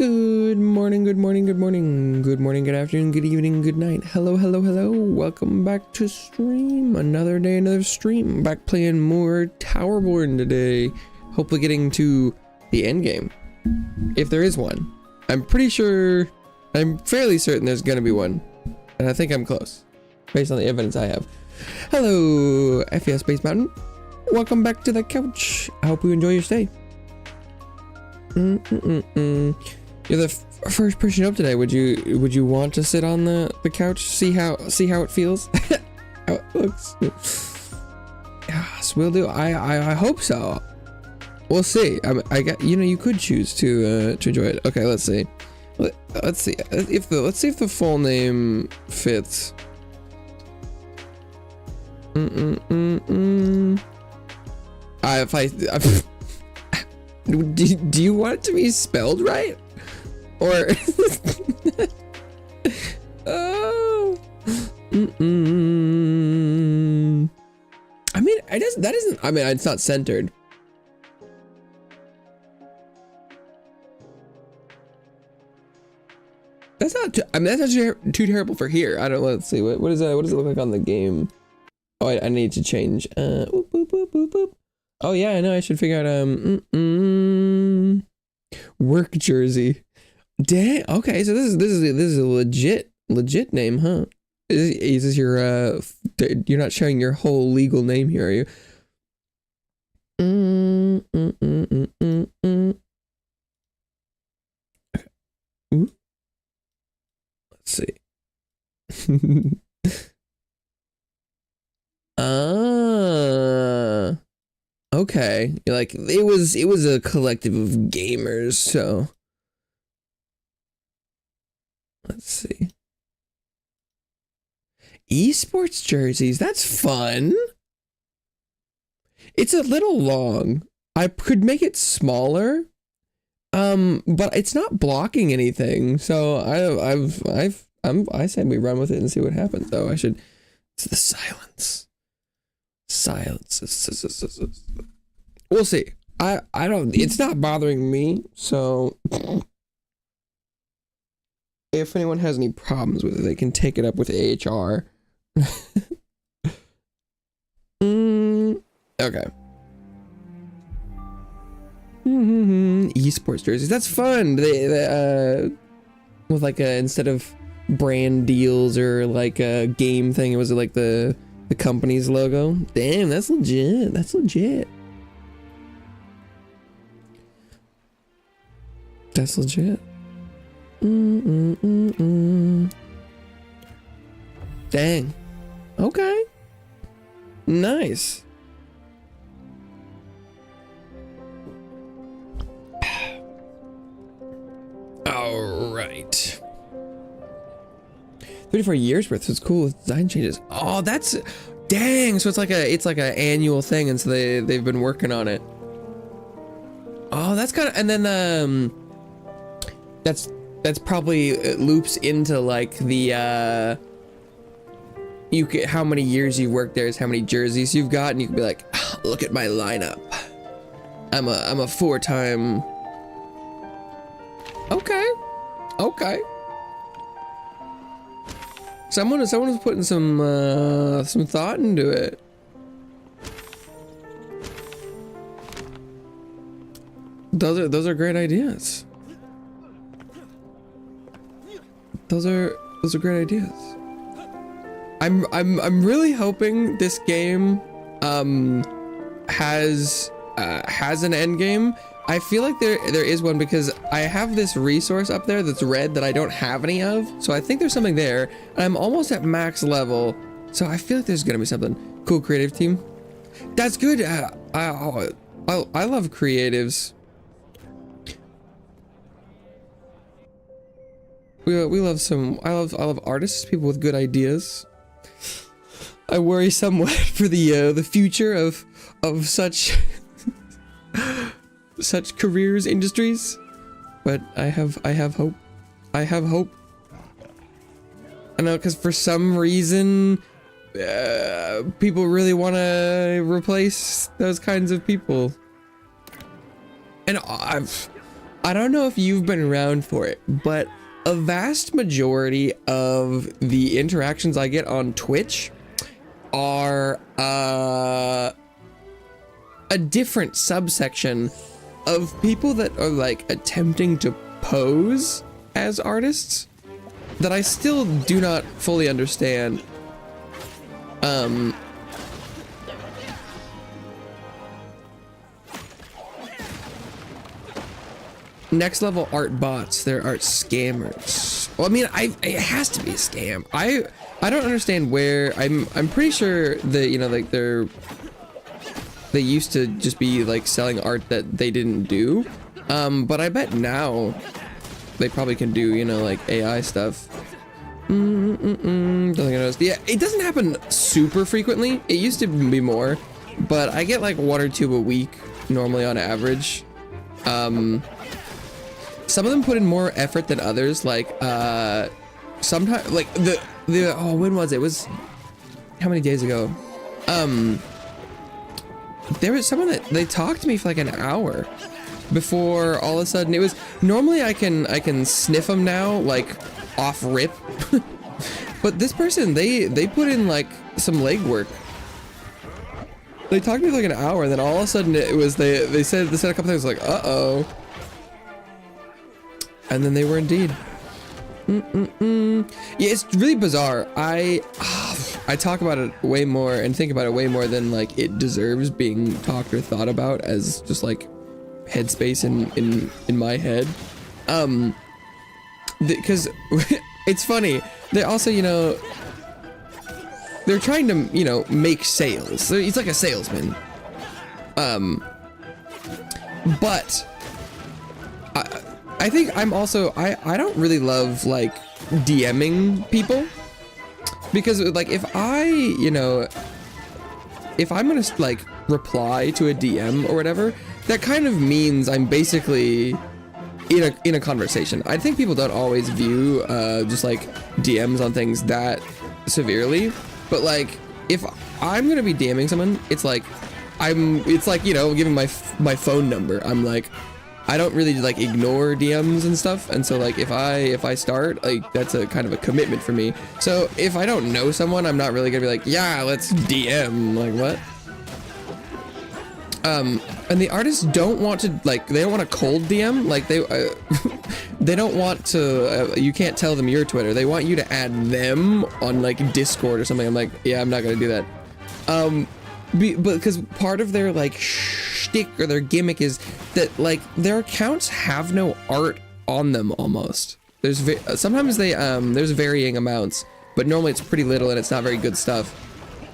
Good morning, good morning, good morning, good morning, good afternoon, good evening, good night. Hello, hello, hello. Welcome back to stream. Another day, another stream. Back playing more Towerborne today. Hopefully getting to the end game. If there is one. I'm pretty sure, I'm fairly certain there's gonna be one. And I think I'm close, based on the evidence I have. Hello, FES Space Mountain. Welcome back to the couch. I hope you enjoy your stay. You're the first person up today. Would you want to sit on the couch, see how it feels, how it looks? Yes, we'll do. I hope so. We'll see. I got, you know, you could choose to enjoy it. Okay, let's see. Let's see if the full name fits. Do you want it to be spelled right? Or oh, I mean, that isn't. I mean, it's not centered. That's not. I mean, that's not too terrible for here. I don't. Let's see. What is that? What does it look like on the game? Oh, I need to change. Boop, boop, boop, boop, boop. Oh yeah, I know. I should figure out work jersey. Dang. Okay, so this is a legit name, huh? Is this your you're not showing your whole legal name here, are you? Okay. Ooh. Let's see. Okay. Like it was a collective of gamers, so let's see. Esports jerseys, that's fun. It's a little long. I could make it smaller. But it's not blocking anything. So I say we run with it and see what happens though. It's the silence. Silence. We'll see. I don't, it's not bothering me, so if anyone has any problems with it, they can take it up with AHR. Okay. Esports jerseys, that's fun. They with like instead of brand deals or like a game thing, it was like the company's logo. Damn, that's legit. That's legit. That's legit. Dang. Okay. Nice. All right. 34 years worth, so it's cool with design changes. Oh, that's dang. So it's like a annual thing, and so they've been working on it. Oh, that's kind of, and then that's probably it loops into like the you get how many years you've worked there is how many jerseys you've got, and you can be like, oh, look at my lineup. I'm a 4-time. Okay. Someone's putting some thought into it. Those are great ideas. Those are great ideas. I'm really hoping this game has an end game. I feel like there is one because I have this resource up there that's red that I don't have any of. So I think there's something there. I'm almost at max level. So I feel like there's gonna be something. Cool creative team. That's good. I love creatives. We love some, I love artists, people with good ideas. I worry somewhat for the future of such such careers, industries, but I have hope. I have hope. I know, because for some reason people really want to replace those kinds of people, and I don't know if you've been around for it, but a vast majority of the interactions I get on Twitch are a different subsection of people that are like attempting to pose as artists that I still do not fully understand. Next level art bots, they're art scammers. Well, I mean, it has to be a scam. I don't understand where. I'm pretty sure that, you know, like they used to just be like selling art that they didn't do. But I bet now they probably can do, you know, like AI stuff. Don't think I noticed. Yeah, it doesn't happen super frequently. It used to be more, but I get like 1 or 2 a week normally on average. Some of them put in more effort than others. Like sometimes, like the oh, when was it? It was how many days ago? There was someone that they talked to me for like an hour before all of a sudden it was. Normally I can sniff them now, like off rip. But this person, they put in like some legwork. They talked to me for like an hour, and then all of a sudden it was they said a couple things like uh-oh. And then they were indeed. Yeah, it's really bizarre. I talk about it way more and think about it way more than like it deserves being talked or thought about as just like headspace in my head. Because it's funny. They also, you know, they're trying to, you know, make sales. So he's like a salesman. But I think I'm also, I don't really love like DMing people, because like if I'm gonna like reply to a DM or whatever, that kind of means I'm basically in a conversation. I think people don't always view just like DMs on things that severely, but like if I'm gonna be DMing someone, it's like you know, giving my phone number. I'm like, I don't really like ignore DMs and stuff, and so like if I start, like that's a kind of a commitment for me. So if I don't know someone, I'm not really gonna be like, yeah, let's DM. Like what? And the artists don't want to, like, they don't want a cold DM. Like they don't want to. You can't tell them your Twitter. They want you to add them on like Discord or something. I'm like, yeah, I'm not gonna do that. But because part of their like shtick or their gimmick is that like their accounts have no art on them almost. There's sometimes they there's varying amounts, but normally it's pretty little and it's not very good stuff.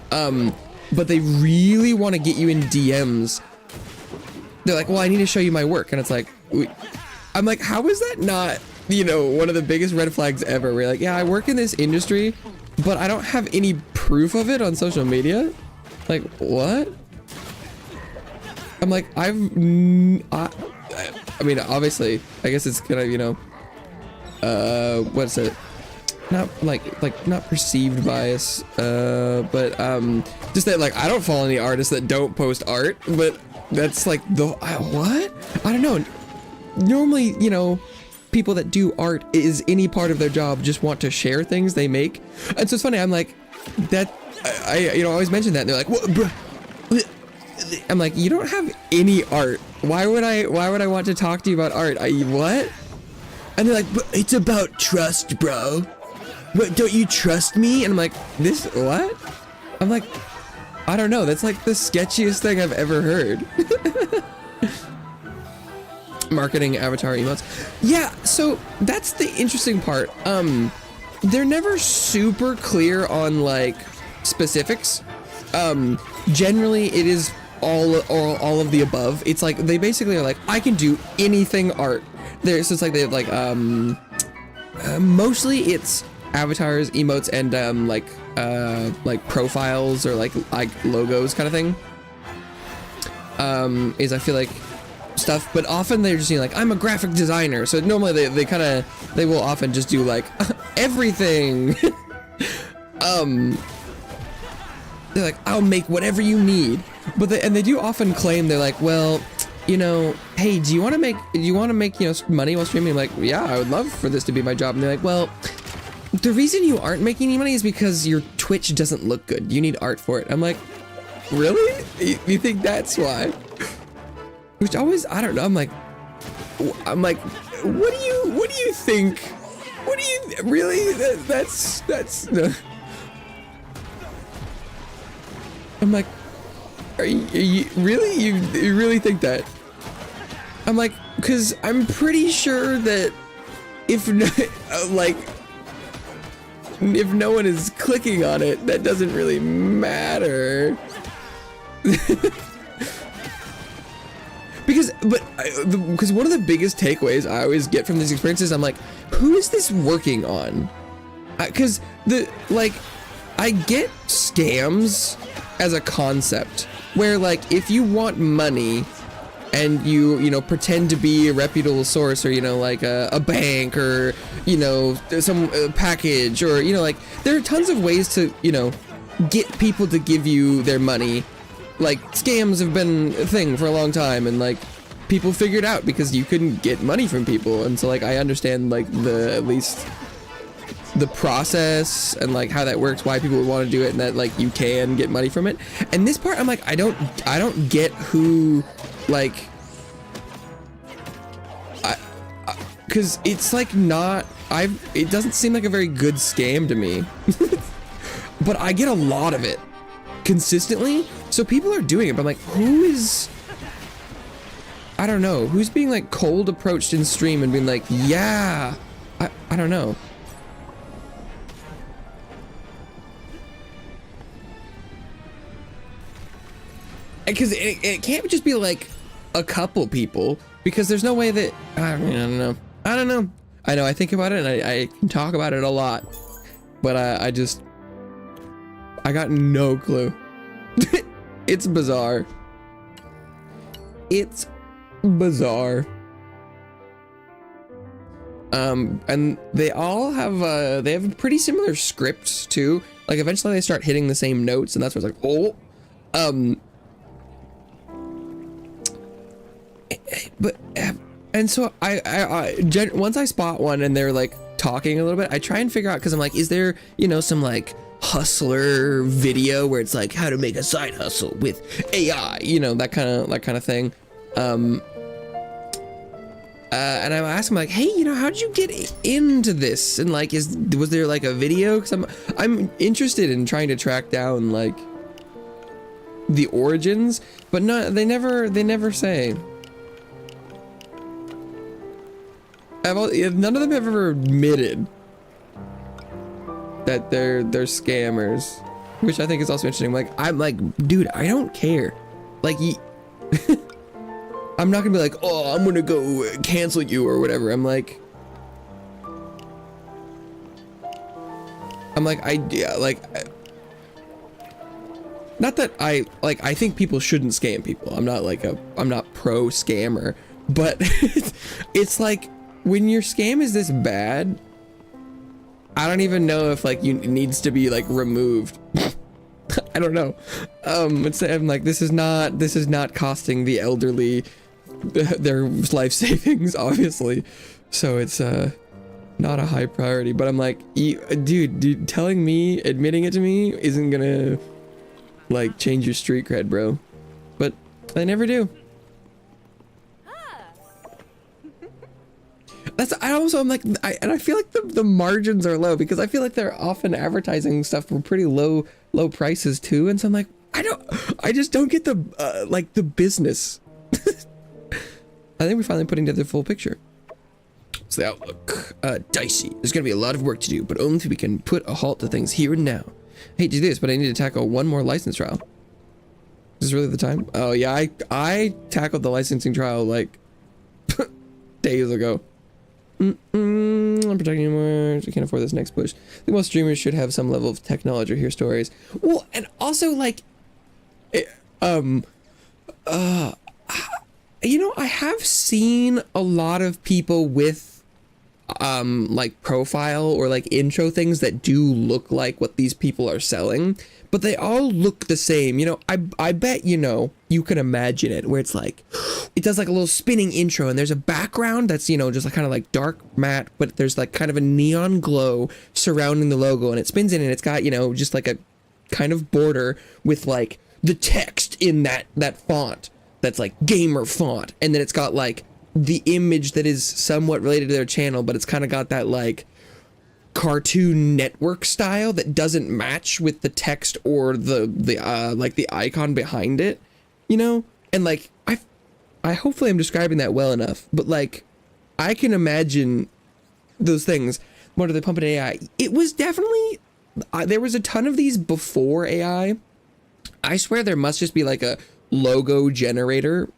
But they really want to get you in DMs. They're like, well, I need to show you my work, and it's like, I'm like, how is that not, you know, one of the biggest red flags ever? Where you're like, yeah, I work in this industry, but I don't have any proof of it on social media. Like, what? I'm like, I mean, obviously, I guess it's gonna, you know, what's it? Not not perceived bias, but just that like I don't follow any artists that don't post art, but that's like the what? I don't know. Normally, you know, people that do art is any part of their job just want to share things they make, and so it's funny. I'm like, that I you know, always mention that, and they're like, what, bro? I'm like, you don't have any art. Why would I want to talk to you about art? What? And they're like, but it's about trust, bro. What, don't you trust me? And I'm like, this what? I'm like, I don't know. That's like the sketchiest thing I've ever heard. Marketing avatar emotes. Yeah, so that's the interesting part. They're never super clear on like specifics. Generally it is all of the above. It's like they basically are like, I can do anything art. So it's like they have like mostly it's avatars, emotes, and like profiles or like logos kind of thing. Is I feel like stuff, but often they're just, you know, like, I'm a graphic designer. So normally they will often just do like everything. They're like, I'll make whatever you need. But they do often claim, they're like, well, you know, hey, do you want to make, you know, money while streaming? I'm like, yeah, I would love for this to be my job. And they're like, well, the reason you aren't making any money is because your Twitch doesn't look good. You need art for it. I'm like, really? You think that's why? Which always, I don't know. I'm like, what do you think? What do you, really? That's, no. I'm like, are you really? You really think that? I'm like, because I'm pretty sure that if no, like, if no one is clicking on it, that doesn't really matter. Because one of the biggest takeaways I always get from these experiences, I'm like, who is this working on? Because I get scams as a concept where, like, if you want money and you know, pretend to be a reputable source, or, you know, like a bank, or, you know, some package, or, you know, like, there are tons of ways to, you know, get people to give you their money. Like, scams have been a thing for a long time, and, like, people figured out because you couldn't get money from people. And so, like, I understand, like, at least the process and, like, how that works, why people would want to do it, and that, like, you can get money from it. And this part, I'm like, I don't get who, like, because it's like not, it doesn't seem like a very good scam to me. But I get a lot of it consistently, so people are doing it, but I'm like, who is, I don't know, who's being, like, cold approached in stream and being like, yeah, I don't know. Because it can't just be like a couple people, because there's no way that, I don't know. I know I think about it, and I can talk about it a lot, but I got no clue. It's bizarre. It's bizarre. And they all have they have pretty similar scripts too. Like, eventually they start hitting the same notes, and that's where it's like, oh, but and so once I spot one and they're, like, talking a little bit, I try and figure out, because I'm like, is there, you know, some, like, hustler video where it's like how to make a side hustle with AI, you know, that kind of thing. And I asked him, like, hey, you know, how did you get into this? And, like, was there, like, a video? Because I'm interested in trying to track down, like, the origins, but no, they never say. None of them have ever admitted that they're scammers, which I think is also interesting. I'm like, dude, I don't care. Like, I'm not gonna be like, oh, I'm gonna go cancel you or whatever. I'm like, not that I think people shouldn't scam people. I'm not pro scammer, but it's like, when your scam is this bad, I don't even know if, like, it needs to be, like, removed. I don't know. I'm like, this is not costing the elderly their life savings, obviously. So it's not a high priority. But I'm like, dude, admitting it to me isn't gonna, like, change your street cred, bro. But they never do. I'm like, I feel like the margins are low, because I feel like they're often advertising stuff for pretty low prices too, and so I'm like, I just don't get the like, the business. I think we're finally putting together the full picture. So the outlook, dicey. There's gonna be a lot of work to do, but only if we can put a halt to things here and now. I hate to do this, but I need to tackle one more license trial. Is this really the time? Oh yeah, I tackled the licensing trial, like, days ago. I'm protecting you more. I can't afford this next push. I think most streamers should have some level of tech knowledge or hear stories. Well, and also, like, you know, I have seen a lot of people with like profile or like intro things that do look like what these people are selling, but they all look the same. You know, I bet, you know, you can imagine it where it's like, it does like a little spinning intro and there's a background that's, you know, just like kind of like dark matte, but there's like kind of a neon glow surrounding the logo, and it spins in and it's got, you know, just like a kind of border with like the text in that font that's like gamer font, and then it's got like the image that is somewhat related to their channel, but it's kind of got that like Cartoon Network style that doesn't match with the text or the like the icon behind it, you know? And like I hopefully I'm describing that well enough, but like I can imagine those things. What are they pumping AI? It was definitely there was a ton of these before AI. I swear there must just be like a logo generator,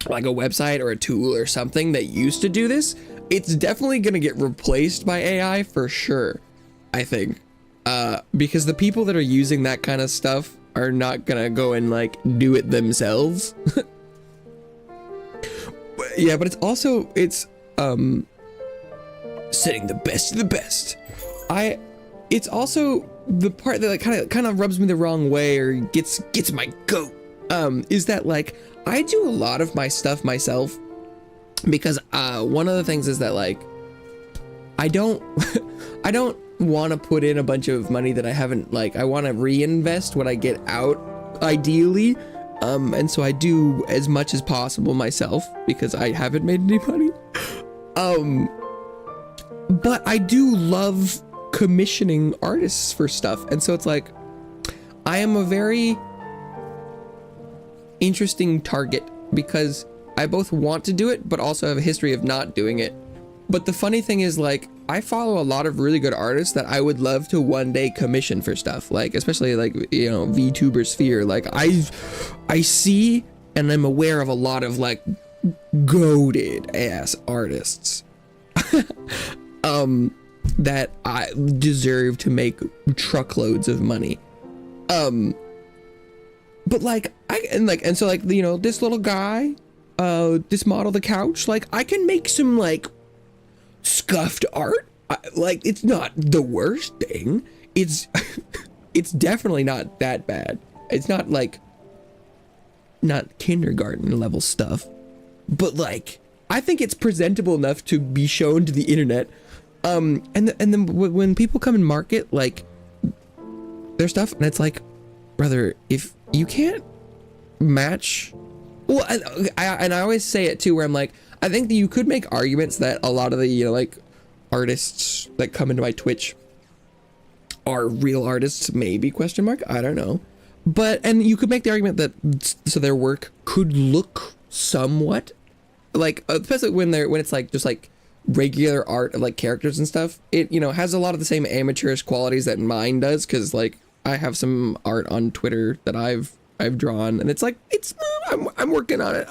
like a website or a tool or something that used to do this. It's definitely gonna get replaced by AI for sure, I think, because the people that are using that kind of stuff are not gonna go and like do it themselves. Yeah, but it's also setting the best of the best. It's also the part that like kind of rubs me the wrong way or gets my goat, is that like I do a lot of my stuff myself, because one of the things is that like I don't I don't want to put in a bunch of money that I haven't, like I want to reinvest what I get out ideally, and so I do as much as possible myself because I haven't made any money, but I do love commissioning artists for stuff, and so it's like I am a very interesting target because I both want to do it but also have a history of not doing it. But the funny thing is, like, I follow a lot of really good artists that I would love to one day commission for stuff, like especially like, you know, VTuber sphere. Like I see and I'm aware of a lot of like goated ass artists that I deserve to make truckloads of money. But like and so like, you know, this little guy, this model, the couch, like I can make some like scuffed art. Like it's not the worst thing. It's it's definitely not that bad. It's not like not kindergarten level stuff, but like I think it's presentable enough to be shown to the internet. And then when people come and market like their stuff, and it's like, brother, if you can't match, well, and I always say it too, where I'm like, I think that you could make arguments that a lot of the, you know, like artists that come into my Twitch are real artists, maybe, question mark, I don't know, but, and you could make the argument that so their work could look somewhat like, especially when it's like just like regular art of like characters and stuff, it, you know, has a lot of the same amateurish qualities that mine does, because like I have some art on Twitter that I've drawn, and it's like, it's I'm working on it.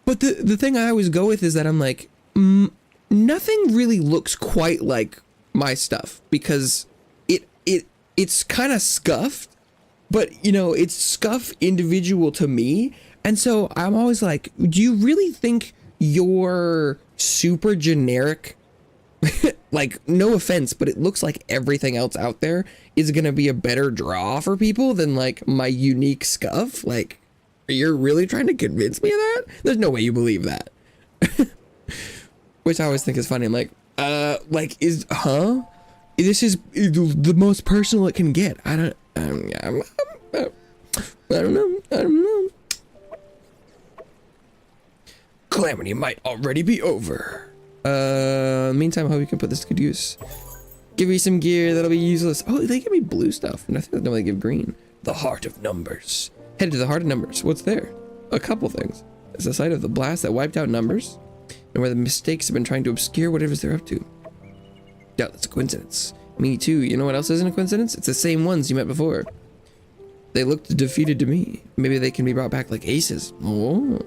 But the thing I always go with is that I'm like, nothing really looks quite like my stuff, because it's kind of scuffed, but you know, it's scuff individual to me. And so I'm always like, do you really think your super generic, like, no offense, but it looks like everything else out there is gonna be a better draw for people than like my unique scuff? Like, you're really trying to convince me of that? There's no way you believe that. Which I always think is funny. I'm like, this is the most personal it can get. I don't know. Calamity might already be over. Meantime, I hope you can put this to good use. Give me some gear that'll be useless. Oh, they give me blue stuff, and I think they give green. The Heart of Numbers. Head to the Heart of Numbers. What's there? A couple things. It's the site of the blast that wiped out Numbers, and where the mistakes have been trying to obscure whatever they're up to. Yeah, that's a coincidence. Me too. You know what else isn't a coincidence? It's the same ones you met before. They looked defeated to me. Maybe they can be brought back like aces. Oh.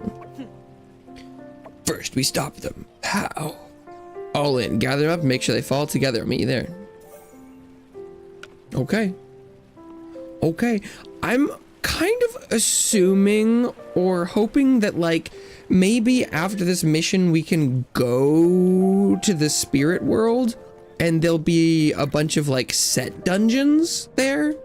First, we stop them. How? All in. Gather them up, make sure they fall together. Meet you there. Okay. Okay. I'm kind of assuming or hoping that, like, maybe after this mission we can go to the spirit world and there'll be a bunch of like set dungeons there,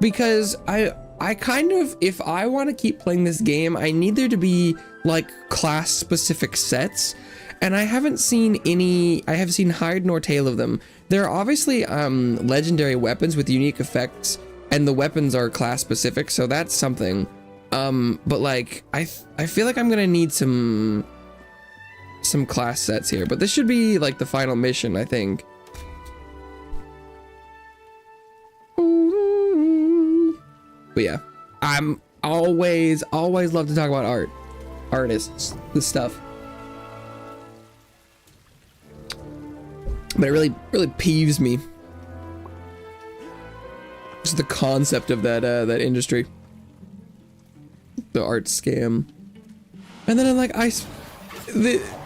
because I kind of, if I want to keep playing this game, I need there to be like class specific sets, and I haven't seen any. I have seen hide nor tail of them. There are obviously legendary weapons with unique effects, and the weapons are class specific, so that's something. But like I feel like I'm gonna need some class sets here, but this should be like the final mission, I think. But yeah, I'm always love to talk about artists, this stuff. But it really peeves me. Just the concept of that industry, the art scam. And then I'm like,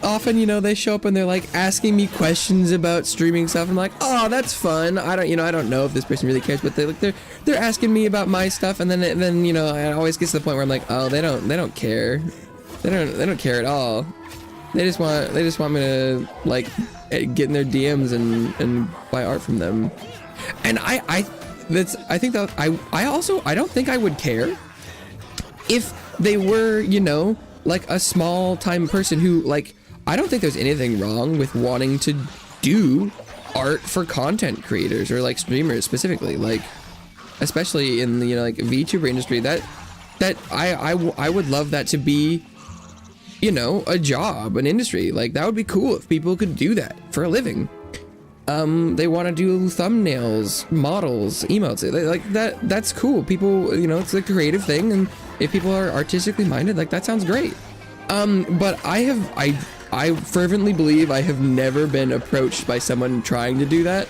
often, you know, they show up and they're like asking me questions about streaming stuff. I'm like, oh, that's fun. I don't know if this person really cares, but they're asking me about my stuff, and then you know, it always gets to the point where I'm like, oh, they don't care. They don't care at all. They just want me to like get in their DMs and buy art from them. And I don't think I would care if they were, you know, like a small time person who, like, I don't think there's anything wrong with wanting to do art for content creators or like streamers specifically, like especially in the, you know, like VTuber industry, that I would love that to be, you know, a job, an industry. Like that would be cool if people could do that for a living. They want to do thumbnails, models, emotes, like that's cool. People, you know, it's a creative thing, and if people are artistically minded, like that sounds great. But I fervently believe I have never been approached by someone trying to do that,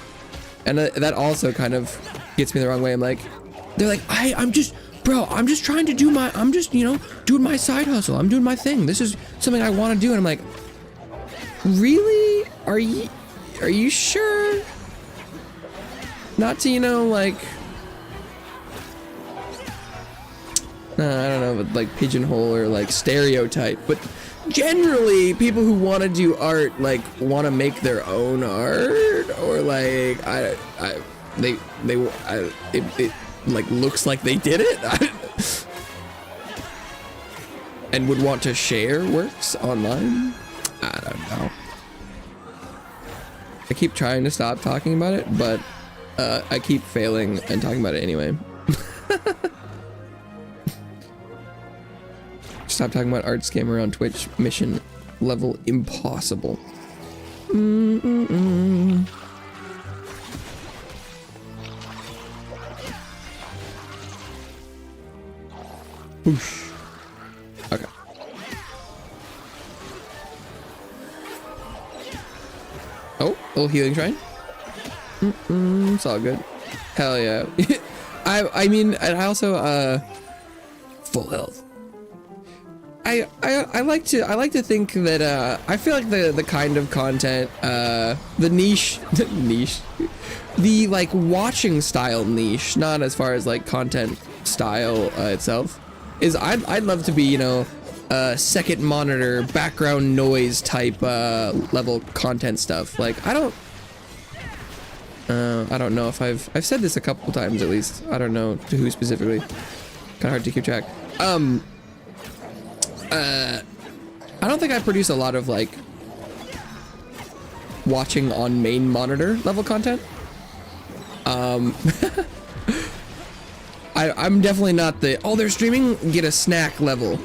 and that also kind of gets me the wrong way. I'm like, they're like, I'm just trying to do I'm just, you know, doing my side hustle. I'm doing my thing. This is something I want to do. And I'm like, really? Are you sure? Not to, you know, like, I don't know, but like pigeonhole or like stereotype, but generally people who want to do art like want to make their own art, or like it like looks like they did it and would want to share works online. I don't know. I keep trying to stop talking about it, but I keep failing and talking about it anyway. Stop talking about art scammer on Twitch. Mission level impossible. Whoosh. Okay. Oh, a little healing shrine. It's all good. Hell yeah. I mean, and I also full health. I like to think that I feel like the kind of content, the niche the like watching style niche, not as far as like content style itself, is I'd love to be, you know, second monitor background noise type level content stuff. Like I don't know if I've said this a couple times at least. I don't know to who specifically. Kind of hard to keep track. I don't think I produce a lot of like watching on main monitor level content. I'm definitely not the, oh, they're streaming, get a snack level.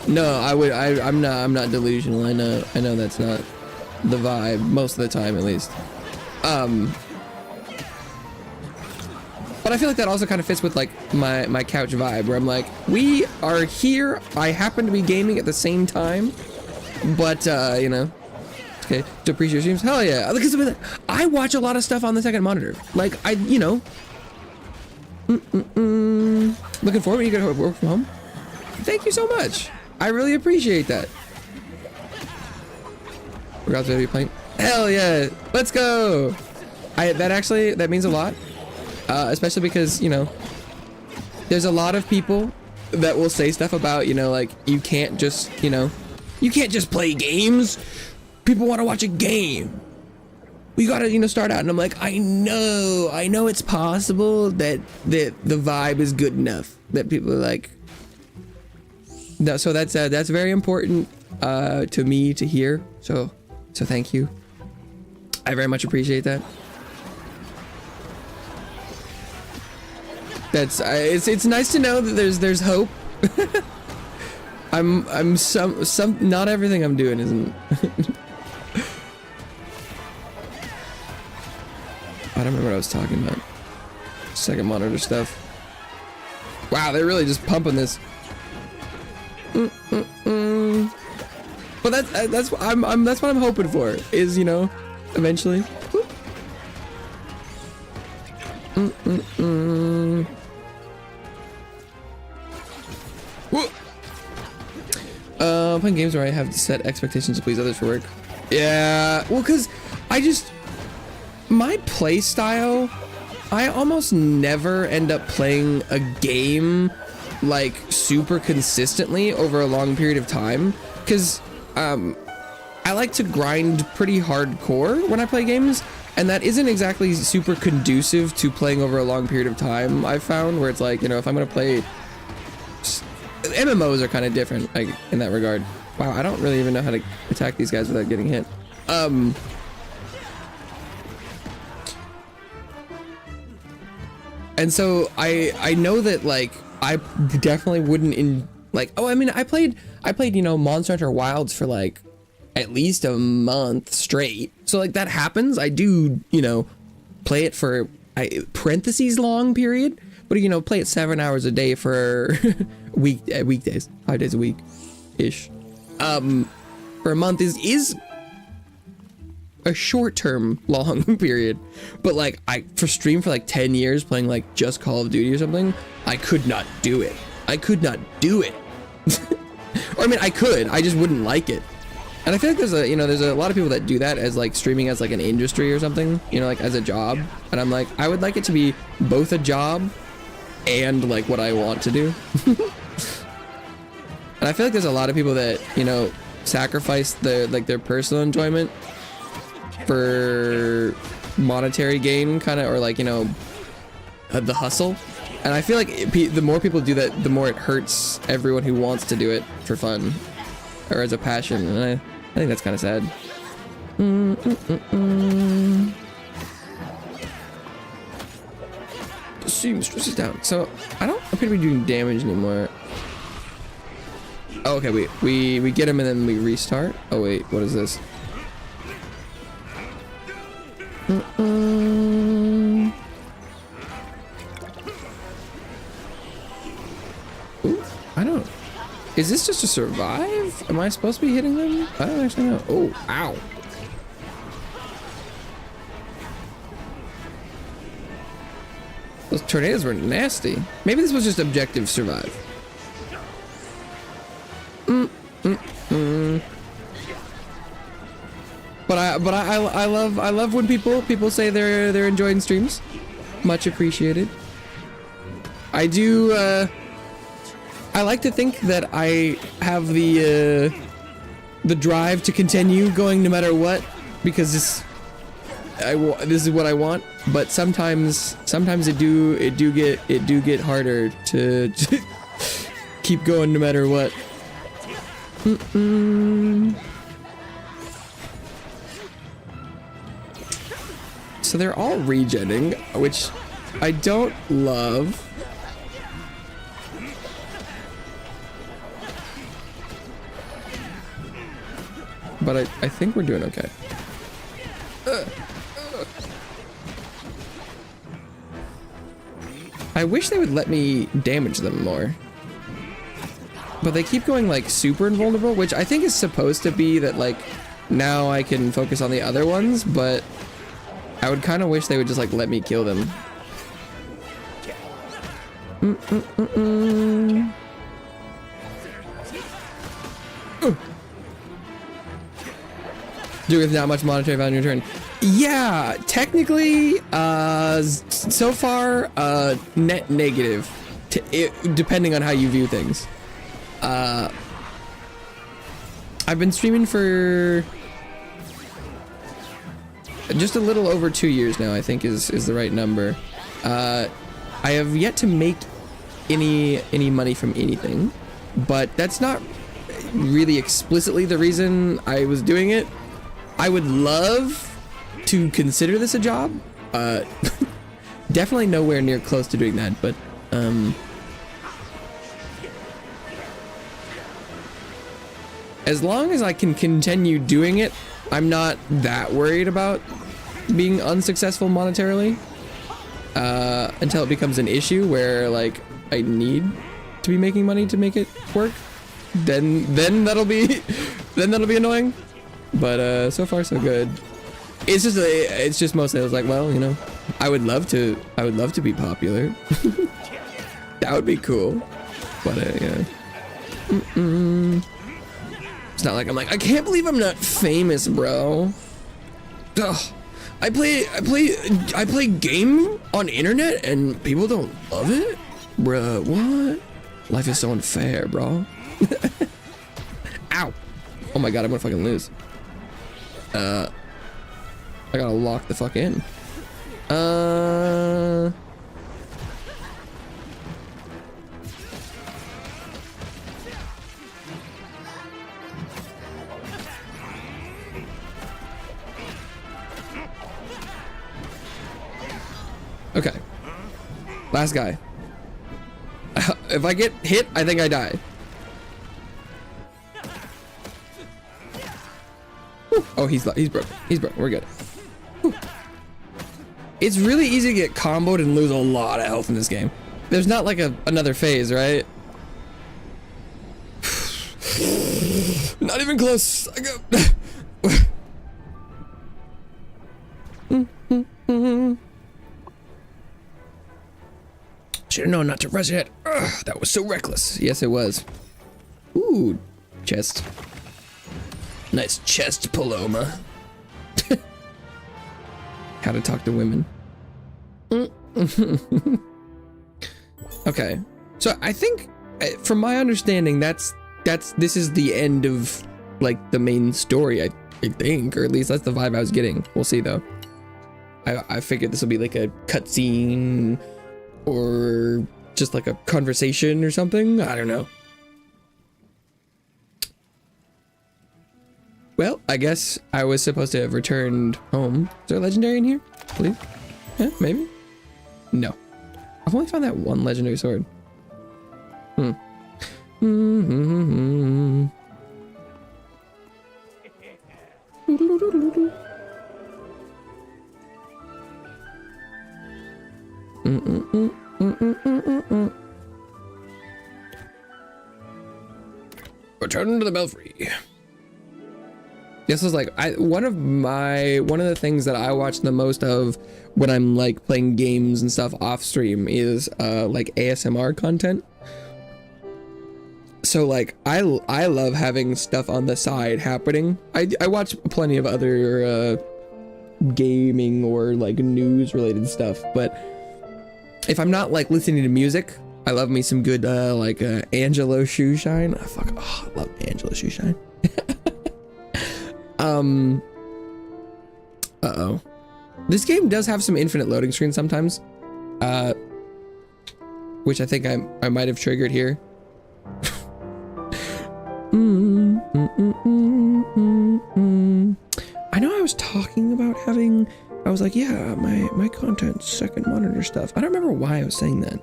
No, I'm not delusional. I know that's not the vibe most of the time, at least. But I feel like that also kind of fits with like my couch vibe, where I'm like, we are here. I happen to be gaming at the same time, but you know, okay, to appreciate streams. Hell yeah! Because I watch a lot of stuff on the second monitor. Like you know, looking forward to you go to work from home. Thank you so much. I really appreciate that. We're about to be playing. Hell yeah! Let's go. That means a lot. Especially because, you know, there's a lot of people that will say stuff about, you know, like, you can't just, you know, you can't just play games. People want to watch a game. We gotta, you know, start out. And I'm like, I know it's possible that the vibe is good enough that people are like, no. So that's very important to me to hear. So thank you. I very much appreciate that. That's it's nice to know that there's hope. I'm some not everything I'm doing isn't. I don't remember what I was talking about. Second monitor stuff. Wow, they're really just pumping this. But that's what I'm hoping for is, you know, eventually. Playing games where I have to set expectations to please others for work. Yeah, well, cause my play style, I almost never end up playing a game like super consistently over a long period of time, because I like to grind pretty hardcore when I play games, and that isn't exactly super conducive to playing over a long period of time. I've found where it's like, you know, if I'm gonna play, MMOs are kind of different, like, in that regard. Wow, I don't really even know how to attack these guys without getting hit. And so I know that, like, I definitely wouldn't I played, you know, Monster Hunter Wilds for like at least a month straight. So like that happens. I do, you know, play it for parentheses long period, but you know, play it 7 hours a day for weekdays, 5 days a week ish. For a month is a short-term long period, but like for stream for like 10 years playing like just Call of Duty or something, I could not do it. Or I mean, I could, I just wouldn't like it. And I feel like there's a lot of people that do that as like streaming as like an industry or something, you know, like as a job. And I'm like, I would like it to be both a job and like what I want to do. And I feel like there's a lot of people that, you know, sacrifice their personal enjoyment for monetary gain, kind of, or like, you know, the hustle. And I feel like the more people do that, the more it hurts everyone who wants to do it for fun or as a passion. And I think that's kind of sad. The seamstress is down, so I don't appear to be doing damage anymore. Oh, okay, we get him and then we restart. Oh wait, what is this? Ooh, I don't. Is this just to survive? Am I supposed to be hitting them? I don't actually know. Oh, ow. Those tornadoes were nasty. Maybe this was just objective survive. But I love when people say they're enjoying streams. Much appreciated. I do I like to think that I have the drive to continue going no matter what, because this is what I want. But sometimes it do get harder to keep going no matter what. So they're all regenning, which I don't love. But I think we're doing okay. I wish they would let me damage them more. But they keep going like super invulnerable, which I think is supposed to be that like now I can focus on the other ones, but I would kind of wish they would just like let me kill them. Do with not much monetary value in return. Yeah, technically, so far, net negative. depending on how you view things. I've been streaming for just a little over 2 years now, I think is the right number. I have yet to make any money from anything, but that's not really explicitly the reason I was doing it. I would love to consider this a job. Definitely nowhere near close to doing that, but as long as I can continue doing it, I'm not that worried about being unsuccessful monetarily, until it becomes an issue where like I need to be making money to make it work. Then that'll be annoying. But so far so good. It's just mostly I was like, well, you know, I would love to be popular. That would be cool. But yeah. It's not like I'm like, I can't believe I'm not famous, bro. Ugh. I play game on internet and people don't love it? Bruh, what? Life is so unfair, bro. Ow. Oh my god, I'm gonna fucking lose. I gotta lock the fuck in. Okay. Last guy. If I get hit, I think I die. Whew. Oh, he's broken. He's broken. We're good. Whew. It's really easy to get comboed and lose a lot of health in this game. There's not like another phase, right? Not even close. I go. Should've known not to rush it. Ugh, that was so reckless. Yes, it was. Ooh, chest. Nice chest, Paloma. How to talk to women. Okay, so I think, from my understanding, this is the end of like the main story. I think, or at least that's the vibe I was getting. We'll see though. I figured this will be like a cutscene, or just like a conversation or something. I don't know. Well, I guess I was supposed to have returned home. Is there a legendary in here? Please? Yeah, maybe? No. I've only found that one legendary sword. Return to the belfry. This was like one of the things that I watch the most of when I'm like playing games and stuff off stream is like ASMR content. So like I love having stuff on the side happening. I watch plenty of other gaming or like news related stuff, but if I'm not like listening to music, I love me some good like Angelo Shoeshine. Oh, I love Angelo Shoeshine. Uh-oh. This game does have some infinite loading screens sometimes, which I think I might have triggered here. I know I was talking about having, I was like, yeah, my content's second monitor stuff. I don't remember why I was saying that.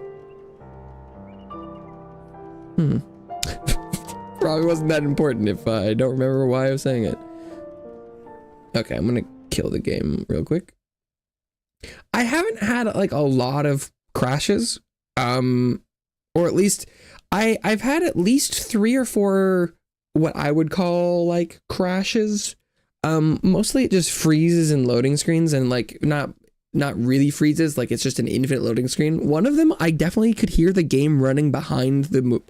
Probably wasn't that important if I don't remember why I was saying it. Okay, I'm gonna kill the game real quick. I haven't had like a lot of crashes, or at least I've had at least 3 or 4 what I would call like crashes. Mostly it just freezes in loading screens, and like not really freezes, like it's just an infinite loading screen. One of them, I definitely could hear the game running behind the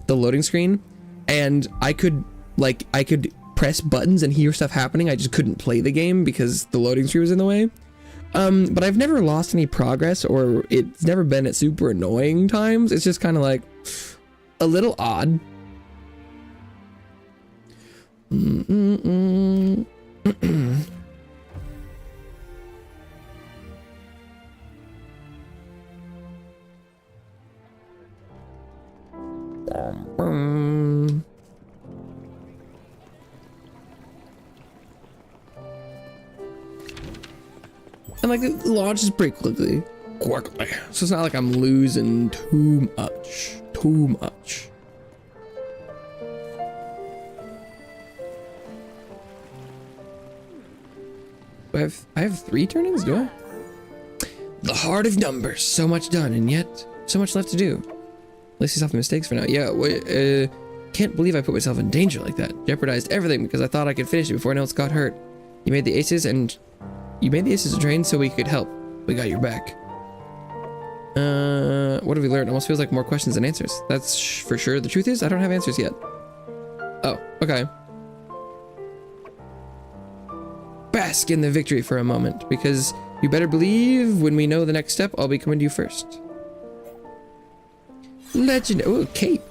loading screen, and I could press buttons and hear stuff happening. I just couldn't play the game because the loading screen was in the way. But I've never lost any progress, or it's never been at super annoying times. It's just kind of like a little odd. And like it launches pretty quickly. So it's not like I'm losing too much. I have 3 turn-ins, do I? The heart of numbers. So much done, and yet so much left to do. At least yourself mistakes for now. Yeah, can't believe I put myself in danger like that. Jeopardized everything because I thought I could finish it before anyone else got hurt. You made the aces a train so we could help. We got your back. What have we learned? Almost feels like more questions than answers. That's for sure. The truth is, I don't have answers yet. Oh, okay. Bask in the victory for a moment, because you better believe when we know the next step, I'll be coming to you first. Legend. Oh, cape.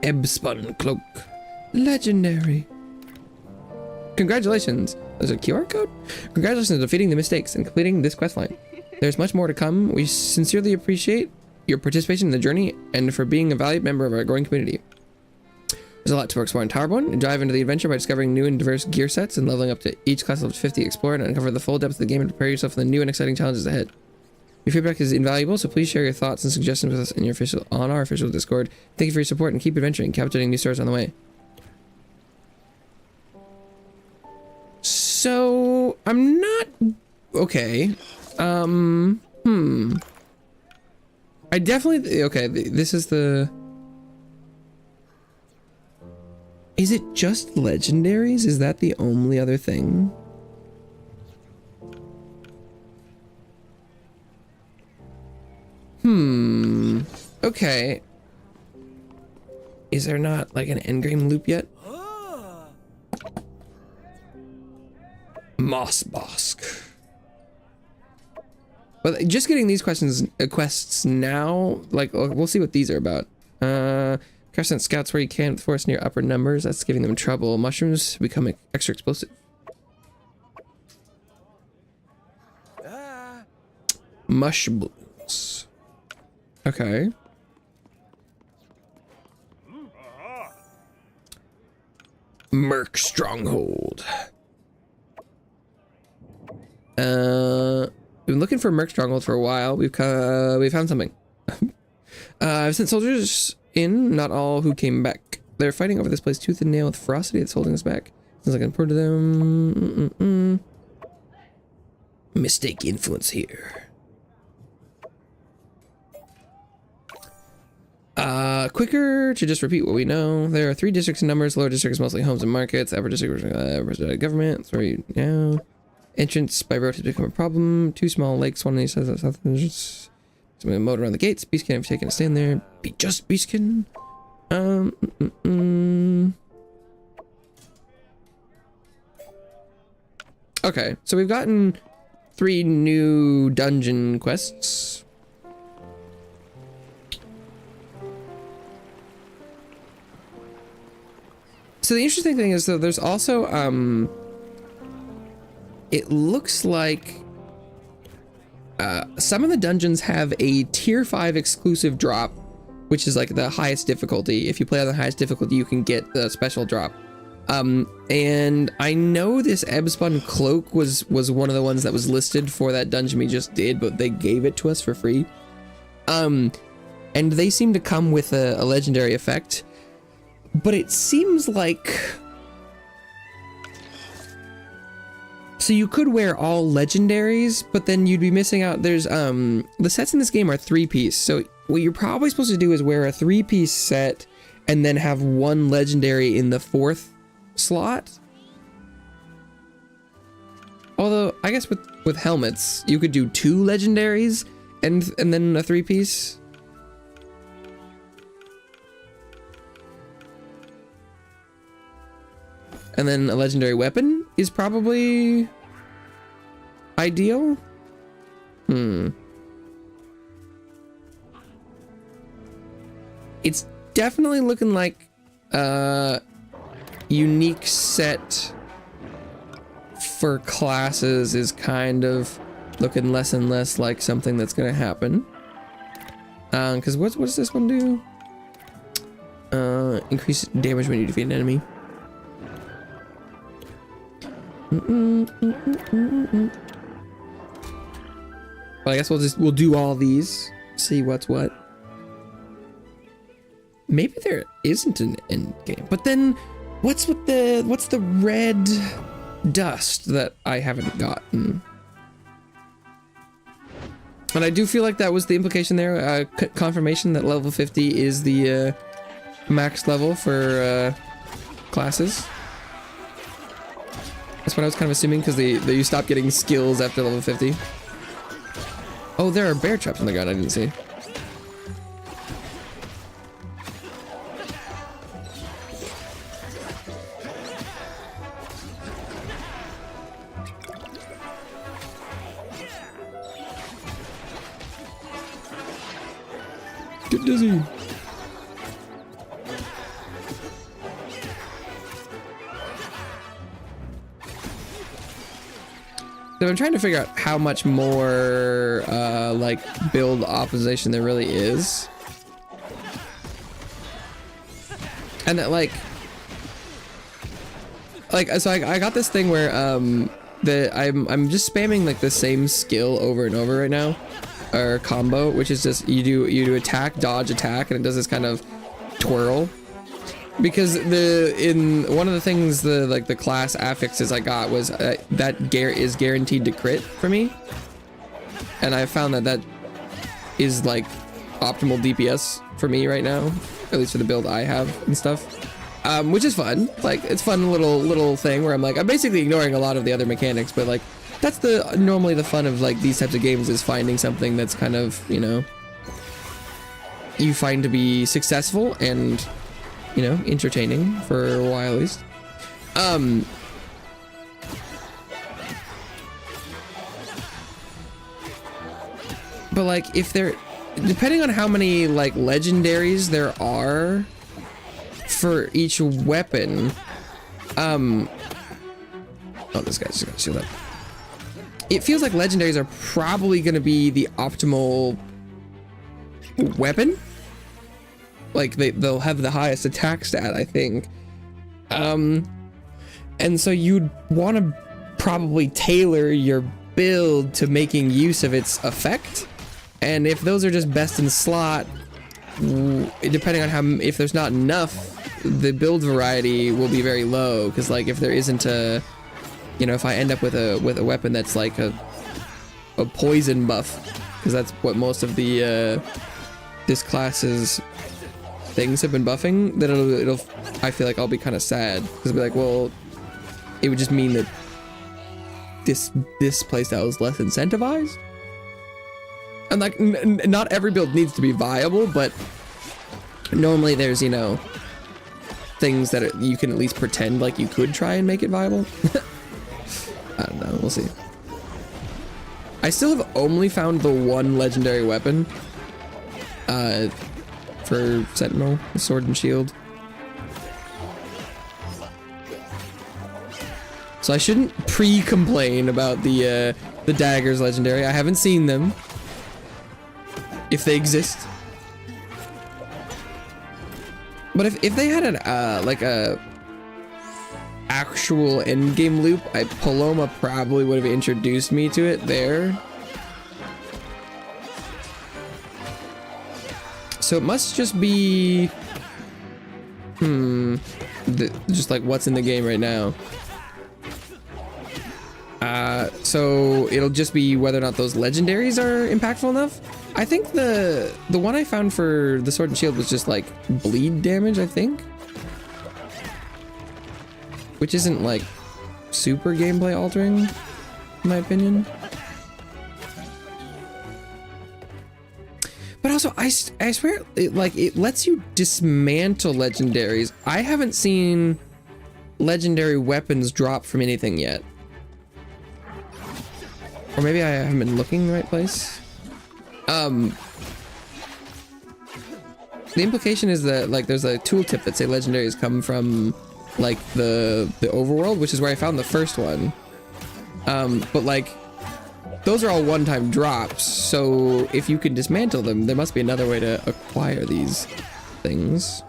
Ebb-spun cloak. Legendary. Congratulations. There's a QR code? Congratulations on defeating the mistakes and completing this questline. There's much more to come. We sincerely appreciate your participation in the journey and for being a valued member of our growing community. There's a lot to explore in Towerborne, and dive into the adventure by discovering new and diverse gear sets and leveling up to each class level 50. Explore and uncover the full depth of the game and prepare yourself for the new and exciting challenges ahead. Your feedback is invaluable, so please share your thoughts and suggestions with us in on our official Discord. Thank you for your support and keep adventuring, capturing new stars on the way. So I'm not okay. I definitely okay. This is the. Is it just legendaries? Is that the only other thing? Okay. Is there not like an endgame loop yet? Moss Bosk. But just getting these quests now, like we'll see what these are about. Sent scouts where you can with force near upper numbers. That's giving them trouble. Mushrooms become extra explosive. Mush balloons. Okay. Merc Stronghold. We've been looking for Merc Stronghold for a while. We found something. I've sent soldiers in, not all who came back. They're fighting over this place tooth and nail with ferocity that's holding us back. Sounds like I'm important to them. Mistake influence here. Quicker to just repeat what we know. There are 3 districts and numbers. Lower district is mostly homes and markets. Upper district is government. That's right now. Entrance by road has become a problem. 2 small lakes, one on each side of the south. Some moat around the gates. Beastkin, have taken a stand there. Be just Beastkin. Okay, so we've gotten 3 new dungeon quests. So the interesting thing is that there's also it looks like some of the dungeons have a tier 5 exclusive drop, which is like the highest difficulty. If you play on the highest difficulty, you can get the special drop. And I know this Ebb-spun cloak was one of the ones that was listed for that dungeon we just did, but they gave it to us for free. And they seem to come with a legendary effect, but it seems like, so you could wear all legendaries, but then you'd be missing out. There's the sets in this game are 3-piece, so what you're probably supposed to do is wear a 3-piece set and then have 1 legendary in the 4th slot. Although I guess with helmets you could do 2 legendaries and then a 3-piece. And then a legendary weapon is probably ideal. It's definitely looking like unique set for classes is kind of looking less and less like something that's gonna happen. Because what does this one do? Increase damage when you defeat an enemy. Well, I guess we'll do all these. See what's what. Maybe there isn't an end game, but then what's the red dust that I haven't gotten? And I do feel like that was the implication there, confirmation that level 50 is the max level for classes. That's what I was kind of assuming, because you stop getting skills after level 50. Oh, there are bear traps on the ground I didn't see. Get dizzy. So I'm trying to figure out how much more like build optimization there really is. And that like so I got this thing where I'm just spamming like the same skill over and over right now, or combo, which is just you do attack, dodge, attack, and it does this kind of twirl. Because in one of the things the class affixes I got was that is guaranteed to crit for me, and I found that is like optimal DPS for me right now, at least for the build I have and stuff, which is fun. Like, it's fun little thing where I'm basically ignoring a lot of the other mechanics, but like that's normally the fun of like these types of games, is finding something that's kind of, you know, you find to be successful and, you know, entertaining for a while at least. But like, if there, depending on how many like legendaries there are for each weapon, oh, this guy's just gonna shield up. It feels like legendaries are probably gonna be the optimal weapon. Like they'll have the highest attack stat, I think. And so you'd want to probably tailor your build to making use of its effect. And if those are just best in slot, depending on if there's not enough, the build variety will be very low. Because like if there isn't a, you know, if I end up with a weapon that's like a poison buff, because that's what most of the this class's things have been buffing, then it'll I feel like I'll be kind of sad, because I'll be like, well, it would just mean that this playstyle is less incentivized. And like not every build needs to be viable, but normally there's, you know, things that you can at least pretend like you could try and make it viable. I don't know, we'll see. I still have only found the one legendary weapon for Sentinel, the sword and shield. So I shouldn't pre-complain about the daggers legendary. I haven't seen them, if they exist. But if they had an like a actual endgame loop, Paloma probably would have introduced me to it there. So it must just be, just like what's in the game right now. So it'll just be whether or not those legendaries are impactful enough. I think the one I found for the sword and shield was just like bleed damage, I think, which isn't like super gameplay altering, in my opinion. But also, I swear, it lets you dismantle legendaries. I haven't seen legendary weapons drop from anything yet. Or maybe I haven't been looking in the right place. The implication is that like there's a tooltip that say legendaries come from like the overworld, which is where I found the first one. But like those are all one-time drops, so if you can dismantle them, there must be another way to acquire these things.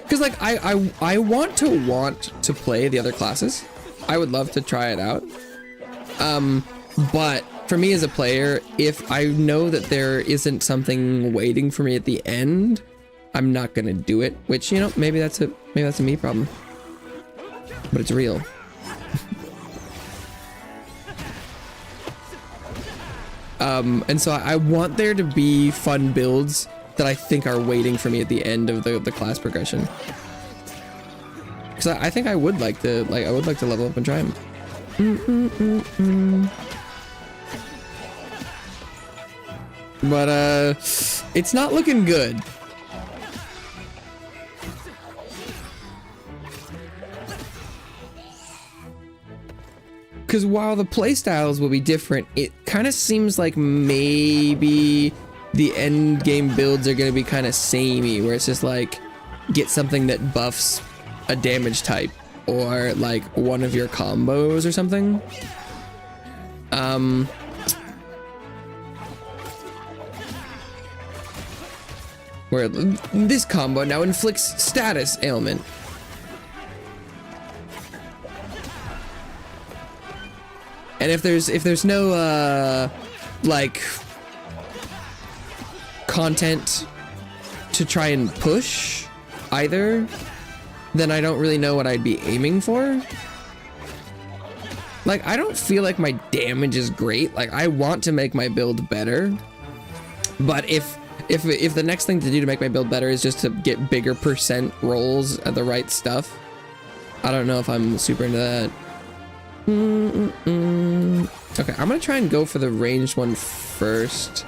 Because like I want to play the other classes. I would love to try it out. But for me as a player, if I know that there isn't something waiting for me at the end, I'm not gonna do it. Which, you know, maybe that's a me problem. But it's real. And so I want there to be fun builds that I think are waiting for me at the end of the class progression. Because I think I would like to level up and try them. But it's not looking good. Because while the playstyles will be different, it kind of seems like maybe the end game builds are going to be kind of samey, where it's just like get something that buffs a damage type or like one of your combos or something. Where this combo now inflicts status ailment. And if there's no like content to try and push either, then I don't really know what I'd be aiming for. Like, I don't feel like my damage is great. Like, I want to make my build better, but if the next thing to do to make my build better is just to get bigger percent rolls at the right stuff, I don't know if I'm super into that. Okay, I'm gonna try and go for the ranged one first.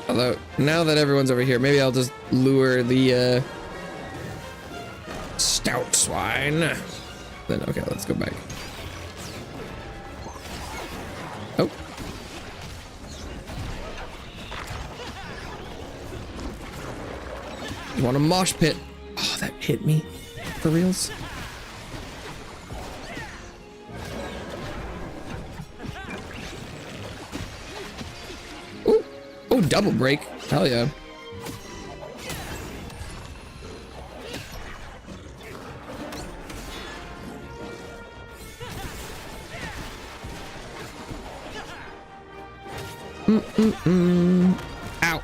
Although, now that everyone's over here, maybe I'll just lure the stout swine. Then, okay, let's go back. Oh. You want a mosh pit? Oh, that hit me. For reals? Oh, double break. Hell yeah. Ow.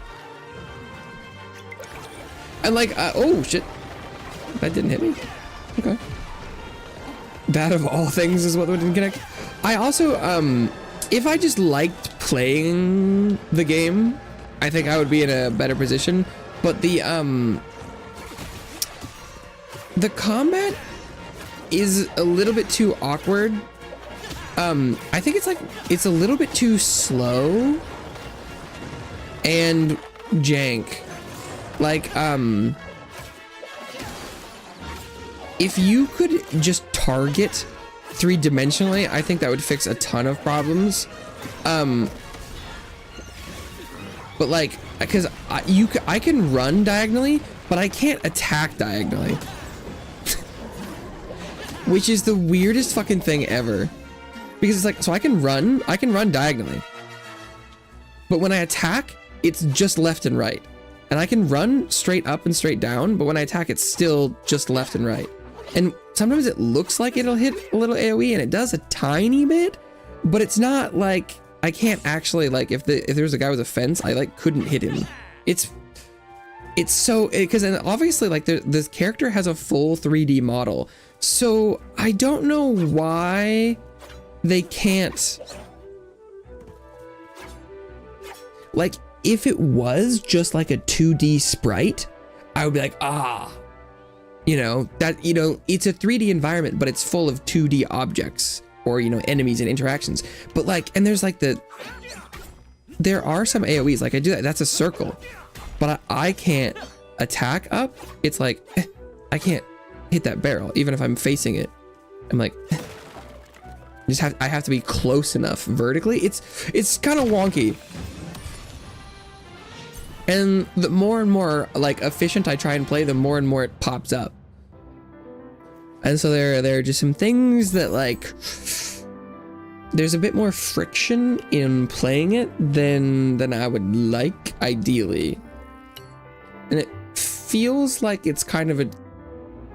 And like, oh shit. That didn't hit me. Okay. That of all things is what didn't connect. I also, if I just liked playing the game, I think I would be in a better position. But the combat is a little bit too awkward. I think it's a little bit too slow and jank. Like, if you could just target three-dimensionally, I think that would fix a ton of problems. But like, because I can run diagonally, but I can't attack diagonally. Which is the weirdest fucking thing ever. Because it's like, so I can run diagonally. but when I attack, it's just left and right. And I can run straight up and straight down, but when I attack, it's still just left and right. And sometimes it looks like it'll hit a little AoE, and it does a tiny bit, but it's not like, I can't actually, like, if there's a guy with a fence, I like couldn't hit him. It's so, because obviously like this character has a full 3D model, so I don't know why they can't, like, if it was just like a 2D sprite, I would be like, ah, you know, that, you know, it's a 3D environment, but it's full of 2D objects or, you know, enemies and interactions. But like, and there's like there are some AoEs, like I do that, that's a circle, but I can't attack up. It's like, I can't hit that barrel, even if I'm facing it. I'm like, I have to be close enough vertically. It's kind of wonky. And the more and more like efficient I try and play, the more and more it pops up. And so there are just some things that like, there's a bit more friction in playing it than I would like ideally. And it feels like it's kind of a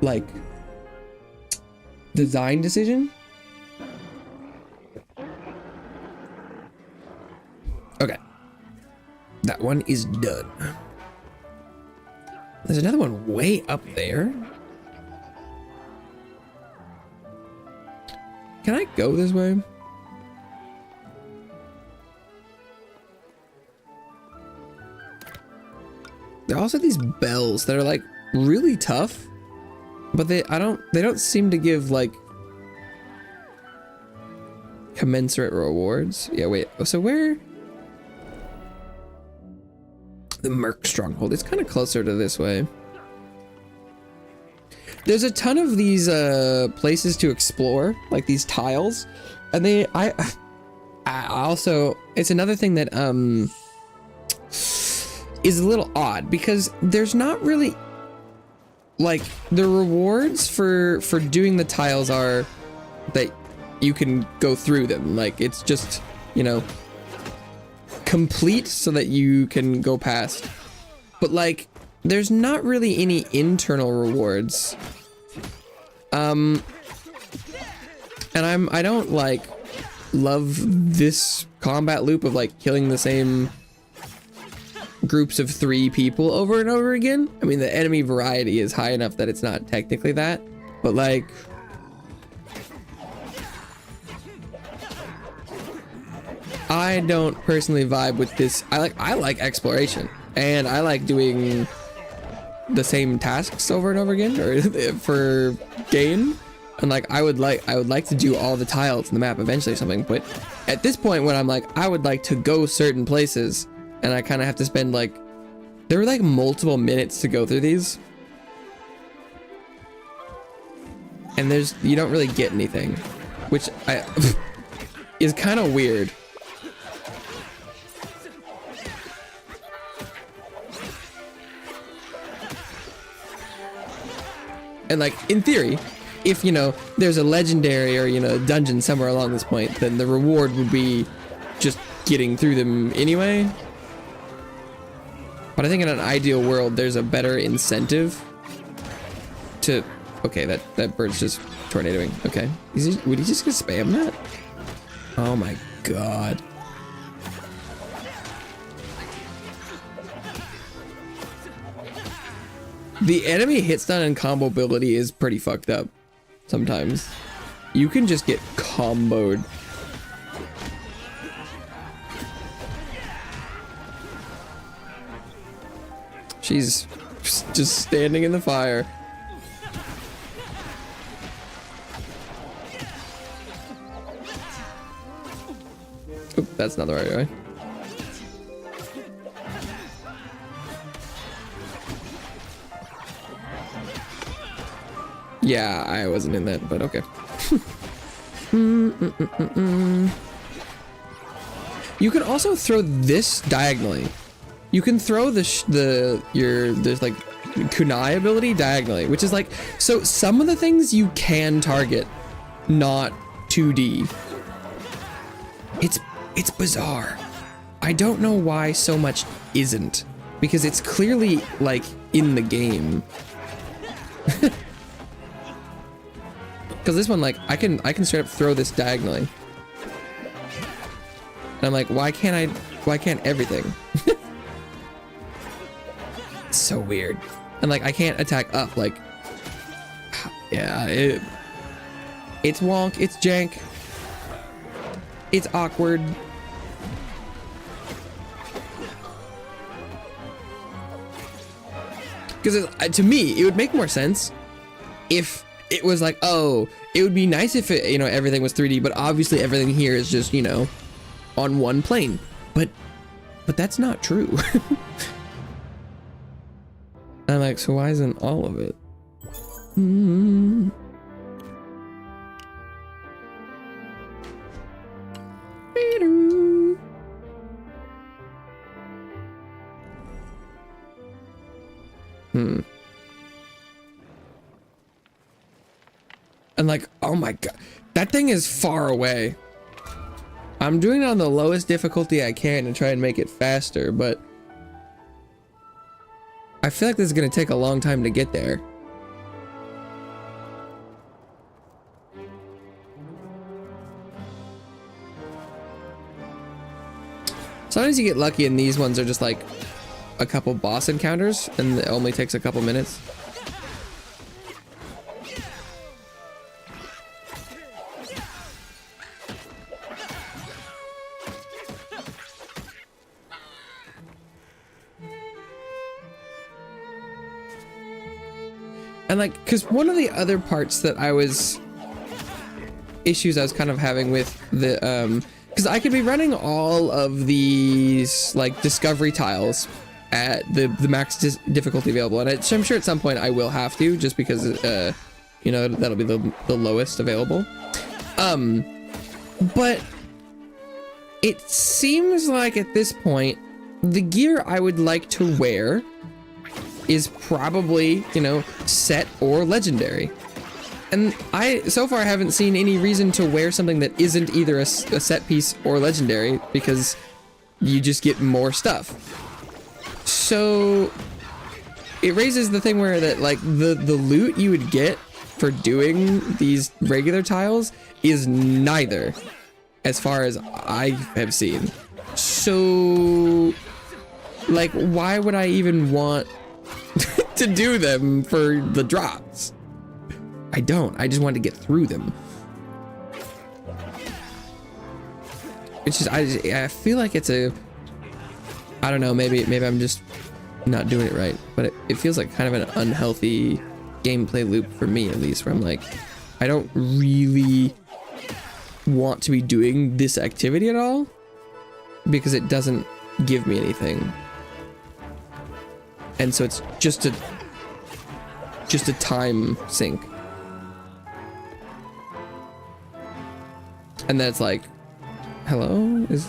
like design decision. Okay. That one is done. There's another one way up there. Can I go this way? There are also these bells that are like really tough, but they don't seem to give like commensurate rewards. Yeah, wait. So where? The Merc Stronghold. It's kind of closer to this way. There's a ton of these places to explore, like these tiles, and I also, it's another thing that is a little odd because there's not really like the rewards for doing the tiles are that you can go through them. Like it's just, you know, complete so that you can go past, but like there's not really any internal rewards. And I don't like love this combat loop of like killing the same groups of 3 people over and over again. I mean, the enemy variety is high enough that it's not technically that, but like I don't personally vibe with this. I like exploration, and I like doing the same tasks over and over again, or for gain. And like I would like to do all the tiles in the map eventually or something. But at this point, when I'm like, I would like to go certain places, and I kind of have to spend like, there were like multiple minutes to go through these, and you don't really get anything, which is kind of weird. And like, in theory, if, you know, there's a legendary or, you know, dungeon somewhere along this point, then the reward would be just getting through them anyway. But I think in an ideal world, there's a better incentive to... Okay, that bird's just tornadoing. Okay. Would he just spam that? Oh my god. The enemy hit stun and combo ability is pretty fucked up sometimes. You can just get comboed. She's just standing in the fire. Oop, that's not the right way. Yeah, I wasn't in that, but okay. You can also throw this diagonally. You can throw there's like kunai ability diagonally, which is like, so some of the things you can target, not 2D. It's bizarre. I don't know why so much isn't, because it's clearly like in the game. Because this one, like, I can straight up throw this diagonally. And I'm like, why can't everything? It's so weird. And like, I can't attack up, like, yeah, it's wonk, it's jank, it's awkward. Because to me, it would make more sense if it was like, oh, it would be nice if it, you know, everything was 3D, but obviously everything here is just, you know, on one plane. But that's not true. I'm like, so why isn't all of it? And like, oh my god, that thing is far away. I'm doing it on the lowest difficulty I can to try and make it faster, but I feel like this is gonna take a long time to get there. Sometimes you get lucky and these ones are just like a couple boss encounters and it only takes a couple minutes. And like, because one of the other parts that issues I was kind of having with the, because I could be running all of these like discovery tiles at the max difficulty available, and I'm sure at some point I will have to, just because, you know, that'll be the lowest available. But it seems like at this point, the gear I would like to wear is probably, you know, set or legendary. And I, so far, haven't seen any reason to wear something that isn't either a set piece or legendary, because you just get more stuff. So it raises the thing where that, like, the loot you would get for doing these regular tiles is neither, as far as I have seen. So, like, why would I even want to do them for the drops? I don't. I just want to get through them. It's just, I feel like it's a, I don't know, maybe I'm just not doing it right, but it feels like kind of an unhealthy gameplay loop for me, at least, where I'm like, I don't really want to be doing this activity at all because it doesn't give me anything. And so it's just a time sink. And then it's like, hello? Is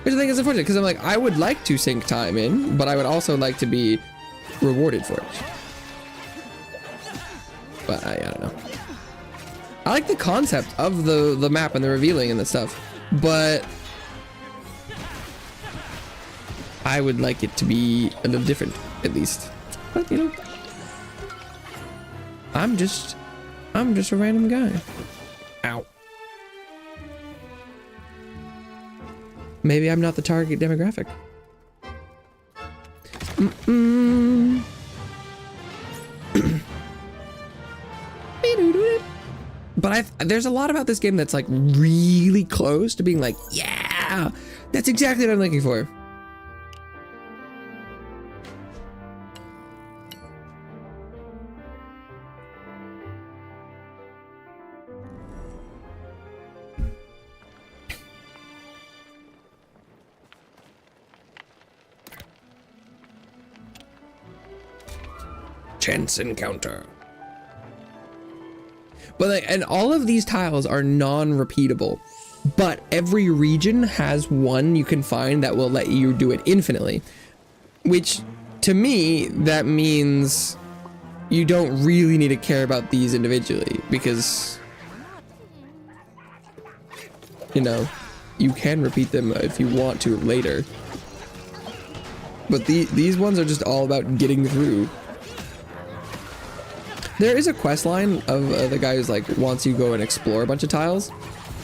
which I think is unfortunate, because I'm like, I would like to sink time in, but I would also like to be rewarded for it. But I don't know. I like the concept of the map and the revealing and the stuff, but I would like it to be a little different, at least. But you know, I'm just a random guy. Ow. Maybe I'm not the target demographic. But there's a lot about this game that's like really close to being like, yeah, that's exactly what I'm looking for. Chance encounter. But like, and all of these tiles are non-repeatable. but every region has one you can find that will let you do it infinitely, which to me, that means you don't really need to care about these individually, because, you know, you can repeat them if you want to later. But these ones are just all about getting through. There is a quest line of the guy who's like wants you to go and explore a bunch of tiles.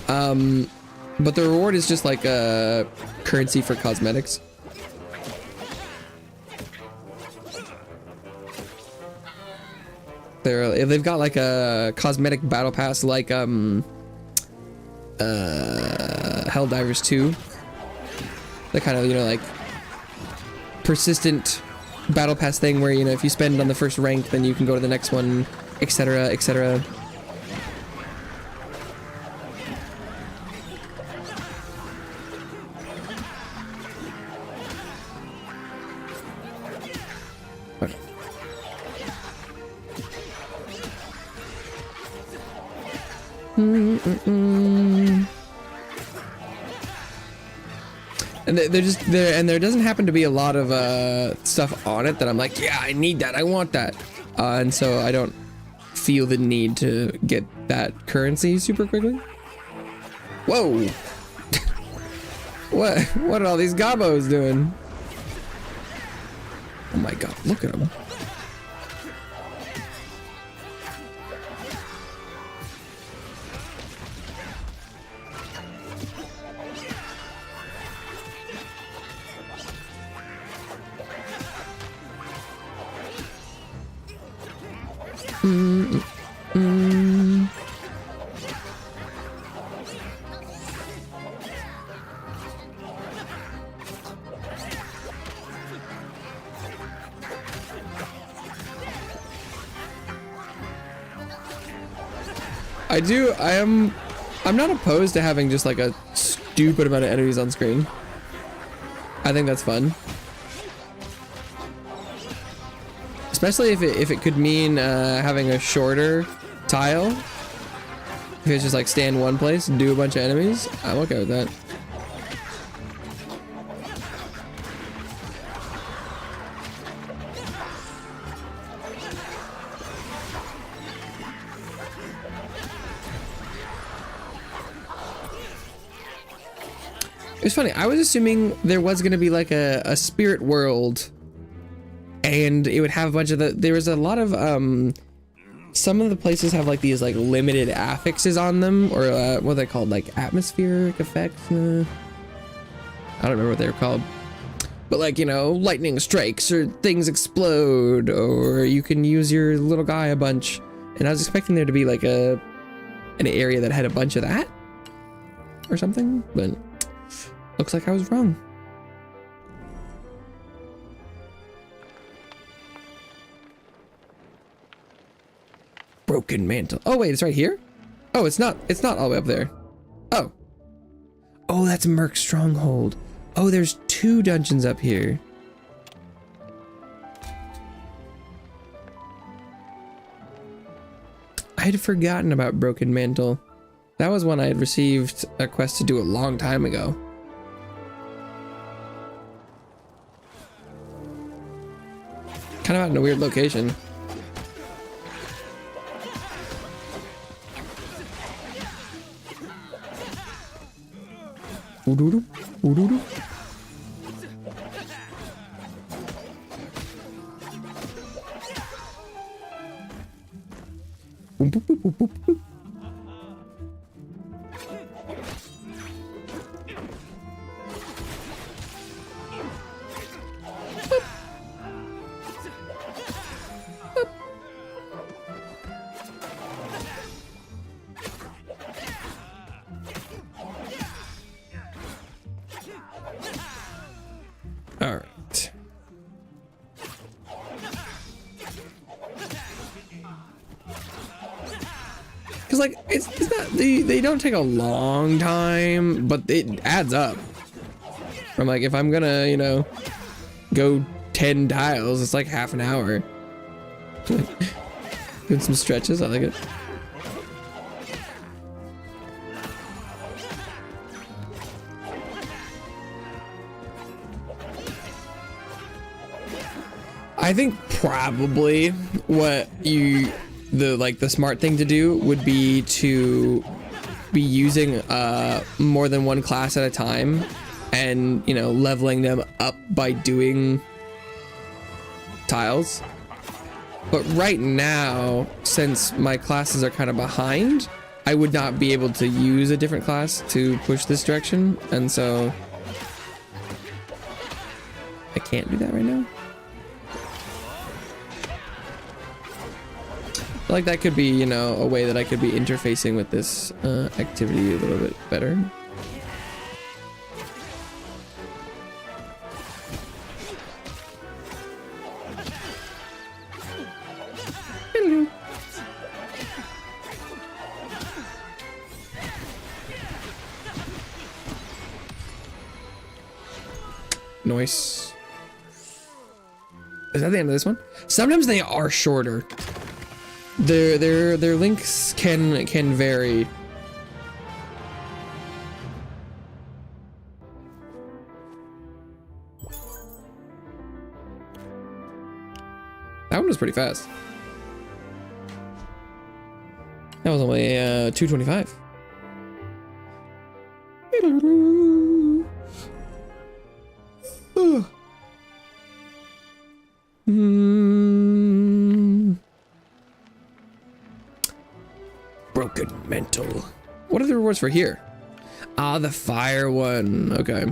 But the reward is just like a currency for cosmetics. They've got like a cosmetic battle pass like Helldivers 2. The kind of, you know, like persistent battle pass thing where, you know, if you spend on the first rank, then you can go to the next one, etc., etc. And they're just there, and there doesn't happen to be a lot of stuff on it that I'm like, yeah, I need that, I want that, and so I don't feel the need to get that currency super quickly. Whoa! What are all these gobos doing? Oh my god, look at them. I'm not opposed to having just like a stupid amount of enemies on screen. I think that's fun. Especially if it could mean having a shorter tile. If it's just like stay in one place and do a bunch of enemies, I'm okay with that. It's funny, I was assuming there was going to be like a spirit world and it would have a bunch of there was a lot of some of the places have like these like limited affixes on them, or what are they called, like atmospheric effects. I don't remember what they were called, but like, you know, lightning strikes or things explode, or you can use your little guy a bunch, and I was expecting there to be like an area that had a bunch of that or something, but looks like I was wrong. Broken mantle. Oh wait, it's right here? Oh, it's not all the way up there. Oh. Oh, that's Merc's stronghold. Oh, there's 2 dungeons up here. I had forgotten about Broken Mantle. That was one I had received a quest to do a long time ago. Kind of out in a weird location. Ooh-doo-doo, ooh-doo-doo. Boop, boop, boop, boop, boop. All right. Cause like it's not, they don't take a long time, but it adds up. From like, if I'm gonna, you know, go 10 tiles, it's like half an hour. Doing some stretches, I like it. I think probably what the smart thing to do would be to be using more than one class at a time, and you know, leveling them up by doing tiles. But right now, since my classes are kind of behind, I would not be able to use a different class to push this direction, and so I can't do that right now. I feel like that could be, you know, a way that I could be interfacing with this activity a little bit better. Hello. Nice. Is that the end of this one? Sometimes they are shorter. Their links can vary. That one was pretty fast. That was only 225. Broken mental. What are the rewards for here? Ah, the fire one. Okay.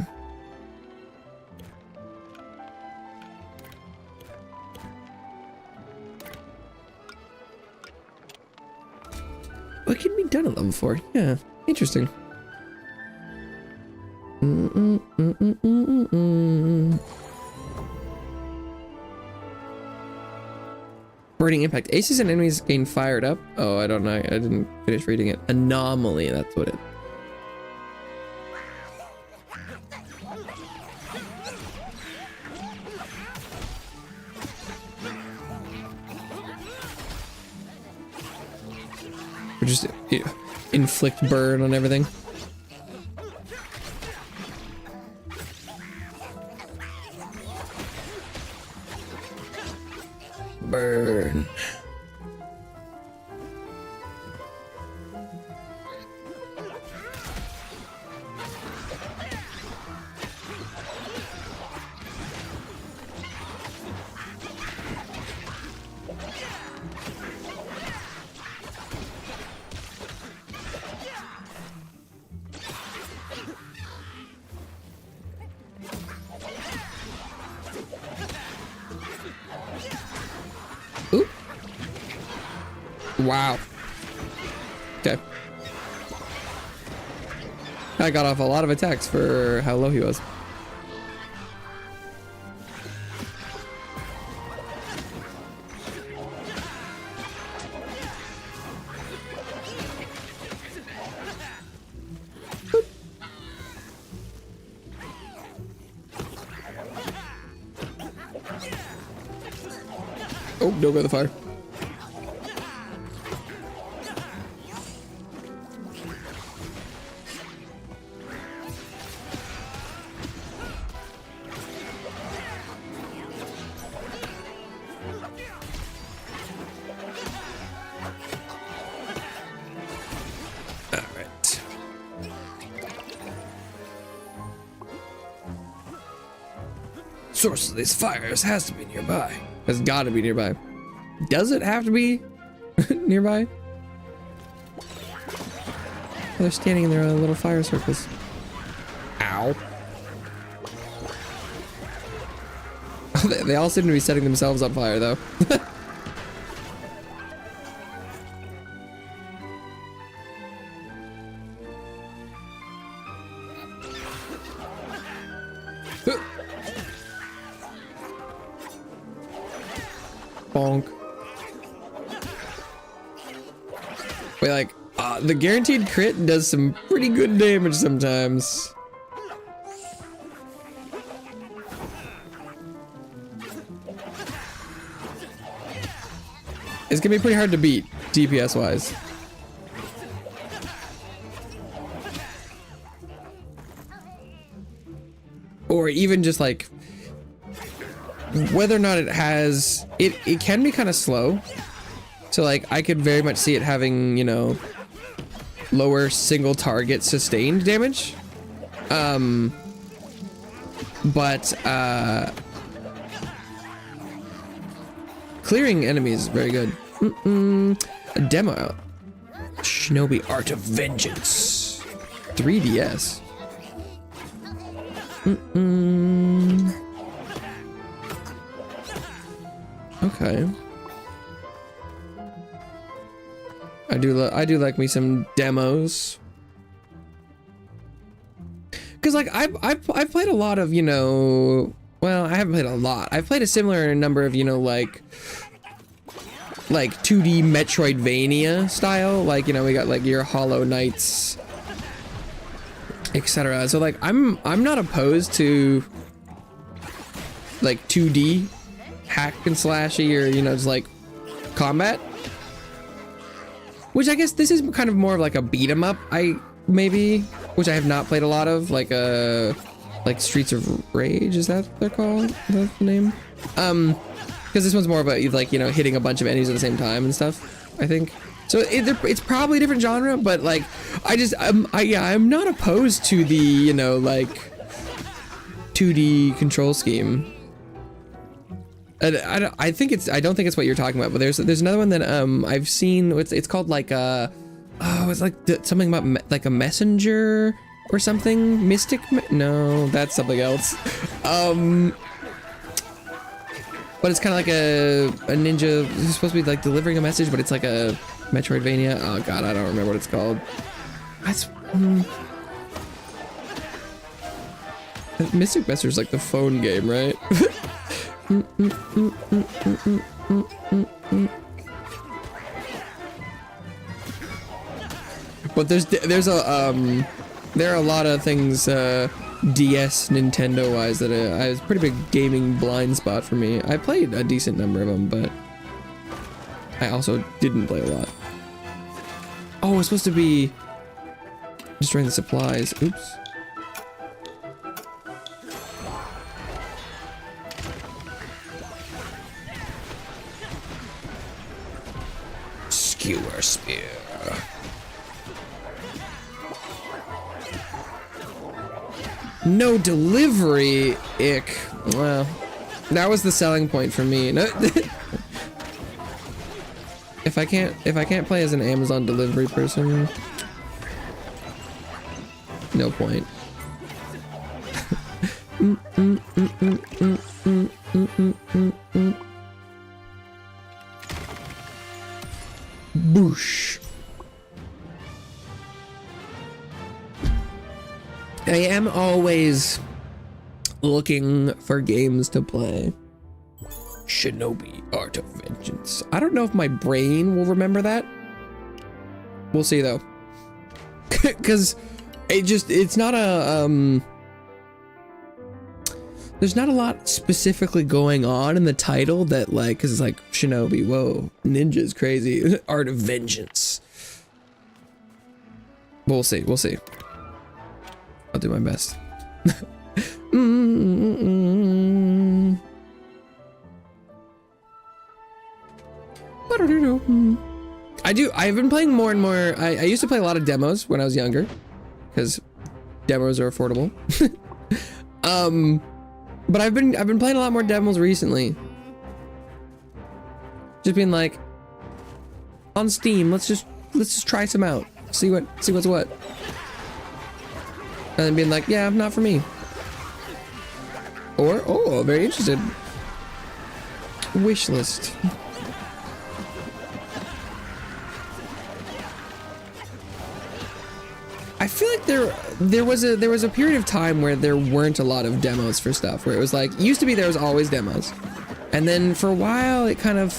What can be done at level 4? Yeah, interesting. Burning impact. Aces and enemies gain fired up. Oh, I don't know. I didn't finish reading it. Anomaly. That's what it. Or just inflict burn on everything. Burn. Ooh. Wow. Okay. I got off a lot of attacks for how low he was. Oh, don't go to the fire. All right. Source of these fires has to be nearby. Has got to be nearby. Does it have to be nearby? They're standing in their own little fire circles. Ow. They all seem to be setting themselves on fire, though. Bonk. Wait, like, the guaranteed crit does some pretty good damage sometimes. It's gonna be pretty hard to beat, DPS wise. Or even just like whether or not it has, it can be kind of slow. So like I could very much see it having, you know, lower single target sustained damage. But clearing enemies is very good. A demo out. Shinobi Art of Vengeance. 3DS. Okay. I do like me some demos. Cause like I've played a lot of, you know, well, I haven't played a lot. I've played a similar number of, you know, like 2D Metroidvania style. Like, you know, we got like your Hollow Knights, etc. So like I'm not opposed to like 2D hack and slashy, or, you know, just like combat. Which I guess this is kind of more of like a beat 'em up, maybe, which I have not played a lot of, like Streets of Rage, is that what they're called? Is that the name? Because this one's more of a, like, you know, hitting a bunch of enemies at the same time and stuff, I think. So it's probably a different genre, but like, I'm not opposed to the, you know, like 2D control scheme. I don't think it's what you're talking about, but there's another one that I've seen. It's called like it's like something about like a messenger or something. No, that's something else. But it's kind of like a ninja. It's supposed to be like delivering a message, but it's like a Metroidvania. Oh god, I don't remember what it's called. That's Mystic Messer's like the phone game, right? But there are a lot of things DS Nintendo wise that I was pretty big gaming blind spot for me. I played a decent number of them, but I also didn't play a lot. Oh, it's supposed to be destroying the supplies. Oops. Skewer spear. No delivery, ick. Well, that was the selling point for me. No, if I can't play as an Amazon delivery person, no point. Boosh. I am always looking for games to play. Shinobi Art of Vengeance. I don't know if my brain will remember that. We'll see though. Cause it's not a, there's not a lot specifically going on in the title that like, cause it's like Shinobi, whoa, ninja's crazy, Art of Vengeance. We'll see, we'll see. I'll do my best. I've been playing more and more. I used to play a lot of demos when I was younger, because demos are affordable. But I've been playing a lot more demos recently. Just being like, on Steam, let's just try some out. See what's what. And then being like, yeah, not for me. Or, oh, very interested. Wish list. I feel like there was a period of time where there weren't a lot of demos for stuff, where it was like, used to be there was always demos. And then for a while it kind of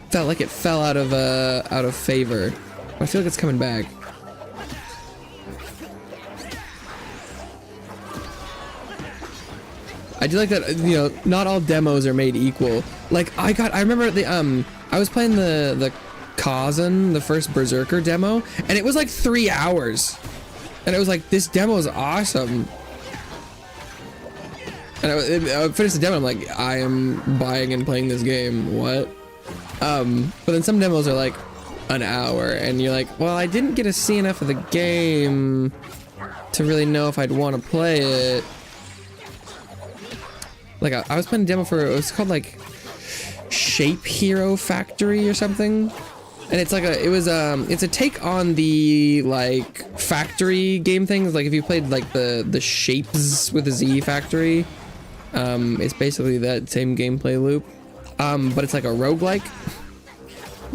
felt like it fell out of favor. I feel like it's coming back. I do like that, you know, not all demos are made equal. Like I remember I was playing the Kazan, the first Berserker demo, and it was like 3 hours. And it was like, this demo is awesome. And I finished the demo, I'm like, I am buying and playing this game, what? But then some demos are like an hour, and you're like, well, I didn't get to see enough of the game to really know if I'd want to play it. Like, I was playing a demo for, it was called like Shape Hero Factory or something. And it's like it's a take on the like factory game things. Like if you played like the Shapes with a Z Factory, it's basically that same gameplay loop. But it's like a roguelike.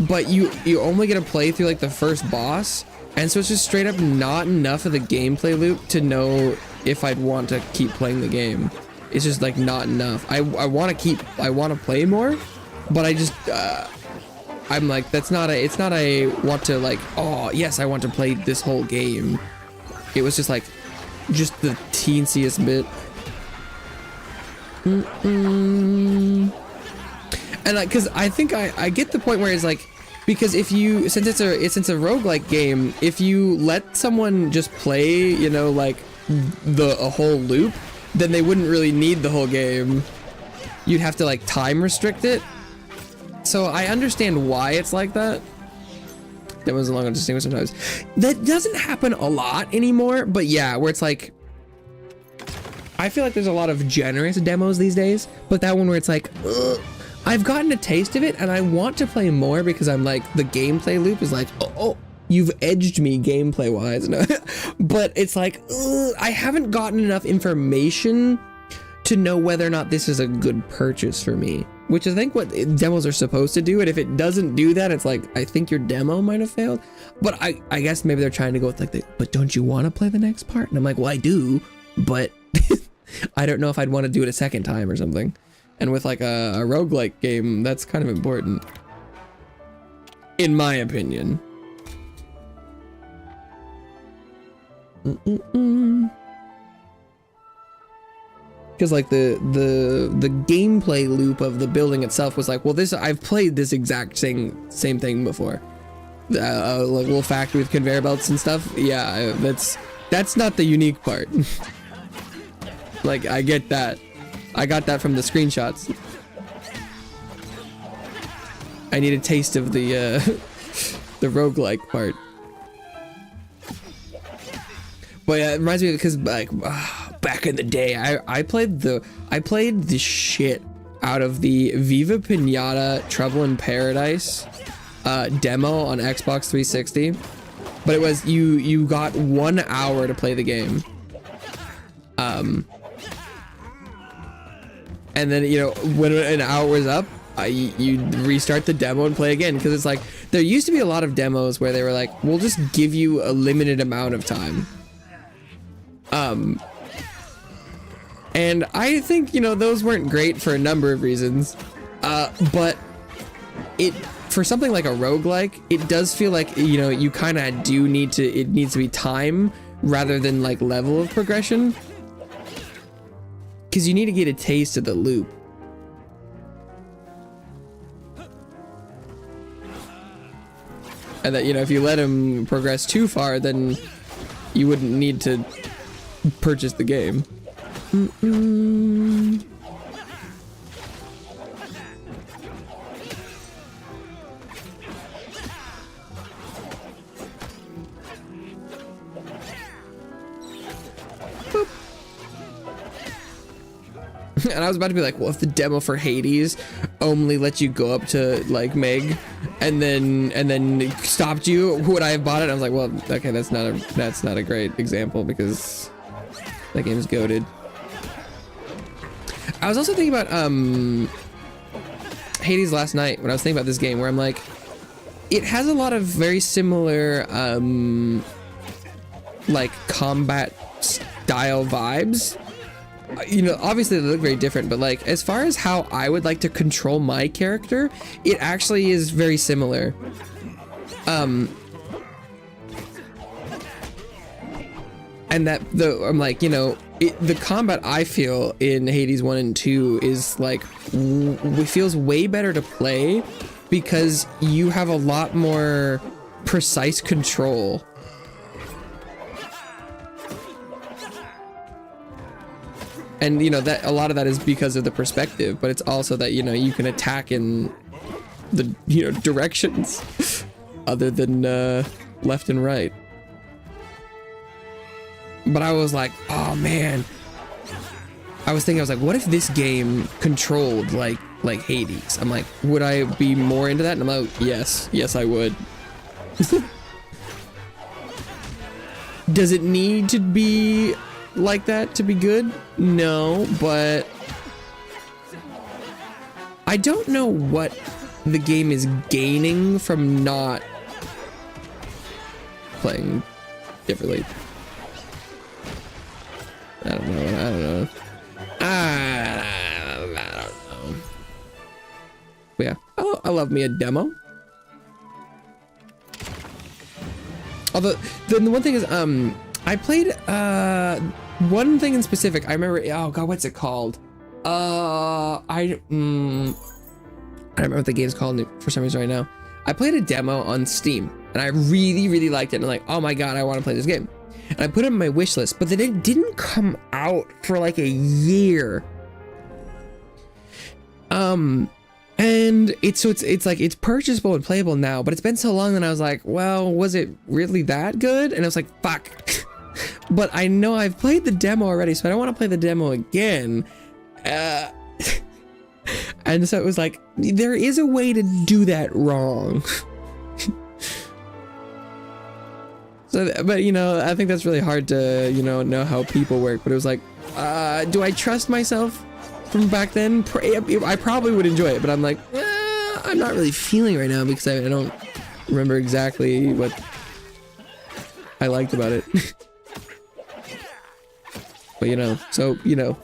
But you only get to play through like the first boss, and so it's just straight up not enough of the gameplay loop to know if I'd want to keep playing the game. It's just like not enough. I want to play more, but I just I'm like, it's not a want to like, oh yes, I want to play this whole game. It was just like just the teensiest bit. And like, cause I think I get the point where it's like, because if you, since it's a roguelike game, if you let someone just play, you know, like a whole loop, then they wouldn't really need the whole game. You'd have to like time restrict it. So I understand why it's like that. That was a long distinguish sometimes. That doesn't happen a lot anymore, but yeah, where it's like, I feel like there's a lot of generous demos these days, but that one where it's like, ugh, I've gotten a taste of it and I want to play more because I'm like, the gameplay loop is like, oh, you've edged me gameplay wise. No. But it's like, ugh, I haven't gotten enough information to know whether or not this is a good purchase for me, which I think what demos are supposed to do. And if it doesn't do that, it's like, I think your demo might have failed. But I guess maybe they're trying to go with like, but don't you want to play the next part? And I'm like, well, I do, but I don't know if I'd want to do it a second time or something. And with like a roguelike game, that's kind of important, in my opinion. Because like the gameplay loop of the building itself was like, well, this, I've played this exact same thing before. Like little factory with conveyor belts and stuff. Yeah, that's not the unique part. Like, I get that. I got that from the screenshots. I need a taste of the the roguelike part. But yeah, it reminds me, because like back in the day, I played the shit out of the Viva Pinata Trouble in Paradise demo on Xbox 360. But it was you got 1 hour to play the game. And then, you know, when an hour was up, you restart the demo and play again. Because it's like, there used to be a lot of demos where they were like, we'll just give you a limited amount of time. And I think, you know, those weren't great for a number of reasons. But for something like a roguelike, it does feel like, you know, you kind of do need to, it needs to be time rather than like level of progression. Because you need to get a taste of the loop. And that, you know, if you let him progress too far, then you wouldn't need to purchase the game. And I was about to be like, well, if the demo for Hades only let you go up to like Meg and then stopped you, would I have bought it? And I was like, well, okay, that's not a great example because that game is goated. I was also thinking about Hades last night when I was thinking about this game, where I'm like, it has a lot of very similar like combat style vibes. You know, obviously they look very different, but like as far as how I would like to control my character, it actually is very similar. And that I'm like, you know, the combat I feel in Hades 1 and 2 is like, it feels way better to play because you have a lot more precise control. And you know that a lot of that is because of the perspective, but it's also that, you know, you can attack in the, you know, directions other than left and right. But I was like, oh man, I was like, what if this game controlled like Hades? I'm like, would I be more into that? And I'm like, yes, I would. Does it need to be like that to be good? No, but I don't know what the game is gaining from not playing differently. I don't know. I don't know. But yeah. Oh, I love me a demo. Although the one thing is, I played one thing in specific. I remember. Oh god, what's it called? I don't remember what the game's called for some reason right now. I played a demo on Steam and I really liked it. And I'm like, oh my god, I want to play this game. And I put it on my wish list, but then it didn't come out for like a year. And it's like it's purchasable and playable now, but it's been so long that I was like, well, was it really that good? And I was like, fuck. But I know I've played the demo already, so I don't want to play the demo again. And so it was like, there is a way to do that wrong. So, but you know, I think that's really hard to, you know how people work. But it was like, do I trust myself from back then? I probably would enjoy it, but I'm like, I'm not really feeling right now because I don't remember exactly what I liked about it. But you know, so you know,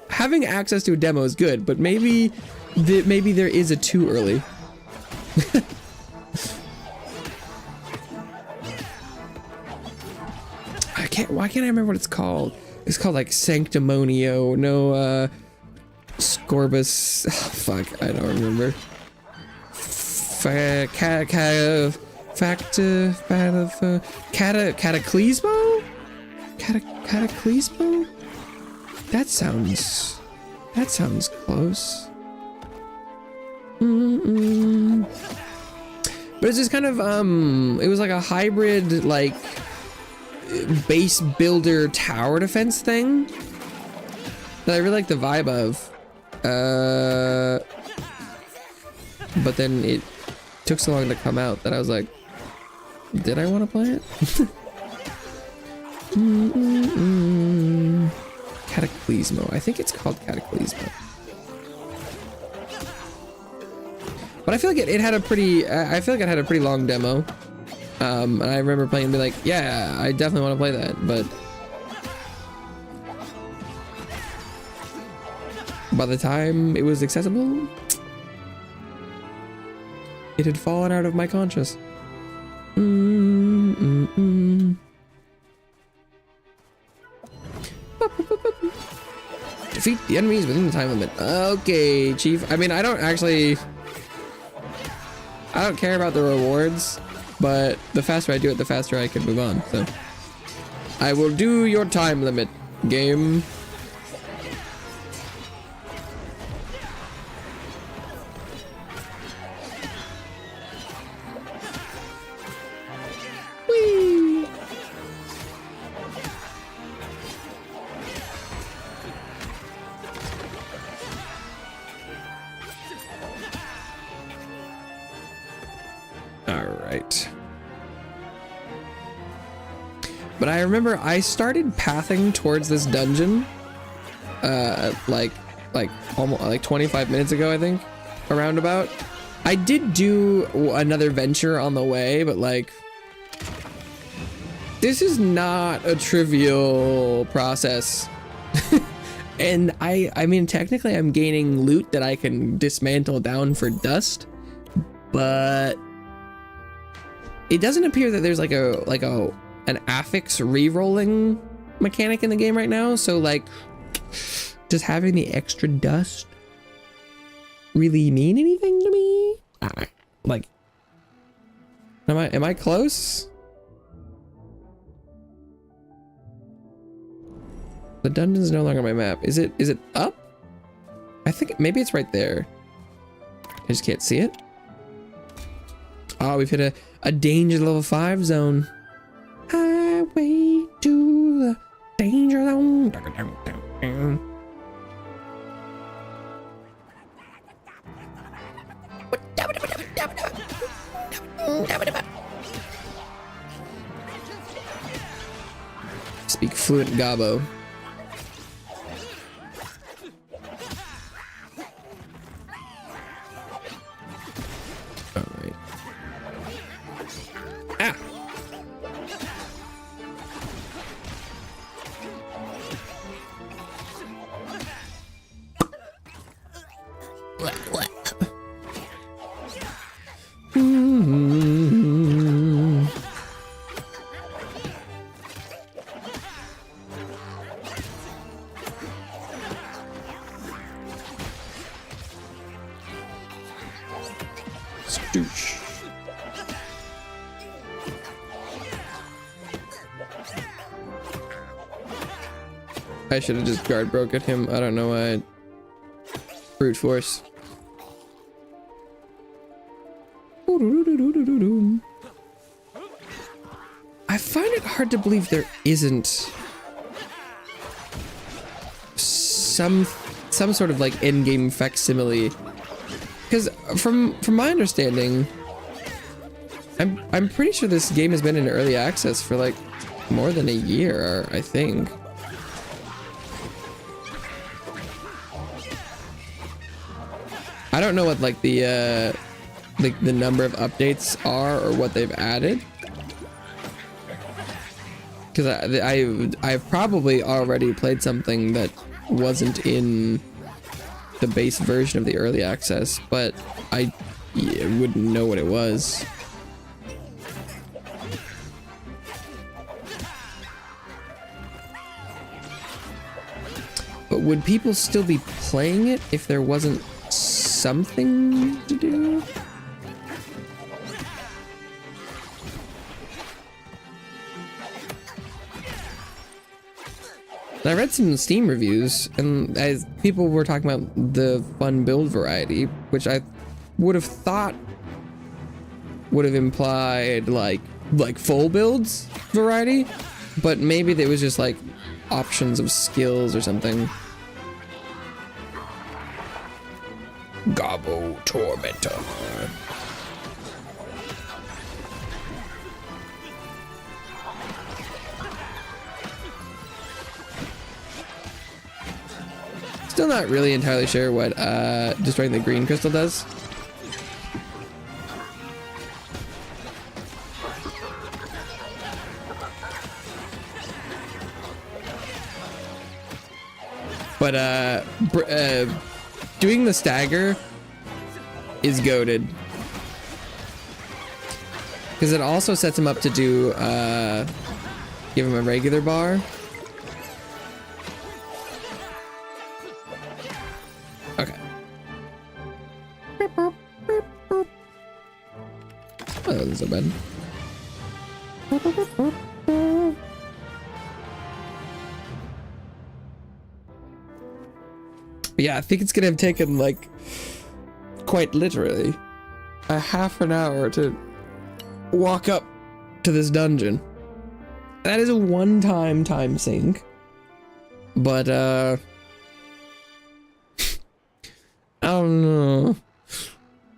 having access to a demo is good, but maybe there is a too early. Why can't I remember what it's called? It's called like Sanctimonio. No, Scorbus. Oh, fuck, I don't remember. Cataclysmo? Cataclysmo? That sounds close. But it's just kind of it was like a hybrid like base builder tower defense thing that I really like the vibe of. But then it took so long to come out that I was like, did I want to play it? Cataclysmo. I think it's called Cataclysmo. But I feel like it had a pretty, I feel like it had a pretty long demo. And I remember playing and be like, yeah, I definitely want to play that, but by the time it was accessible, it had fallen out of my conscious. Defeat the enemies within the time limit. Okay, Chief. I mean, I don't care about the rewards, but the faster I do it, the faster I can move on. So I will do your time limit, game. Whee! All right. But I remember I started pathing towards this dungeon like almost like 25 minutes ago, I think, around about. I did do another venture on the way, but like this is not a trivial process. And I mean technically I'm gaining loot that I can dismantle down for dust, but it doesn't appear that there's like an affix re-rolling mechanic in the game right now. So like, does having the extra dust really mean anything to me? Like, am I close? The dungeon's no longer on my map. Is it up? I think maybe it's right there. I just can't see it. Oh, we've hit a danger level 5 zone. Highway to the danger zone. Speak fluent Gabo. Alright. Ah! Stoosh. I should have just guard broken him. I don't know why. Brute force. I find it hard to believe there isn't some sort of like endgame facsimile, because from my understanding, I'm pretty sure this game has been in early access for like more than a year, I think. I don't know what like the number of updates are or what they've added, because I've probably already played something that wasn't in the base version of the early access, but I wouldn't know what it was. But would people still be playing it if there wasn't something to do? I read some Steam reviews, and as people were talking about the fun build variety, which I would have thought would have implied like full builds variety, but maybe there was just like options of skills or something. Gobbo Tormentor. Still not really entirely sure what destroying the green crystal does. But doing the stagger is goated, because it also sets him up to do give him a regular bar. Okay. Oh, that wasn't so bad. Yeah, I think it's gonna have taken like quite literally a half an hour to walk up to this dungeon. That is a one-time time sink, but I don't know.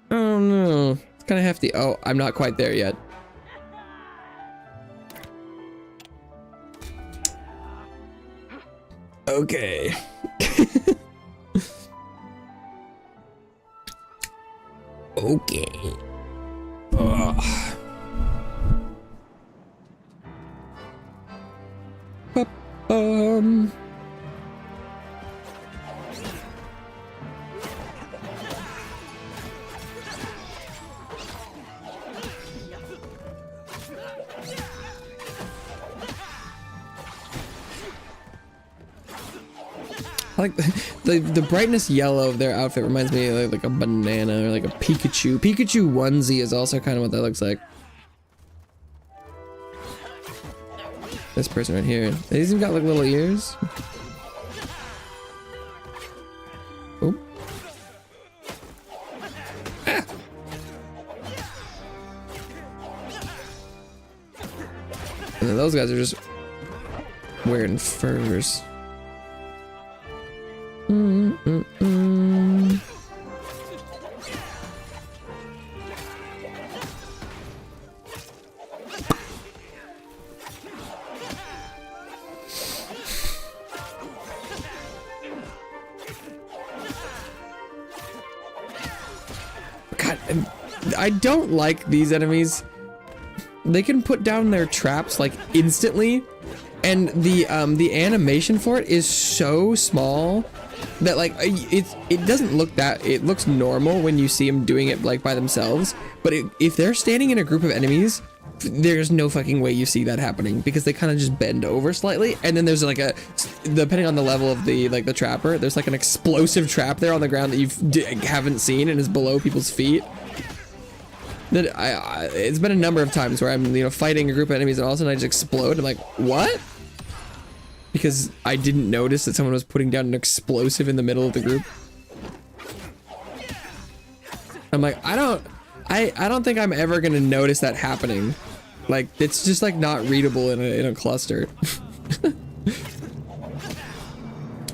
It's kind of hefty. Oh, I'm not quite there yet. Okay. Okay. I like the brightness yellow of their outfit reminds me of like a banana or like a Pikachu. Pikachu onesie is also kind of what that looks like. This person right here. He's even got like little ears. Oh. Ah. And then those guys are just wearing furs. God, I don't like these enemies. They can put down their traps like instantly, and the animation for it is so small that like it doesn't look that, it looks normal when you see them doing it like by themselves, but if they're standing in a group of enemies, there's no fucking way you see that happening, because they kind of just bend over slightly, and then there's like a, depending on the level of the like the trapper, there's like an explosive trap there on the ground that you haven't seen and is below people's feet. That it's been a number of times where I'm, you know, fighting a group of enemies and all of a sudden I just explode. I'm like, what? Because I didn't notice that someone was putting down an explosive in the middle of the group. I'm like, I don't think I'm ever gonna notice that happening. Like, it's just like not readable in a cluster.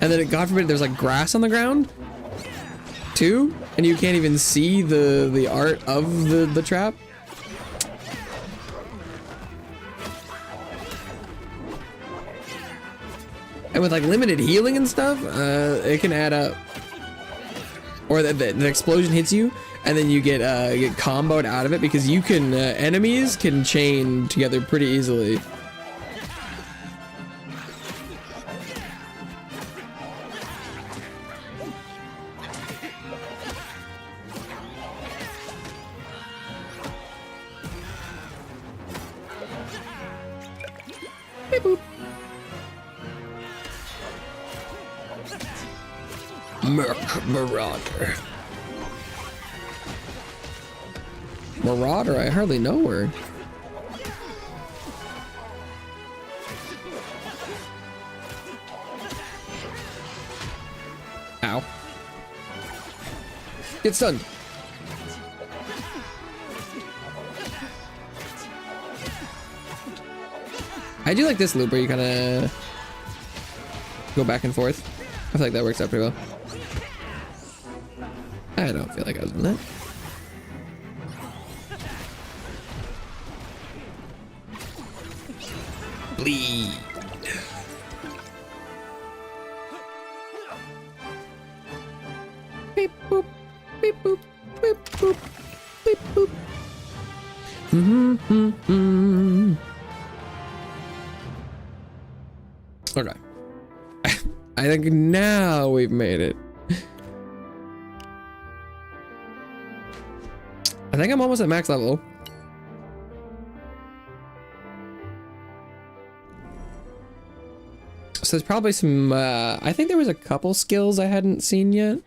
And then, God forbid, there's like grass on the ground too, and you can't even see the art of the trap. And with like limited healing and stuff, it can add up. Or the explosion hits you, and then you get comboed out of it, because you can enemies can chain together pretty easily. Beep boop. Merc Marauder. Marauder? I hardly know her. Ow. Get stunned. I do like this loop where you kind of go back and forth. I feel like that works out pretty well. I don't feel like I was in that. Bleed. Beep boop, beep boop, beep boop, beep boop. Okay. I think now we've made it. I think I'm almost at max level. So there's probably some, I think there was a couple skills I hadn't seen yet.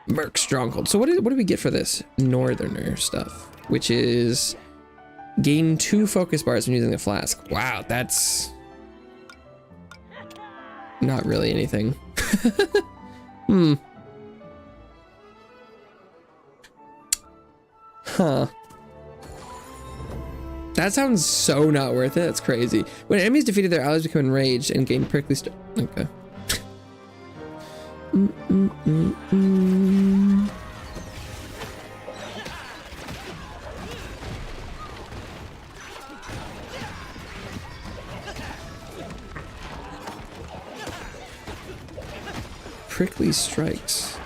Merc Stronghold. So what do we get for this Northerner stuff? Which is gain 2 focus bars when using the flask. Wow, that's not really anything. Huh. That sounds so not worth it. That's crazy. When enemies defeated, their allies become enraged and gain prickly okay. Prickly strikes.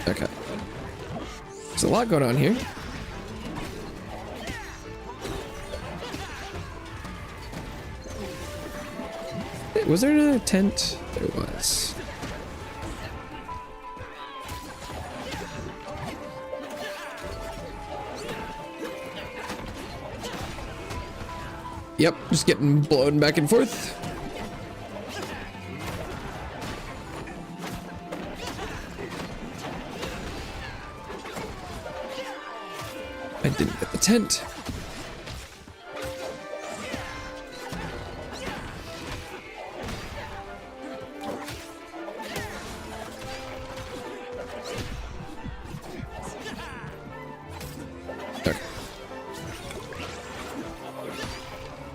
Okay. There's a lot going on here. Was there another tent? There was. Yep, just getting blown back and forth. I didn't get the tent. Okay.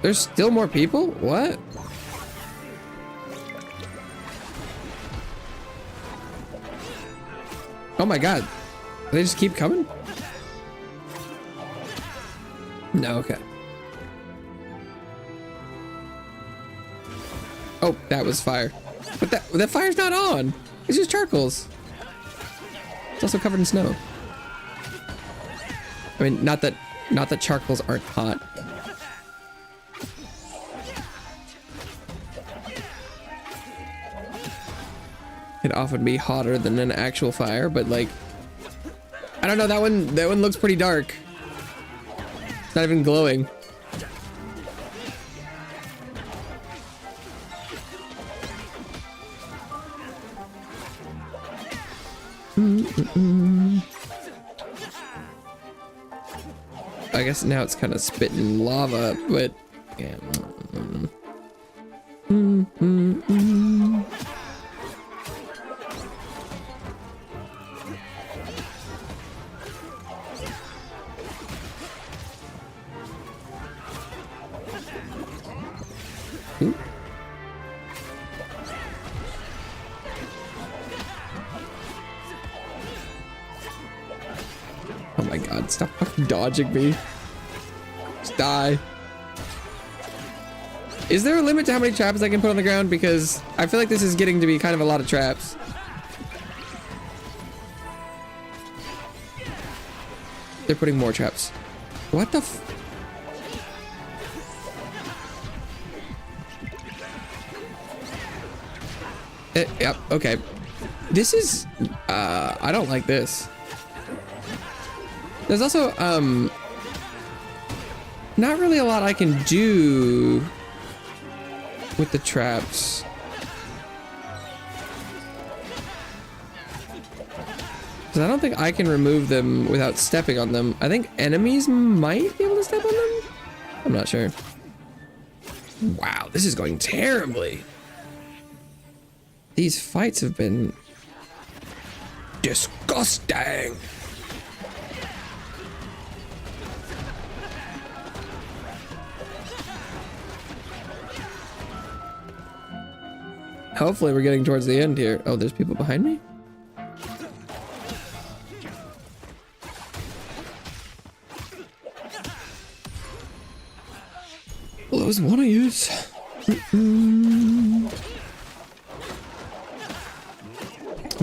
There's still more people? What? Oh my god. They just keep coming? No, okay. Oh, that was fire. But that fire's not on. It's just charcoals. It's also covered in snow. I mean, not that charcoals aren't hot. It often be hotter than an actual fire, but like, I don't know, that one looks pretty dark. It's not even glowing. I guess now it's kind of spitting lava, but yeah. Oh my god, stop fucking dodging me. Just die. Is there a limit to how many traps I can put on the ground? Because I feel like this is getting to be kind of a lot of traps. They're putting more traps. What the f— yep, okay. This is, I don't like this. There's also, not really a lot I can do with the traps. Because I don't think I can remove them without stepping on them. I think enemies might be able to step on them? I'm not sure. Wow, this is going terribly. These fights have been disgusting. Hopefully we're getting towards the end here. Oh, there's people behind me? Well, that was one of yous. I'm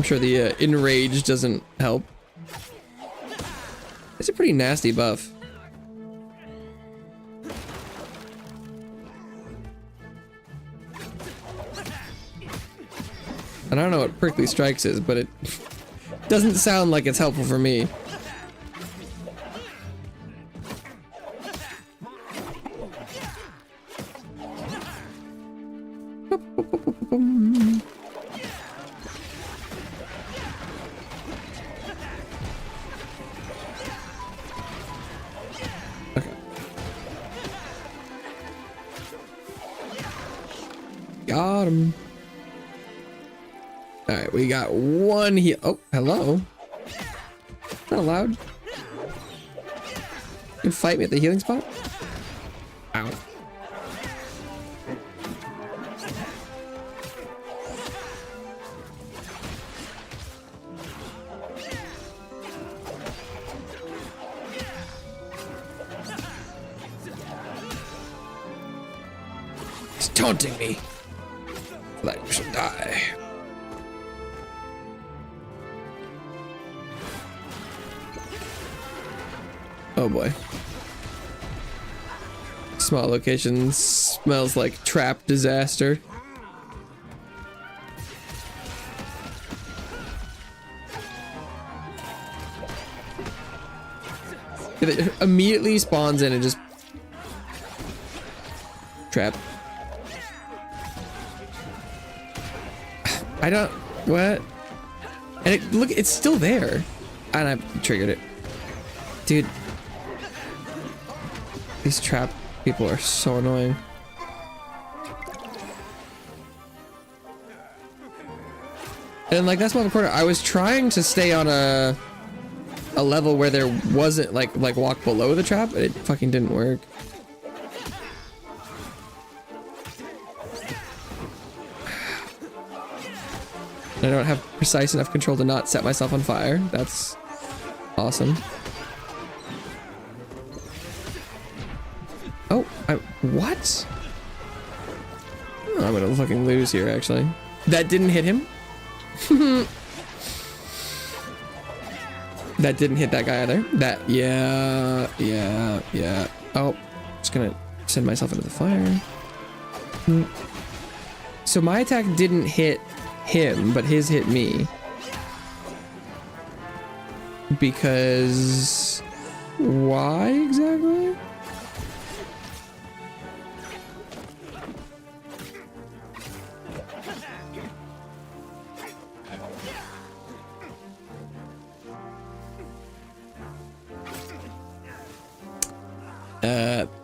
sure the enrage doesn't help. It's a pretty nasty buff. And I don't know what prickly strikes is, but it doesn't sound like it's helpful for me. Okay. Got him. All right, we got one here. Oh, hello. Is that allowed? You can fight me at the healing spot? Ow. He's taunting me. Like we should die. Oh boy. Small location smells like trap disaster. It immediately spawns in and just trap. I don't, what? And it, look, it's still there. And I triggered it. Dude. These trap people are so annoying. And like that's one corner. I was trying to stay on a level where there wasn't like walk below the trap, but it fucking didn't work. I don't have precise enough control to not set myself on fire. That's awesome. Oh, what? Oh, I'm gonna fucking lose here, actually. That didn't hit him. That didn't hit that guy either. That, yeah. Oh, just gonna send myself into the fire. So my attack didn't hit him, but his hit me. Because why exactly?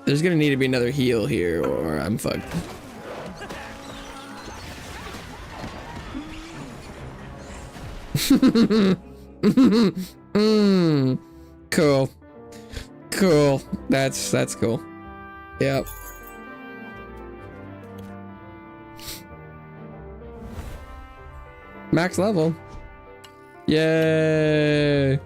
There's gonna need to be another heal here or I'm fucked. Cool. Cool. That's cool. Yep. Max level. Yay.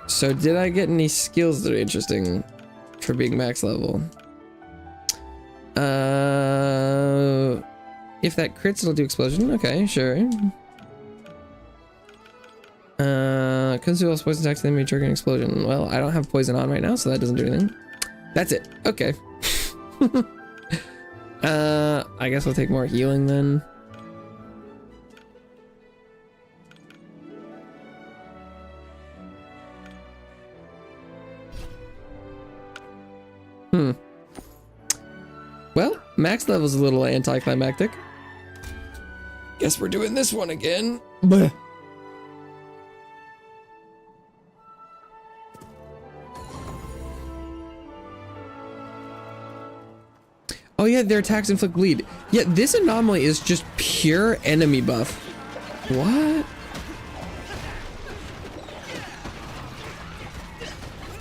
So did I get any skills that are interesting for being max level? If that crits, it'll do explosion. Okay, sure. Consume all poison attacks, then may trigger an explosion. Well, I don't have poison on right now, so that doesn't do anything. That's it. Okay. I guess I'll take more healing then. Well, max level's a little anticlimactic. Guess we're doing this one again. Blech. Oh yeah, their attacks inflict bleed. Yeah, this anomaly is just pure enemy buff. What?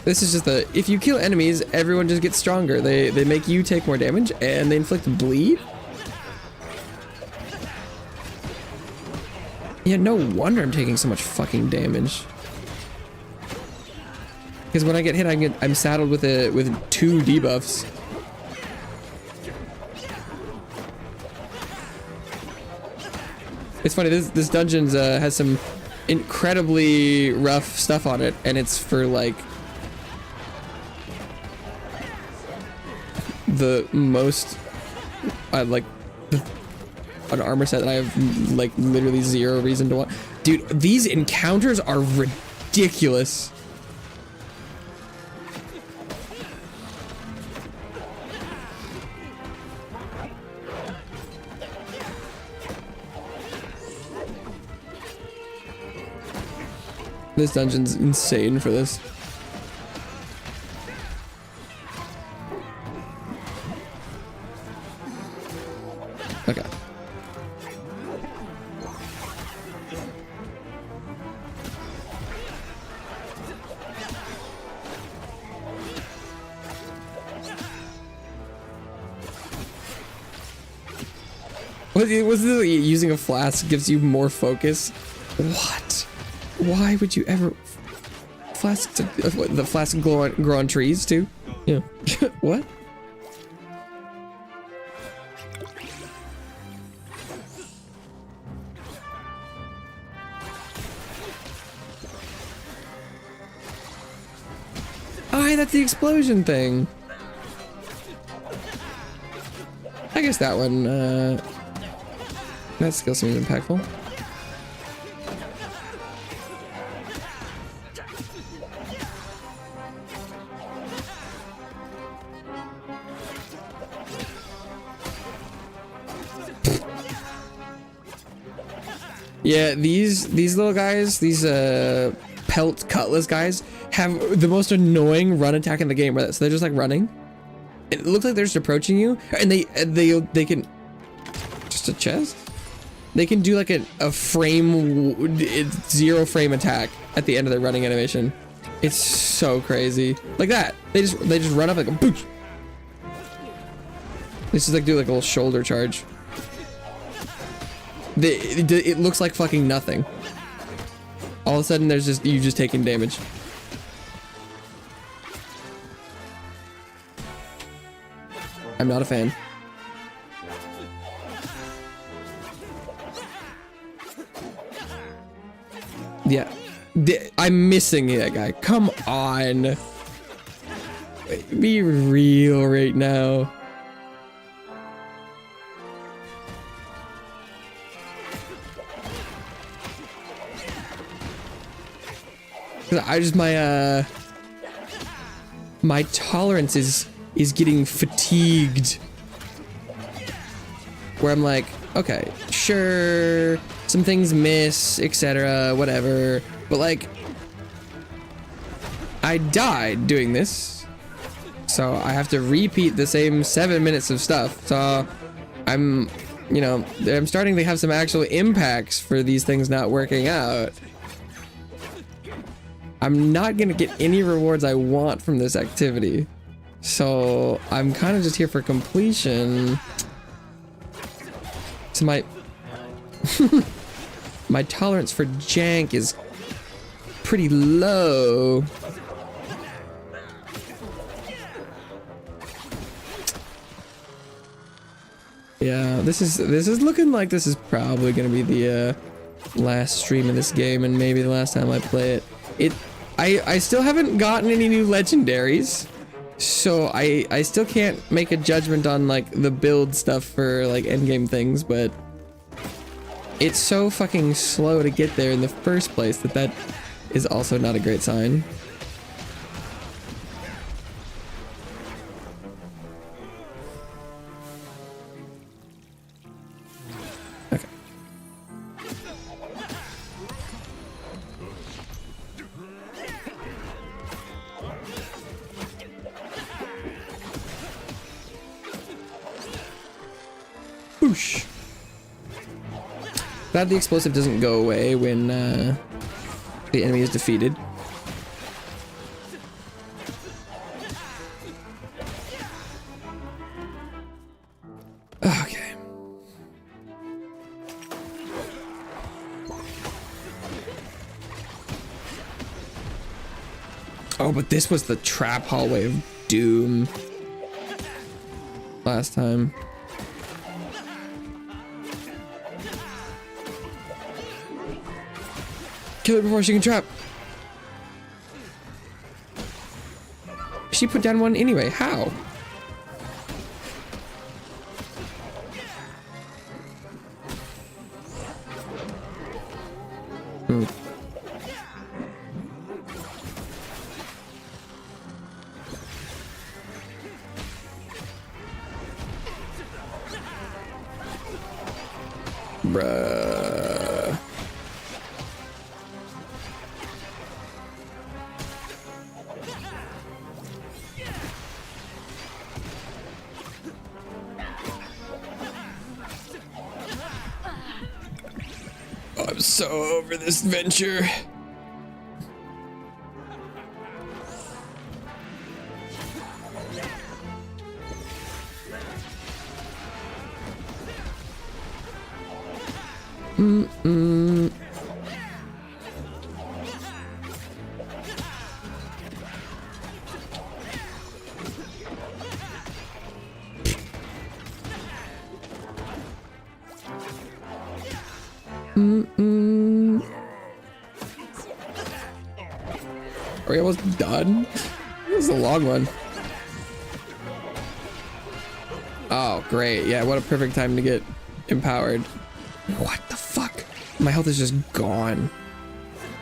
This is just the, if you kill enemies, everyone just gets stronger. They make you take more damage and they inflict bleed? Yeah, no wonder I'm taking so much fucking damage. Because when I get hit, I'm saddled with two debuffs. It's funny, this dungeon has some incredibly rough stuff on it, and it's for like the most like an armor set that I have like literally zero reason to want. Dude, these encounters are ridiculous. This dungeon's insane for this. Okay. Was this using a flask gives you more focus? What? Why would you ever flask to, the flask grow on trees too? Yeah. What? Oh, hey, that's the explosion thing. I guess that one, that skill seems impactful. Yeah, these little guys, these pelt cutlass guys, have the most annoying run attack in the game. So they're just like running. It looks like they're just approaching you, and they can just a chest. They can do like a frame, zero frame attack at the end of their running animation. It's so crazy, like that. They just run up like a boosh. This is like do like a little shoulder charge. It looks like fucking nothing. All of a sudden, there's just you just taking damage. I'm not a fan. Yeah, I'm missing that guy. Come on, be real right now. I just my tolerance is getting fatigued. Where I'm like, okay, sure, some things miss, etc., whatever, but like, I died doing this, so I have to repeat the same 7 minutes of stuff. So I'm starting to have some actual impacts for these things not working out. I'm not gonna get any rewards I want from this activity, so I'm kind of just here for completion. So my my tolerance for jank is pretty low. Yeah, this is looking like this is probably gonna be the last stream of this game, and maybe the last time I play it. I still haven't gotten any new legendaries, so I still can't make a judgment on like the build stuff for like endgame things, but it's so fucking slow to get there in the first place that is also not a great sign. Okay. Whoosh. Glad the explosive doesn't go away when the enemy is defeated. Okay. Oh, but this was the trap hallway of doom last time. Kill her before she can trap. She put down one anyway. How? Bruh. Oh, I'm so over this venture. Are we almost done? This is a long one. Oh, great. Yeah, what a perfect time to get empowered. What the fuck? My health is just gone.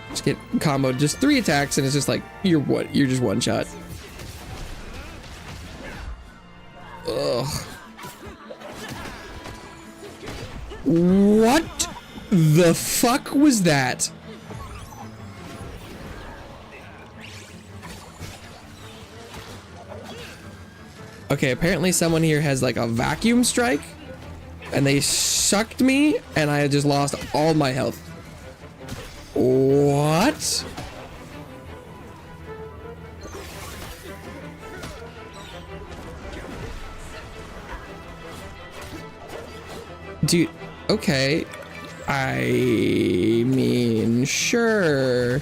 Just get comboed. Just 3 attacks and it's just like, you're just one shot. Ugh. What the fuck was that? Okay, apparently someone here has like a vacuum strike and they sucked me and I just lost all my health. What? Dude, okay. I mean, sure.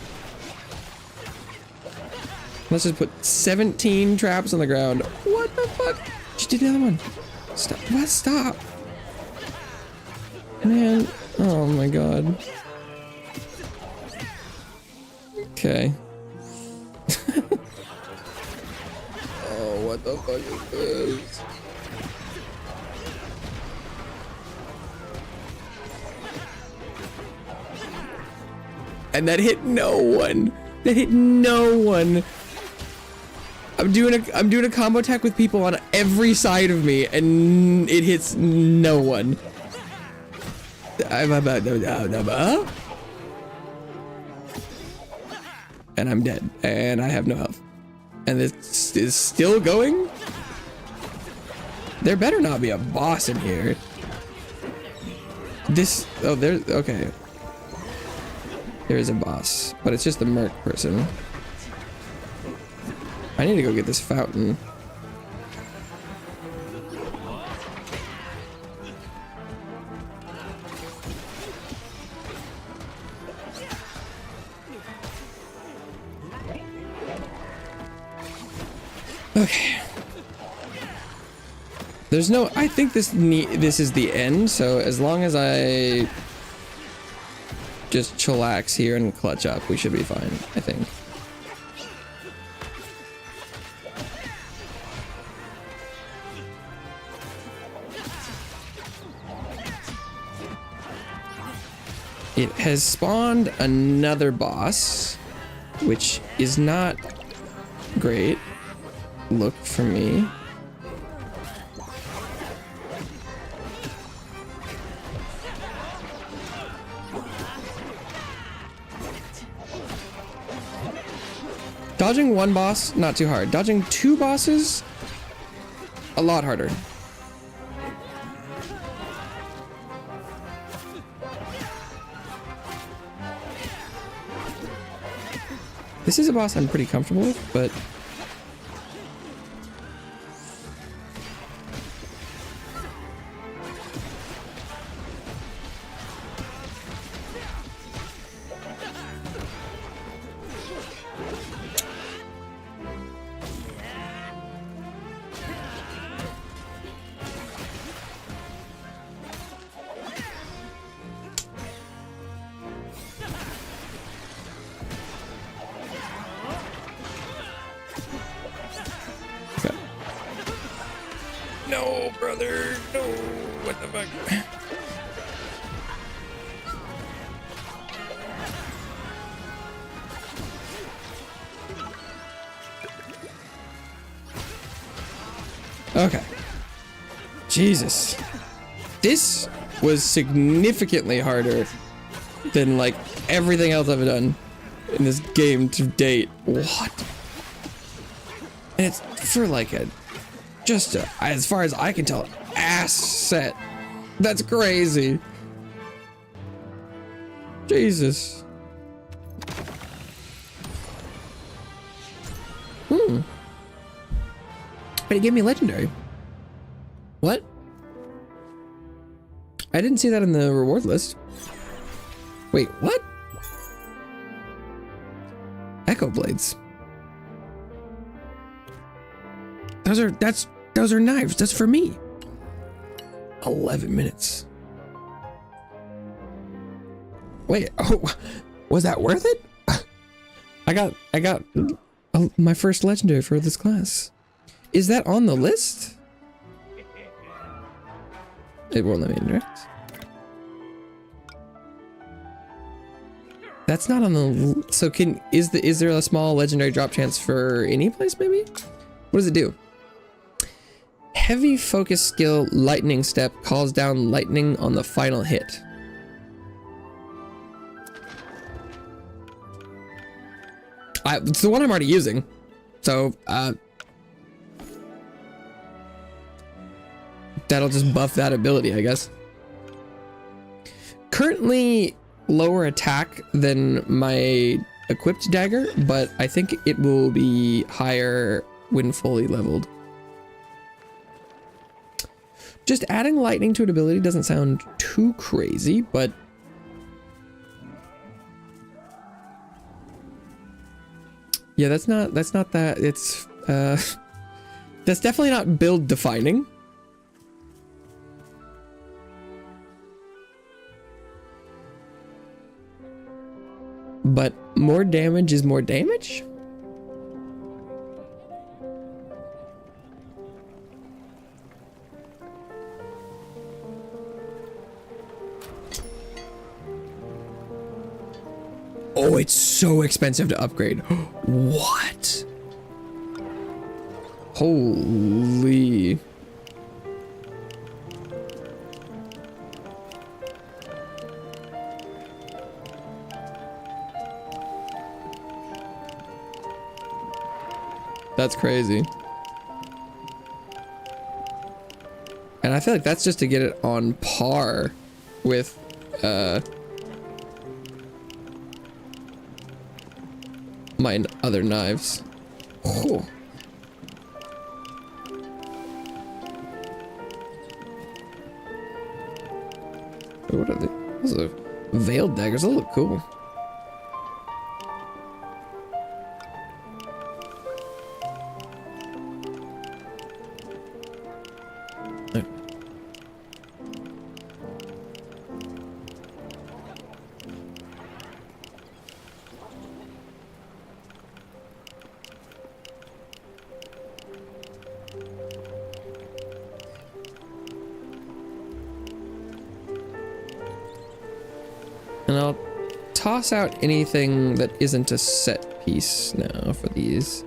Let's just put 17 traps on the ground. What the fuck? Just did the other one. Stop. What? Stop. Man. Oh my god. Okay. Oh, what the fuck is this? And that hit no one. That hit no one. I'm doing a combo attack with people on every side of me, and it hits no one. And I'm dead, and I have no health. And this is still going? There better not be a boss in here. This, oh, there's, okay. There is a boss, but it's just a merc person. I need to go get this fountain. Okay. There's no, I think this is the end, so as long as I just chillax here and clutch up, we should be fine, I think. It has spawned another boss, which is not great. Look for me. Dodging one boss, not too hard. Dodging two bosses, a lot harder. This is a boss I'm pretty comfortable with, but no, brother, no, what the fuck? Okay. Jesus. This was significantly harder than like everything else I've done in this game to date. What? And it's for like a just a, as far as I can tell, ass set. That's crazy. Jesus. But it gave me legendary. What? I didn't see that in the reward list. Wait, what? Echo blades. Those are knives. That's for me. 11 minutes. Wait, oh, was that worth it? I got my first legendary for this class. Is that on the list? It won't let me interact. That's not on the, so is there a small legendary drop chance for any place maybe? What does it do? Heavy focus skill lightning step calls down lightning on the final hit. It's the one I'm already using. So, that'll just buff that ability, I guess. Currently lower attack than my equipped dagger, but I think it will be higher when fully leveled. Just adding lightning to an ability doesn't sound too crazy, but yeah, that's not that. It's that's definitely not build defining. But more damage is more damage? Oh, it's so expensive to upgrade. What? Holy. That's crazy. And I feel like that's just to get it on par with my other knives. Whew. What are they? Those are veiled daggers. Those look cool. And I'll toss out anything that isn't a set piece now for these.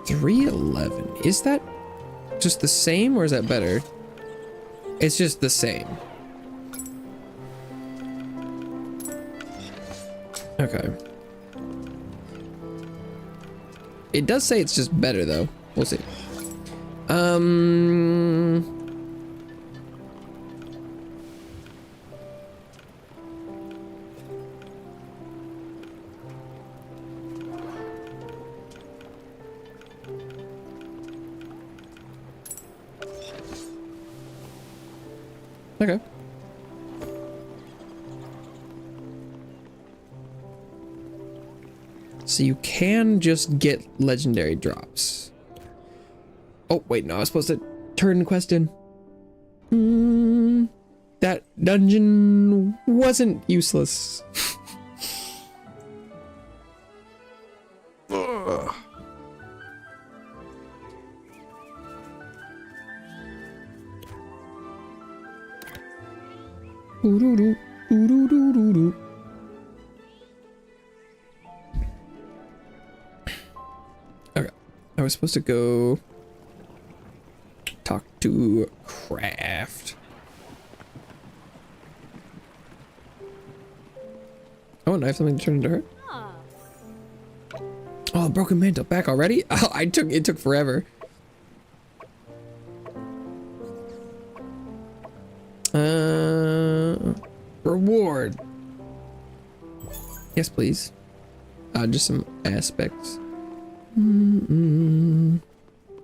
$311. Is that just the same or is that better? It's just the same. Okay. It does say it's just better though. We'll see. Okay. So you can just get legendary drops. Oh, wait, no, I was supposed to turn the quest in. That dungeon wasn't useless. Okay, I was supposed to go talk to Craft. Oh, and I have something to turn into her. Oh, broken mantle back already? Oh, it took forever. Reward. Yes, please. Just some aspects.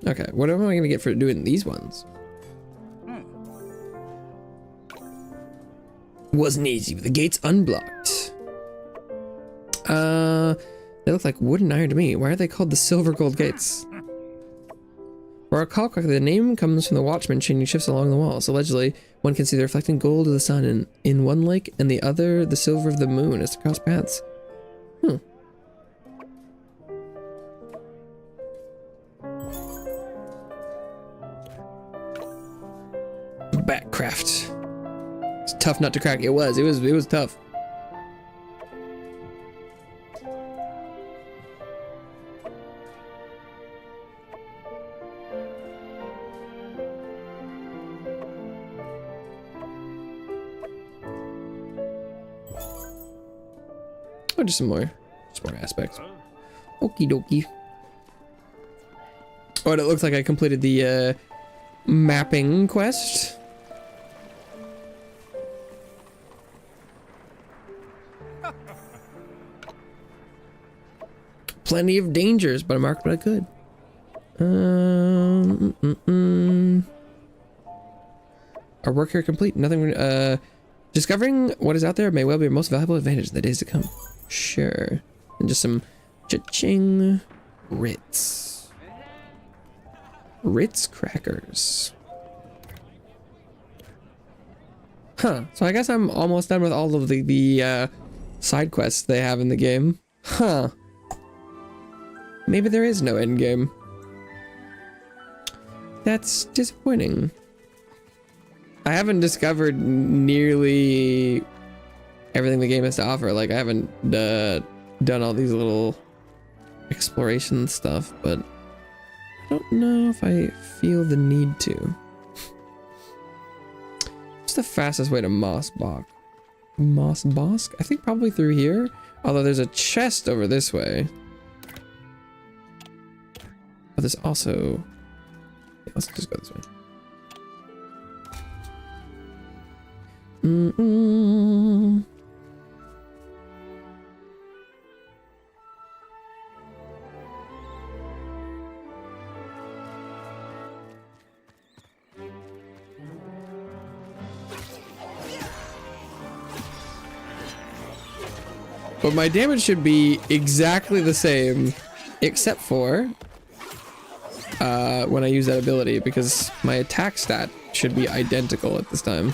Okay, what am I gonna get for doing these ones? Wasn't easy with the gates unblocked. They look like wood and iron to me. Why are they called the silver gold gates? Or I recall correctly, the name comes from the watchman changing shifts along the walls. Allegedly, one can see the reflecting gold of the sun in one lake, and the other the silver of the moon as they cross paths. Backcraft. It's tough not to crack. It was tough. go to some more aspects. Okie dokie. Oh, and it looks like I completed the mapping quest. Plenty of dangers, but I marked what I could. Our work here complete. Nothing. Discovering what is out there may well be our most valuable advantage in the days to come. Sure. And just some cha-ching Ritz. Ritz crackers. Huh. So I guess I'm almost done with all of the side quests they have in the game. Huh. Maybe there is no end game. That's disappointing. I haven't discovered nearly everything the game has to offer. Like, I haven't done all these little exploration stuff, but I don't know if I feel the need to. What's the fastest way to Moss Bosk? Moss Bosk? I think probably through here. Although there's a chest over this way. But there's also... Yeah, let's just go this way. But my damage should be exactly the same, except for when I use that ability, because my attack stat should be identical at this time.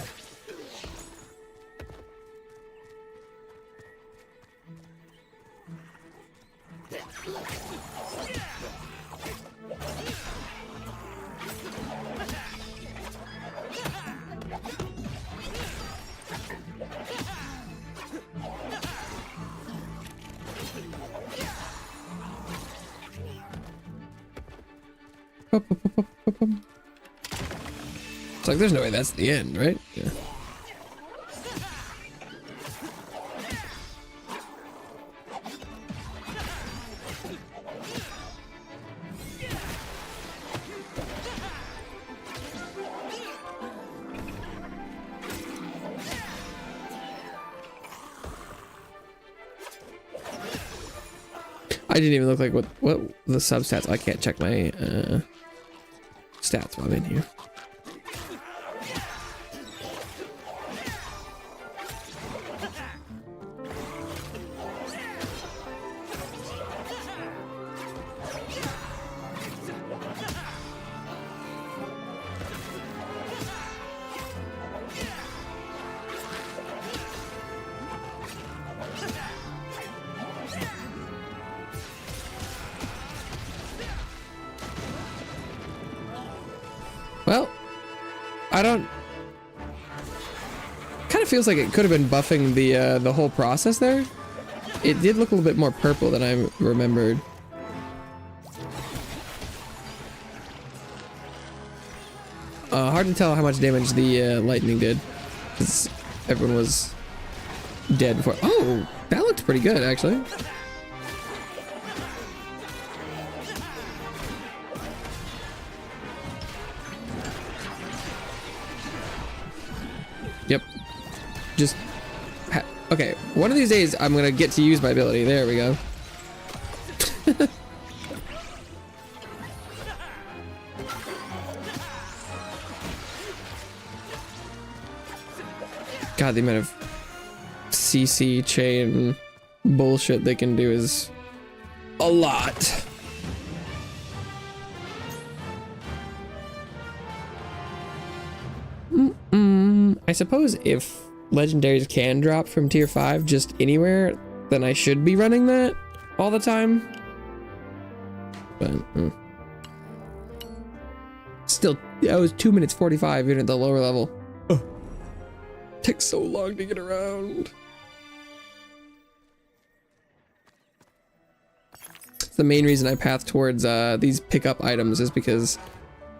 It's like, there's no way that's the end, right? Yeah. I didn't even look like what the substats. I can't check my stats while I'm in here. Well, I don't... Kind of feels like it could have been buffing the whole process there. It did look a little bit more purple than I remembered. Hard to tell how much damage the lightning did, because everyone was dead before. Oh, that looked pretty good, actually. Yep. Just... Okay, one of these days I'm gonna get to use my ability. There we go. God, the amount of CC chain bullshit they can do is a lot. I suppose if legendaries can drop from tier 5 just anywhere, then I should be running that all the time. But still, I was 2 minutes 45 even at the lower level. Ugh. Takes so long to get around. It's the main reason I path towards these pickup items is because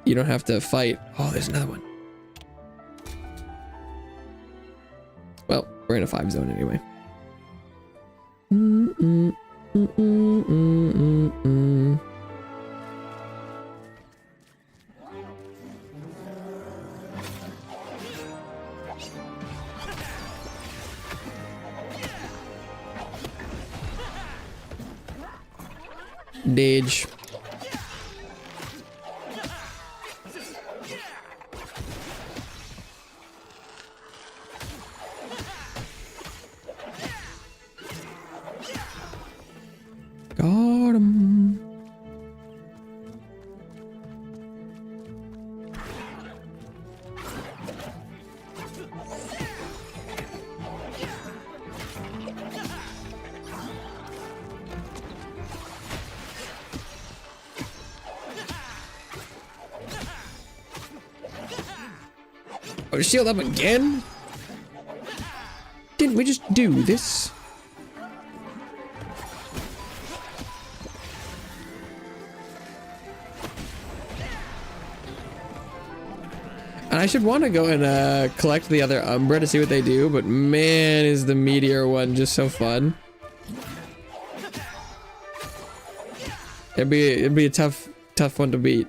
you don't have to fight. Oh, there's another one. Well, we're in a 5 zone anyway. Dage. Got him. Oh, shield up again? Didn't we just do this? And I should want to go and collect the other Umbra to see what they do, but man, is the meteor one just so fun. It'd be a tough one to beat.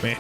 Meh.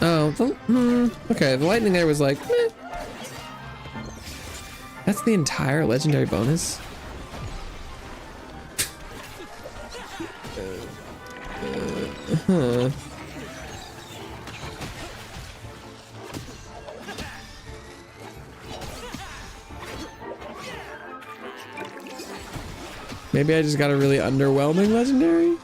Oh, okay, the lightning there was like, meh. That's the entire legendary bonus? Huh. Maybe I just got a really underwhelming legendary?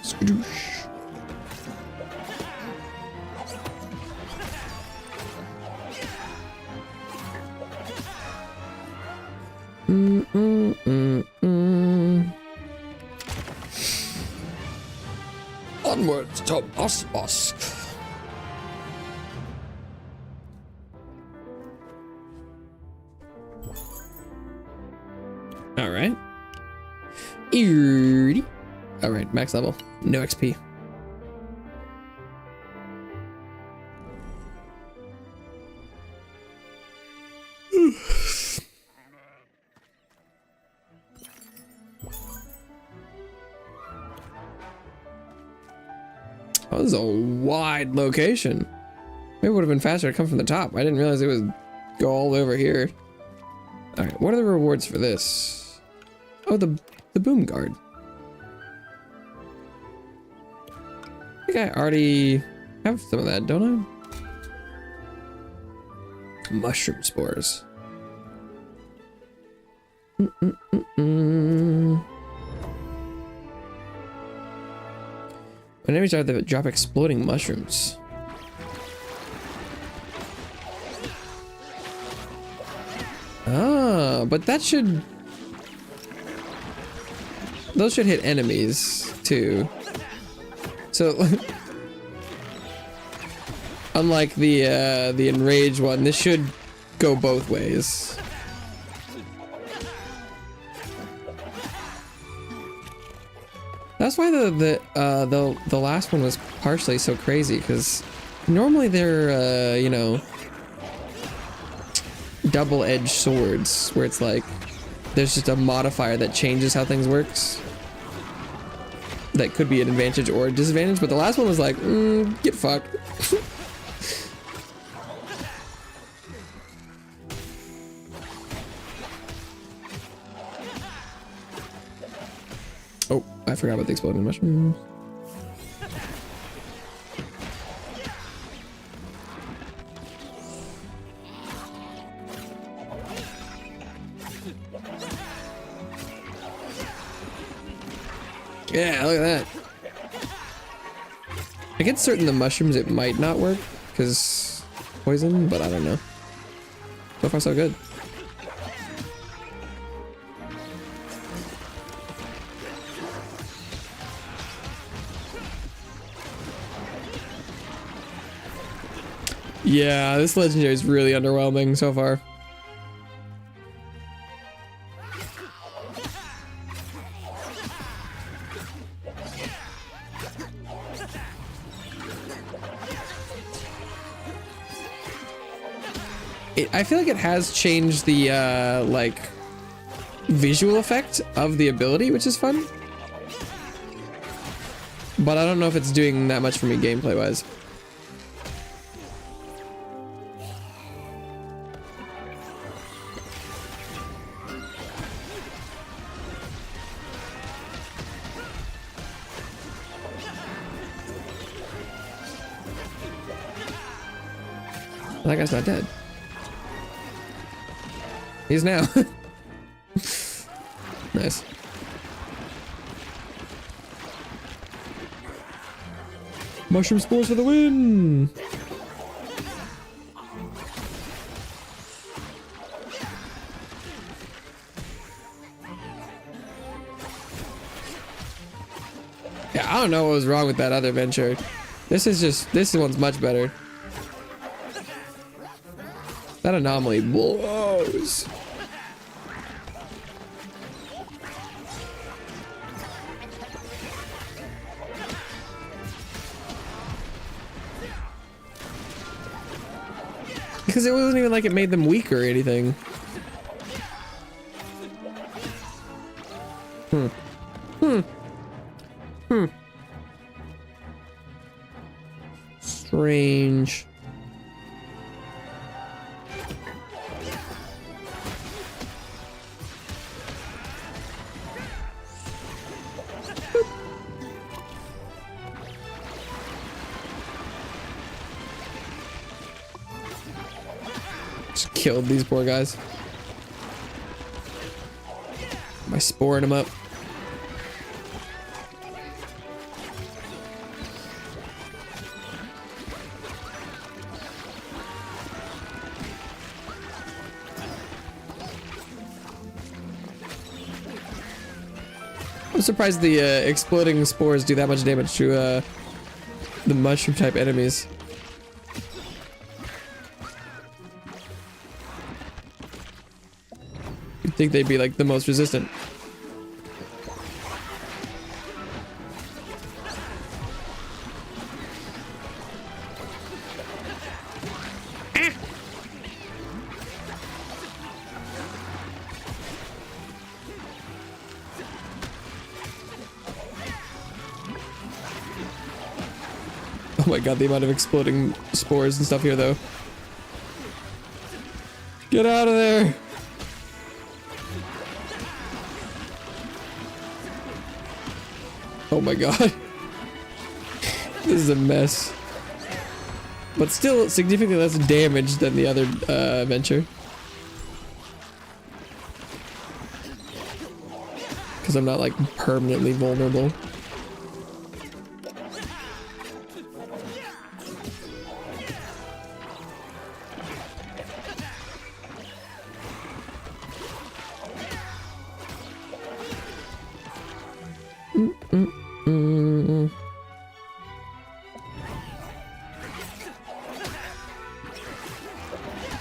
Skadoosh. Onwards to Bosk. All right. All right, max level, no XP. Oh, this is a wide location. Maybe it would have been faster to come from the top. I didn't realize it would go all over here. All right, what are the rewards for this? Oh, the boom guard. I think I already have some of that, don't I? Mushroom spores. When enemies are that drop exploding mushrooms. Ah, but that should... Those should hit enemies, too. So... Unlike the enraged one, this should go both ways. That's why the last one was partially so crazy, because normally they're you know, double-edged swords where it's like there's just a modifier that changes how things works. That could be an advantage or a disadvantage, but the last one was like, get fucked. Oh, I forgot about the exploding mushrooms. Yeah, look at that. I get certain the mushrooms it might not work because poison, but I don't know. So far so good. Yeah, this legendary is really underwhelming so far. I feel like it has changed the like visual effect of the ability, which is fun. But I don't know if it's doing that much for me gameplay wise. That guy's not dead. He's now. Nice. Mushroom spores for the win! Yeah, I don't know what was wrong with that other venture. This one's much better. That anomaly blows. Because it wasn't even like it made them weak or anything. Strange. Just killed these poor guys by sporing them up. I'm surprised the exploding spores do that much damage to the mushroom type enemies. You'd think they'd be like the most resistant. Oh my god, the amount of exploding spores and stuff here, though. Get out of there! Oh my god. This is a mess. But still significantly less damage than the other venture. Because I'm not like permanently vulnerable.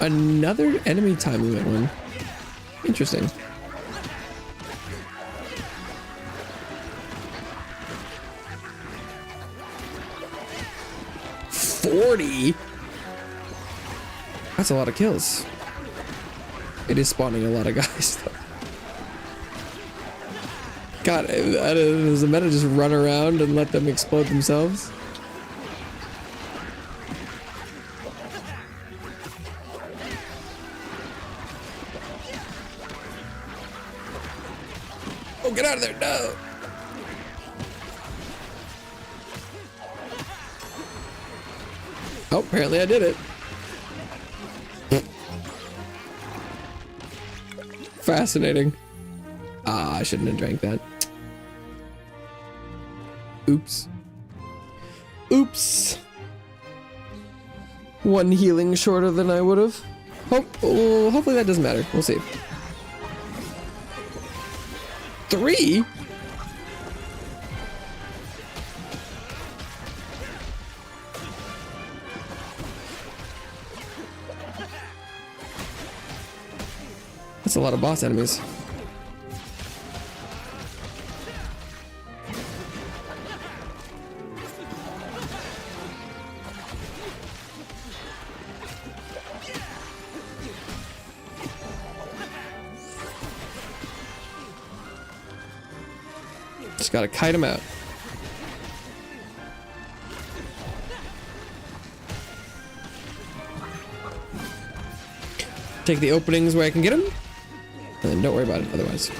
Another enemy time limit one. Interesting. 40. That's a lot of kills. It is spawning a lot of guys though. God, does the meta just run around and let them explode themselves? Oh, get out of there, no! Oh, apparently I did it. Fascinating. Ah, I shouldn't have drank that. Oops. Oops. One healing shorter than I would have. Hopefully that doesn't matter. We'll see. 3? That's a lot of boss enemies. Just gotta kite him out. Take the openings where I can get him, and then don't worry about it otherwise.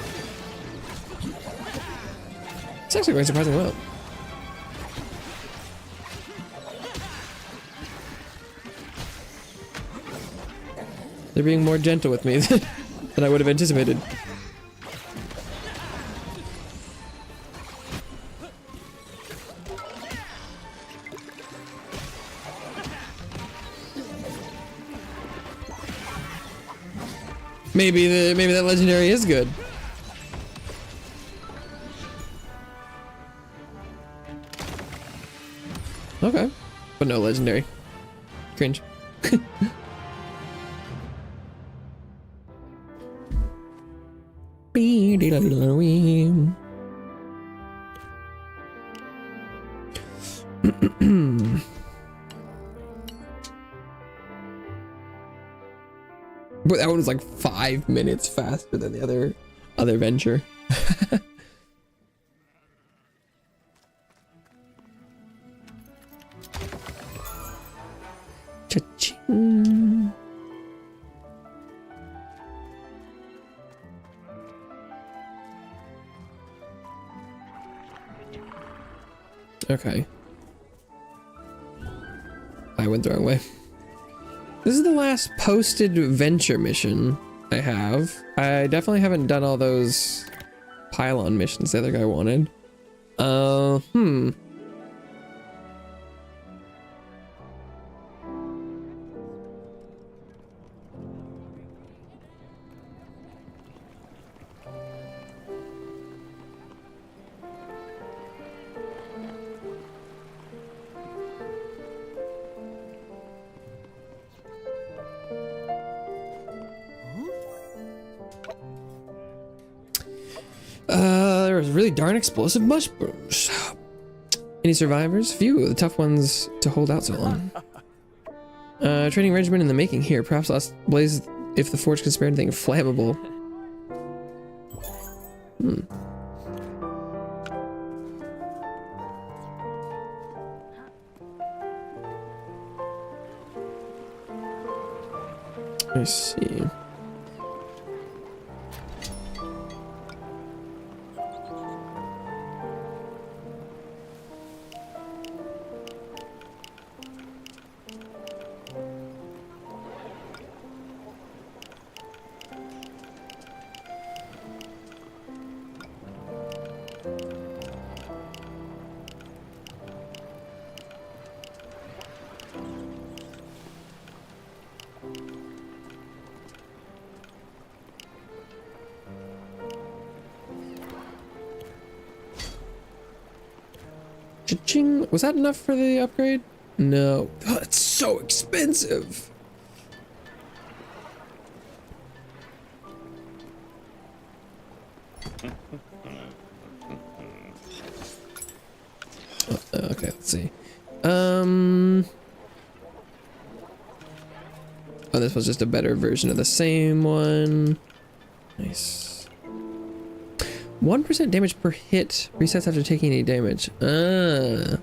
It's actually going surprisingly well. They're being more gentle with me than I would have anticipated. Maybe that legendary is good. Okay, but no legendary. Cringe. But that one was like 5 minutes faster than the other venture. Cha-ching. Okay. I went the wrong way. This is the last posted venture mission I have. I definitely haven't done all those pylon missions the other guy wanted. There was really darn explosive mushrooms. Any survivors? Few. The tough ones to hold out so long. Training regimen in the making here. Perhaps last blaze if the forge can spare anything flammable. I see. Cha-ching. Was that enough for the upgrade? No. Oh, it's so expensive. Okay, let's see. Oh, this was just a better version of the same one. Nice. 1% damage per hit resets after taking any damage. That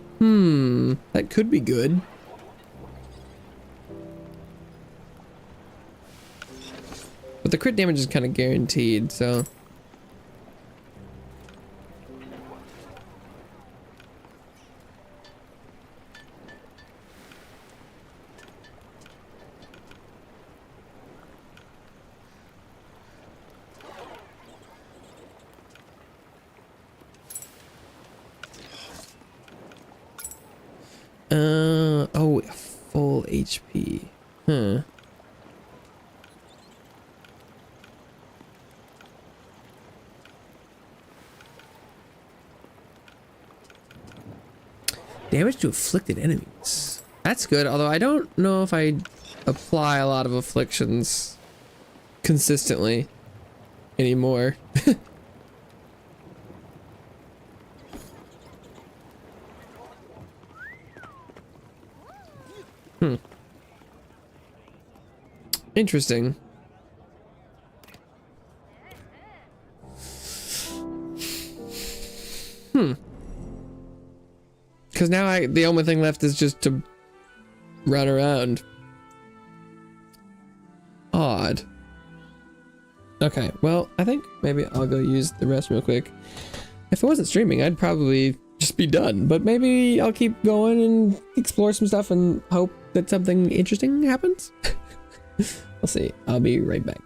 could be good. But the crit damage is kind of guaranteed, so. Oh, full HP. Huh. Damage to afflicted enemies. That's good, although I don't know if I apply a lot of afflictions consistently anymore. Interesting. Because now the only thing left is just to run around. Odd. Okay, well, I think maybe I'll go use the rest real quick. If I wasn't streaming, I'd probably just be done. But maybe I'll keep going and explore some stuff and hope that something interesting happens. We'll see. I'll be right back.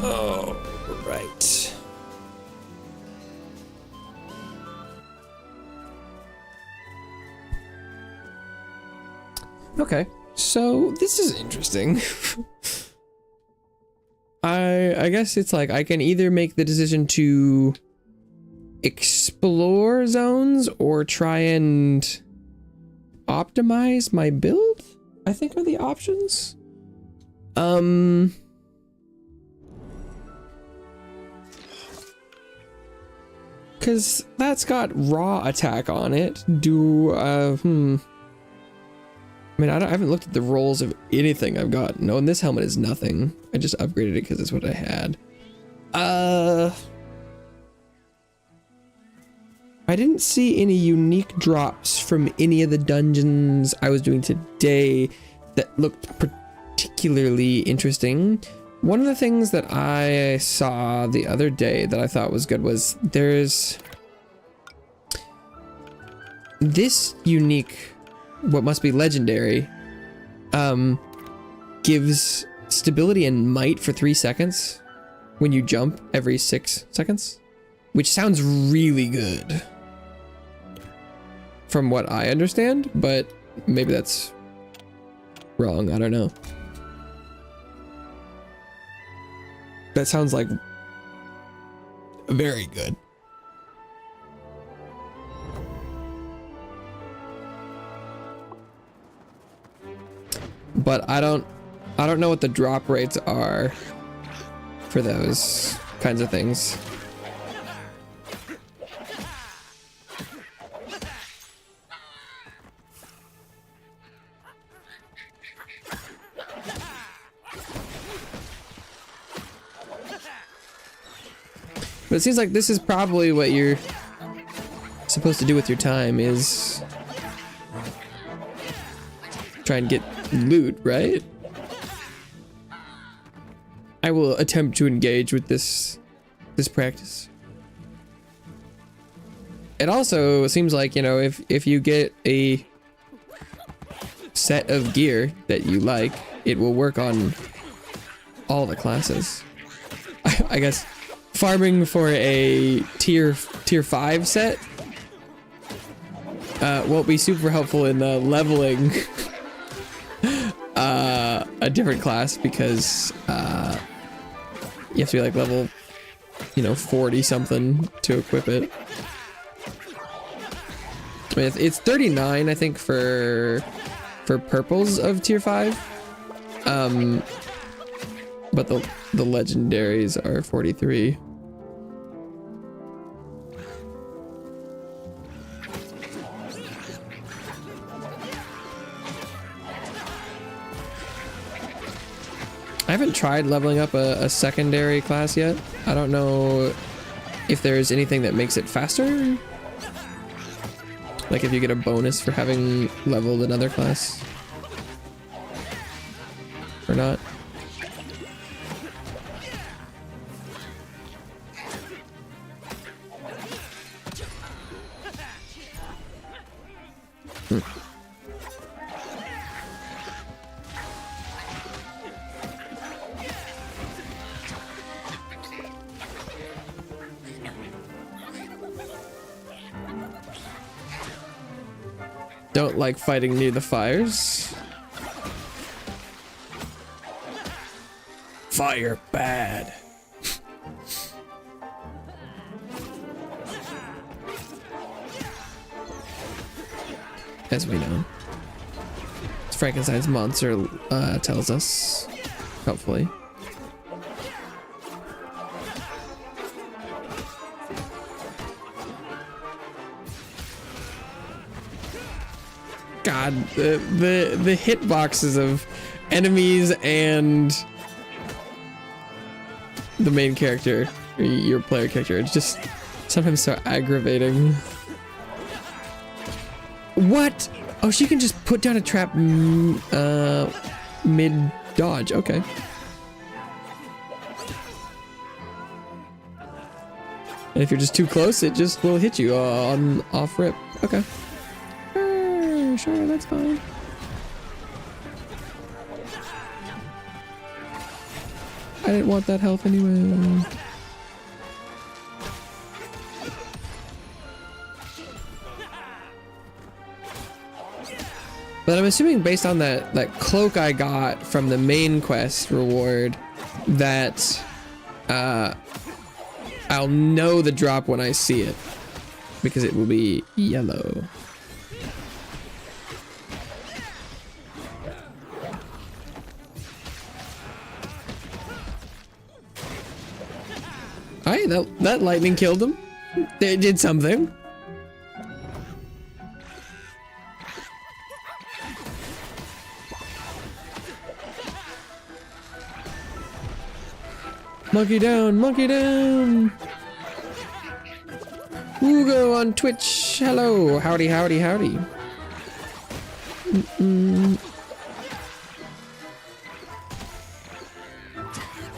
Oh, right. Okay, so this is interesting. I guess it's like I can either make the decision to explore zones or try and optimize my build, I think are the options. Cause that's got raw attack on it. I mean, I haven't looked at the rolls of anything I've got. No, and this helmet is nothing. I just upgraded it because it's what I had. I didn't see any unique drops from any of the dungeons I was doing today that looked particularly interesting. One of the things that I saw the other day that I thought was good was there's this unique, what must be legendary, gives stability and might for 3 seconds when you jump every 6 seconds, which sounds really good from what I understand, but maybe that's wrong. I don't know. That sounds like very good. But I don't know what the drop rates are for those kinds of things. But it seems like this is probably what you're supposed to do with your time, is try and get loot, right? I will attempt to engage with this practice. It also seems like, you know, if you get a set of gear that you like, it will work on all the classes. I guess farming for a tier 5 set won't be super helpful in leveling a different class, because you have to be like level, 40 something to equip it. I mean, it's 39, I think, for purples of tier 5. But the legendaries are 43. I haven't tried leveling up a secondary class yet. I don't know if there's anything that makes it faster. Like if you get a bonus for having leveled another class. Or not. Don't like fighting near the fires. Fire bad. As we know. As Frankenstein's monster tells us, hopefully. God, the hitboxes of enemies and the main character, or your player character, it's just sometimes so aggravating. What? Oh, she can just put down a trap mid dodge. Okay. And if you're just too close, it just will hit you on off rip. Okay. Sure, that's fine. I didn't want that health anyway. But I'm assuming based on that cloak I got from the main quest reward that I'll know the drop when I see it because it will be yellow. Hey, that lightning killed him. It did something. Monkey down, monkey down. Ugo on Twitch. Hello, howdy, howdy, howdy.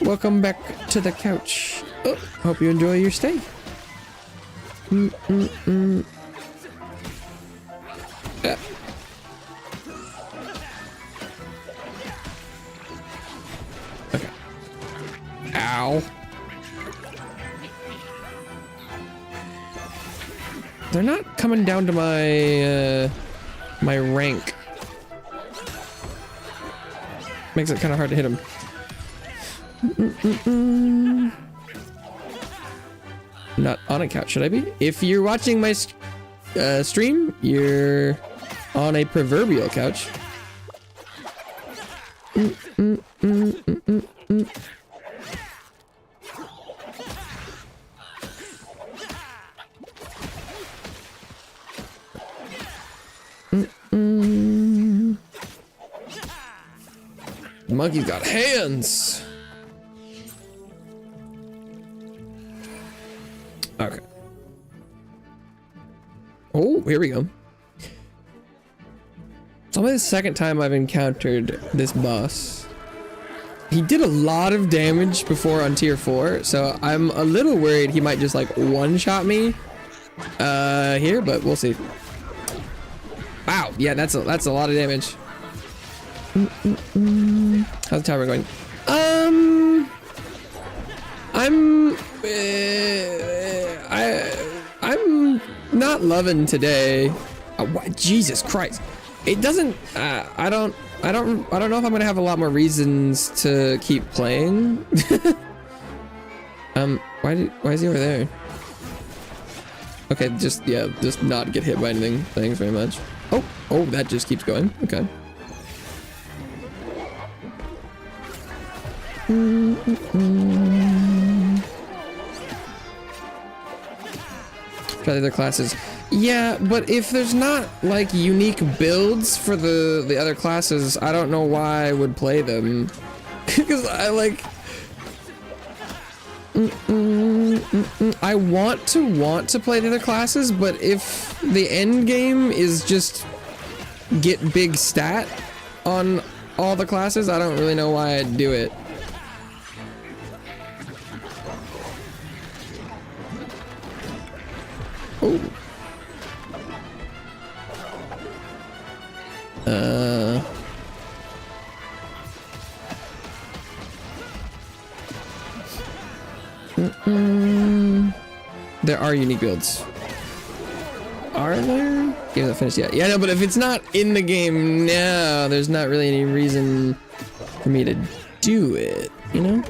Welcome back to the couch. Oh, hope you enjoy your stay. Okay. Ow. They're not coming down to my my rank. Makes it kind of hard to hit them. Not on a couch, should I be? If you're watching my stream, you're on a proverbial couch. The monkey's got hands. Okay. Oh, here we go. It's only the second time I've encountered this boss. He did a lot of damage before on tier 4, so I'm a little worried he might just like one-shot me here, but we'll see. Wow, yeah, that's a lot of damage. How's the tower going? I'm not loving today. Jesus Christ! It doesn't. I don't know if I'm gonna have a lot more reasons to keep playing. Why is he over there? Okay, just not get hit by anything. Thanks very much. Oh, that just keeps going. Okay. Try the other classes. Yeah, but if there's not like unique builds for the other classes, I don't know why I would play them. Because I like I want to play the other classes, but if the end game is just get big stat on all the classes, I don't really know why I'd do it. Oh. There are unique builds. Are there? Game's not finished yet. Yeah, no, but if it's not in the game now, there's not really any reason for me to do it, you know?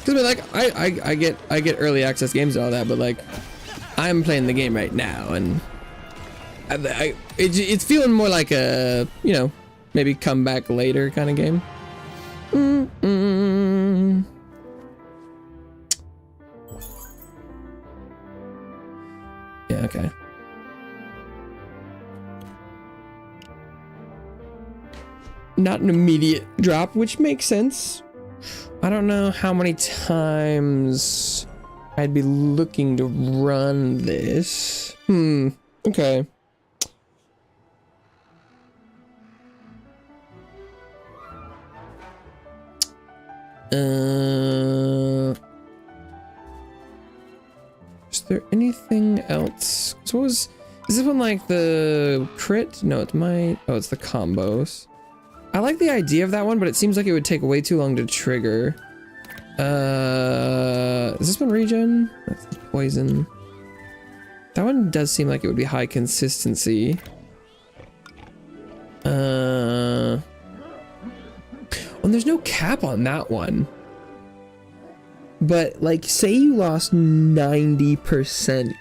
Cause like I get early access games and all that, but like I'm playing the game right now, and it's feeling more like a, you know, maybe come back later kind of game. Yeah, okay. Not an immediate drop, which makes sense. I don't know how many times I'd be looking to run this. Okay. Is there anything else? So what was, is this one like the crit? No, it's my, oh, it's the combos. I like the idea of that one, but it seems like it would take way too long to trigger. Is this one regen? That's the poison. That one does seem like it would be high consistency. Oh, and there's no cap on that one. But like, say you lost 90%,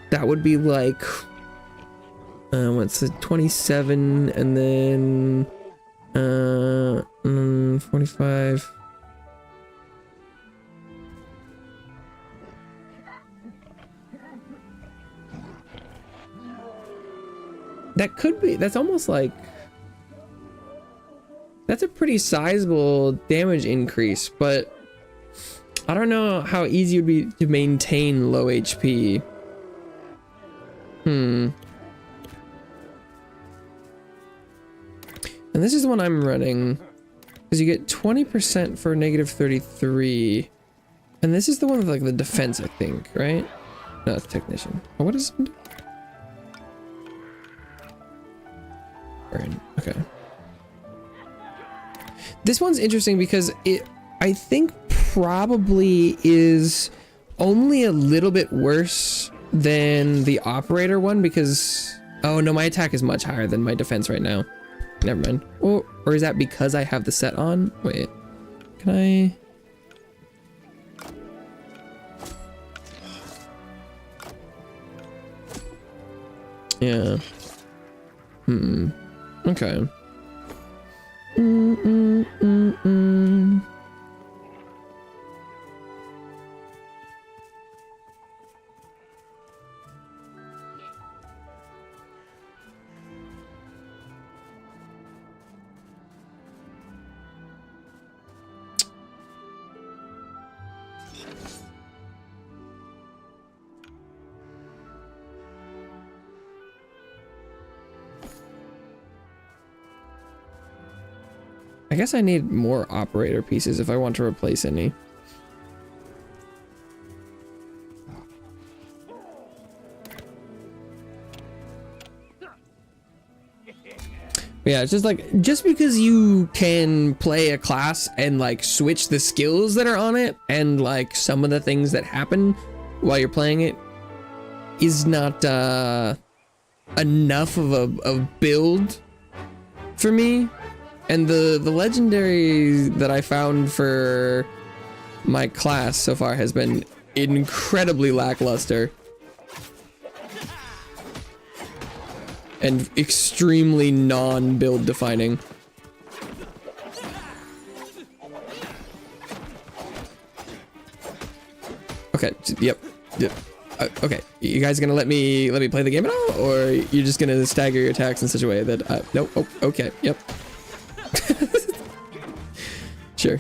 that would be like, what's it, 27, and then 45. That could be, that's almost like, that's a pretty sizable damage increase, but I don't know how easy it would be to maintain low HP. And this is the one I'm running, because you get 20% for -33. And this is the one with like the defense, I think, right? No, it's technician. Oh, what does this one do? Okay. This one's interesting because it, I think, probably is only a little bit worse than the operator one because, oh no, my attack is much higher than my defense right now. Never mind. Or is that because I have the set on? Wait, can I? Yeah. Okay. I guess I need more operator pieces if I want to replace any. Yeah, it's just like, just because you can play a class and like switch the skills that are on it and like some of the things that happen while you're playing it is not enough of a build for me. And the legendary that I found for my class so far has been incredibly lackluster. And extremely non-build defining. Okay, yep. Okay, you guys gonna let me play the game at all, or you're just gonna stagger your attacks in such a way that nope. Oh, okay, yep. Sure.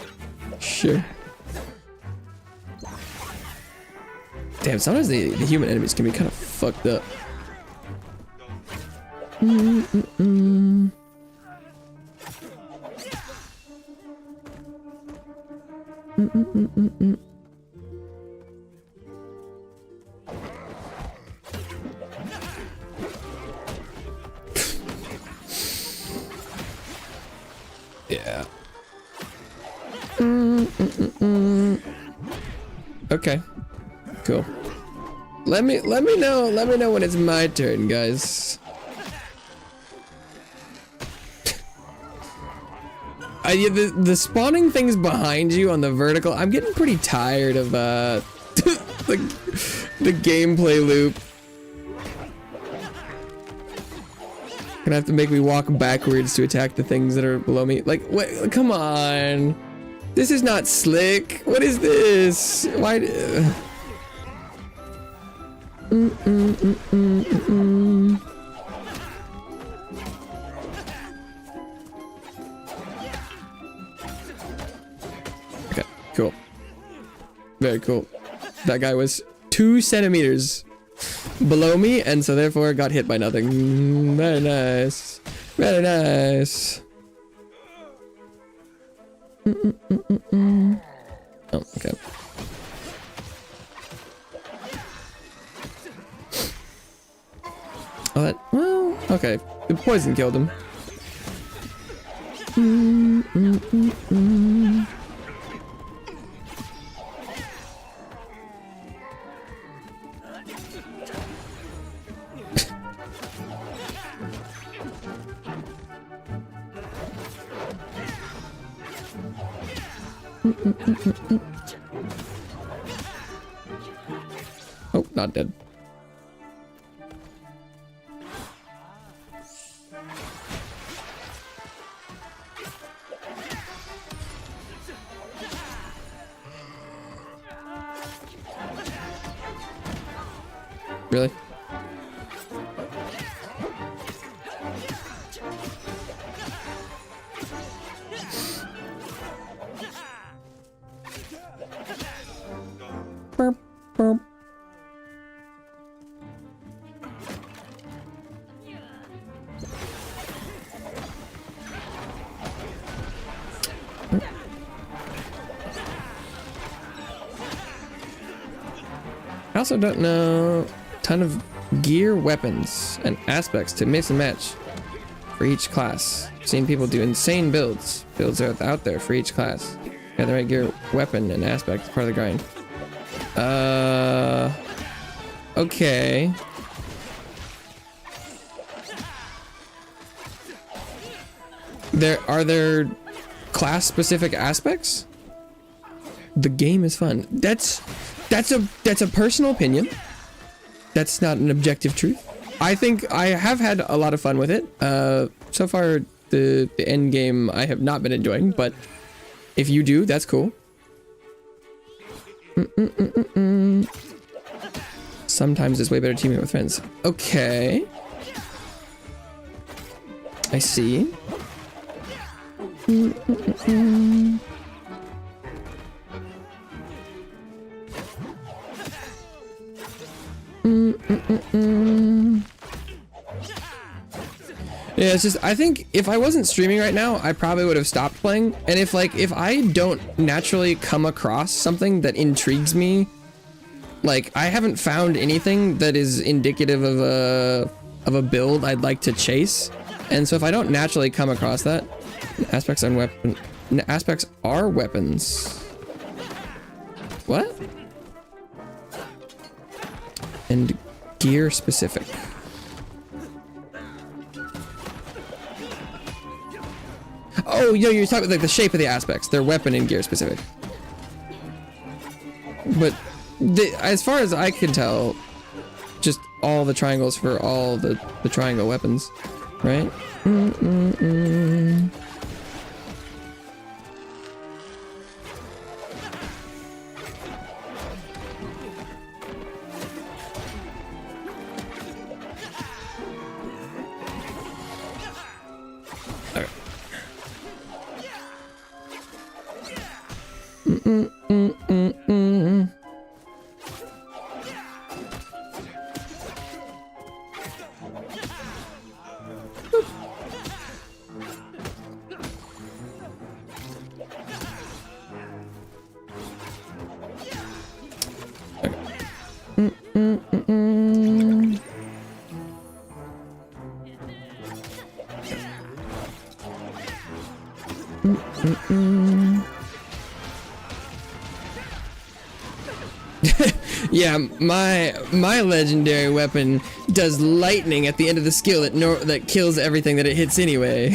Damn, sometimes the human enemies can be kind of fucked up. Yeah. Okay. Cool. Let me know when it's my turn, guys. The spawning things behind you on the vertical, I'm getting pretty tired of the gameplay loop. Gonna have to make me walk backwards to attack the things that are below me. Like, what? Come on. This is not slick. What is this? Why? Okay, cool. Very cool. That guy was 2 centimeters below me, and so therefore got hit by nothing. Very nice. Very nice. Oh, okay. Oh, that, well, okay. The poison killed him. Oh, not dead. Really? Burp, burp. I also don't know a ton of gear, weapons, and aspects to mix and match for each class. I've seen people do insane builds. Builds are out there for each class. Got the right gear, weapon, and aspect as part of the grind. Okay. Are there class-specific aspects? The game is fun. That's a personal opinion. That's not an objective truth. I think I have had a lot of fun with it. So far, the end game I have not been enjoying, but if you do, that's cool. Sometimes it's way better teaming with friends. Okay. I see. Yeah, it's just, I think if I wasn't streaming right now, I probably would have stopped playing. And if I don't naturally come across something that intrigues me, like I haven't found anything that is indicative of a build I'd like to chase. And so if I don't naturally come across that, aspects are weapons. What? And gear specific. Oh, yo, you're talking like the shape of the aspects. They're weapon and gear specific. But as far as I can tell, just all the triangles for all the triangle weapons, right? Yeah, my legendary weapon does lightning at the end of the skill that kills everything that it hits anyway.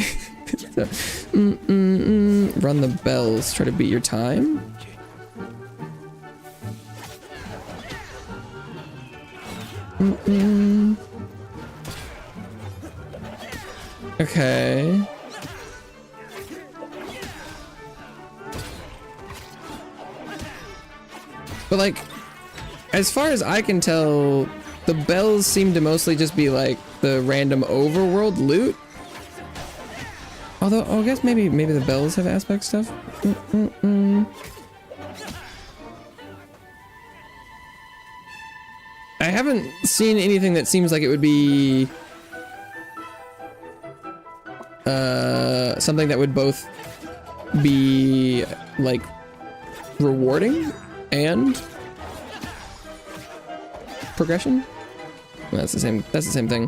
So, run the bells, try to beat your time. Okay. But like, as far as I can tell, the bells seem to mostly just be like the random overworld loot. Although, I guess maybe the bells have aspect stuff. haven't seen anything that seems like it would be something that would both be like rewarding and progression. Well, that's the same. That's the same thing.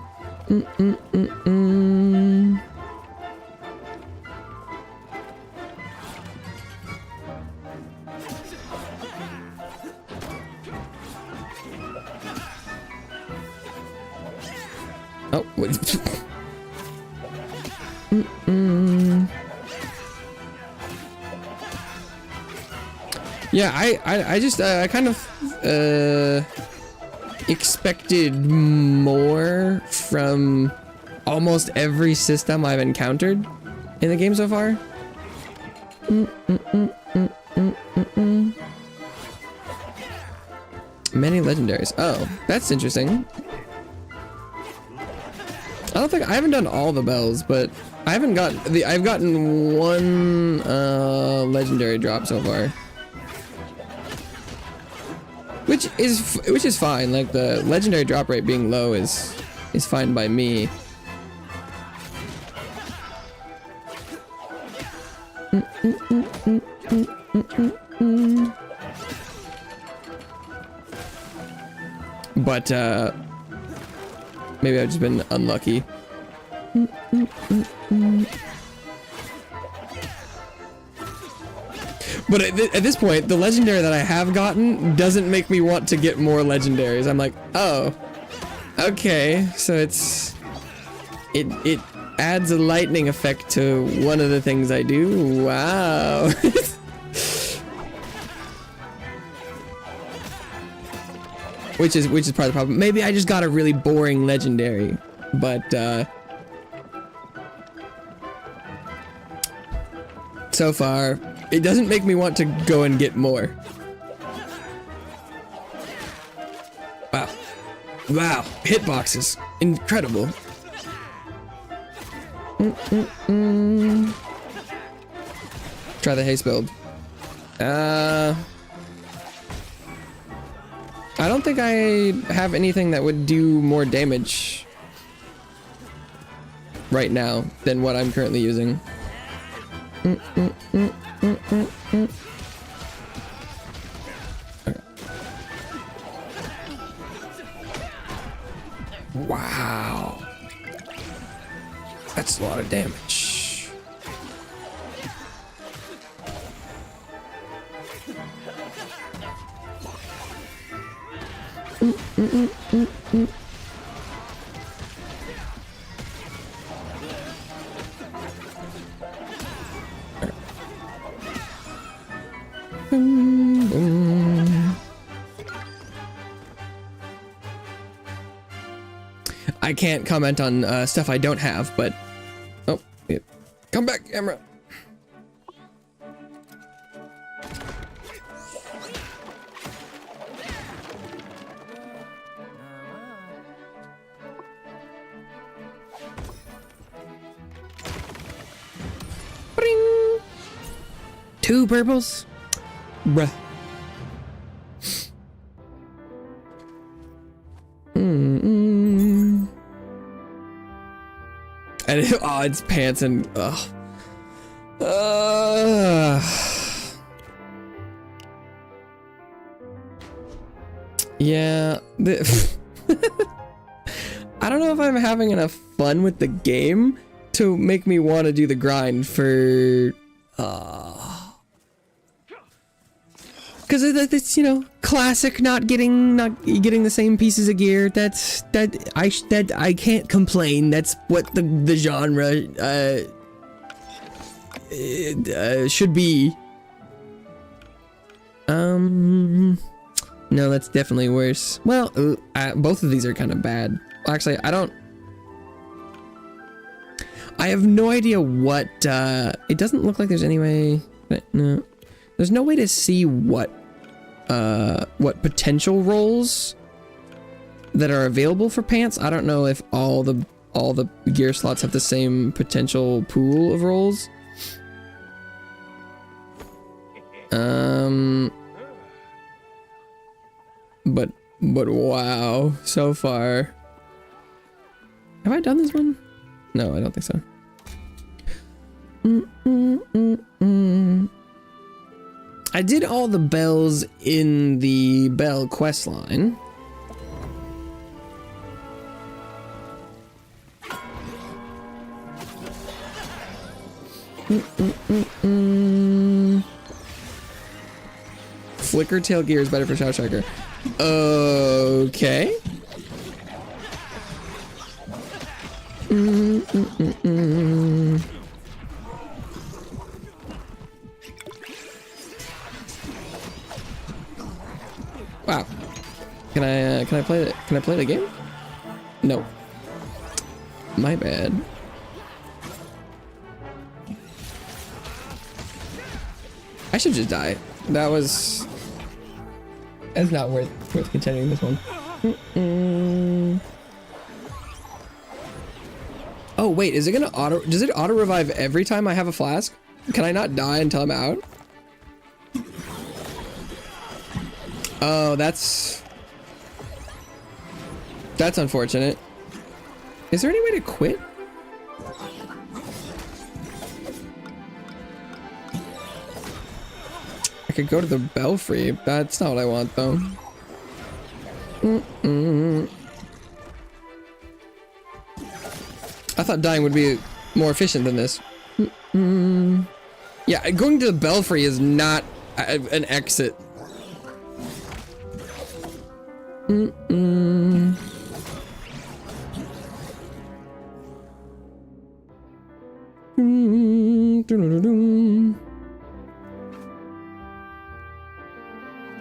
Oh, wait. Yeah, I just I kind of expected more from almost every system I've encountered in the game so far. Many legendaries. Oh, that's interesting. I haven't done all the bells, but I haven't gotten I've gotten one legendary drop so far. Which is fine. Like the legendary drop rate being low is fine by me. But maybe I've just been unlucky. But at this point, the legendary that I have gotten doesn't make me want to get more legendaries. I'm like, oh, okay, so it adds a lightning effect to one of the things I do. Wow. which is part of the problem. Maybe I just got a really boring legendary, but so far it doesn't make me want to go and get more. Wow, hitboxes, incredible. Try the haste build. I don't think I have anything that would do more damage right now than what I'm currently using. Wow. That's a lot of damage. I can't comment on stuff I don't have, but oh, yeah. Come back, camera. Bring. 2 purples, bruh. And oh, it's pants and yeah. I don't know if I'm having enough fun with the game to make me want to do the grind for because it's, you know, classic not getting the same pieces of gear. That I can't complain. That's what the genre should be. No, that's definitely worse. Well, both of these are kind of bad. Actually, I have no idea what. It doesn't look like there's any way. No, there's no way to see what potential roles that are available for pants. I don't know if all the gear slots have the same potential pool of roles. But But wow, so far. Have I done this one? No, I don't think so. I did all the bells in the bell quest line. Flicker tail gear is better for Shadow Striker. Okay. Wow. Can I play it? Can I play the game? No. My bad. I should just die. That's not worth continuing this one. Oh wait, is it gonna does it auto revive every time I have a flask? Can I not die until I'm out? Oh, that's unfortunate. Is there any way to quit? I could go to the belfry. That's not what I want though. I thought dying would be more efficient than this. Yeah, going to the belfry is not an exit.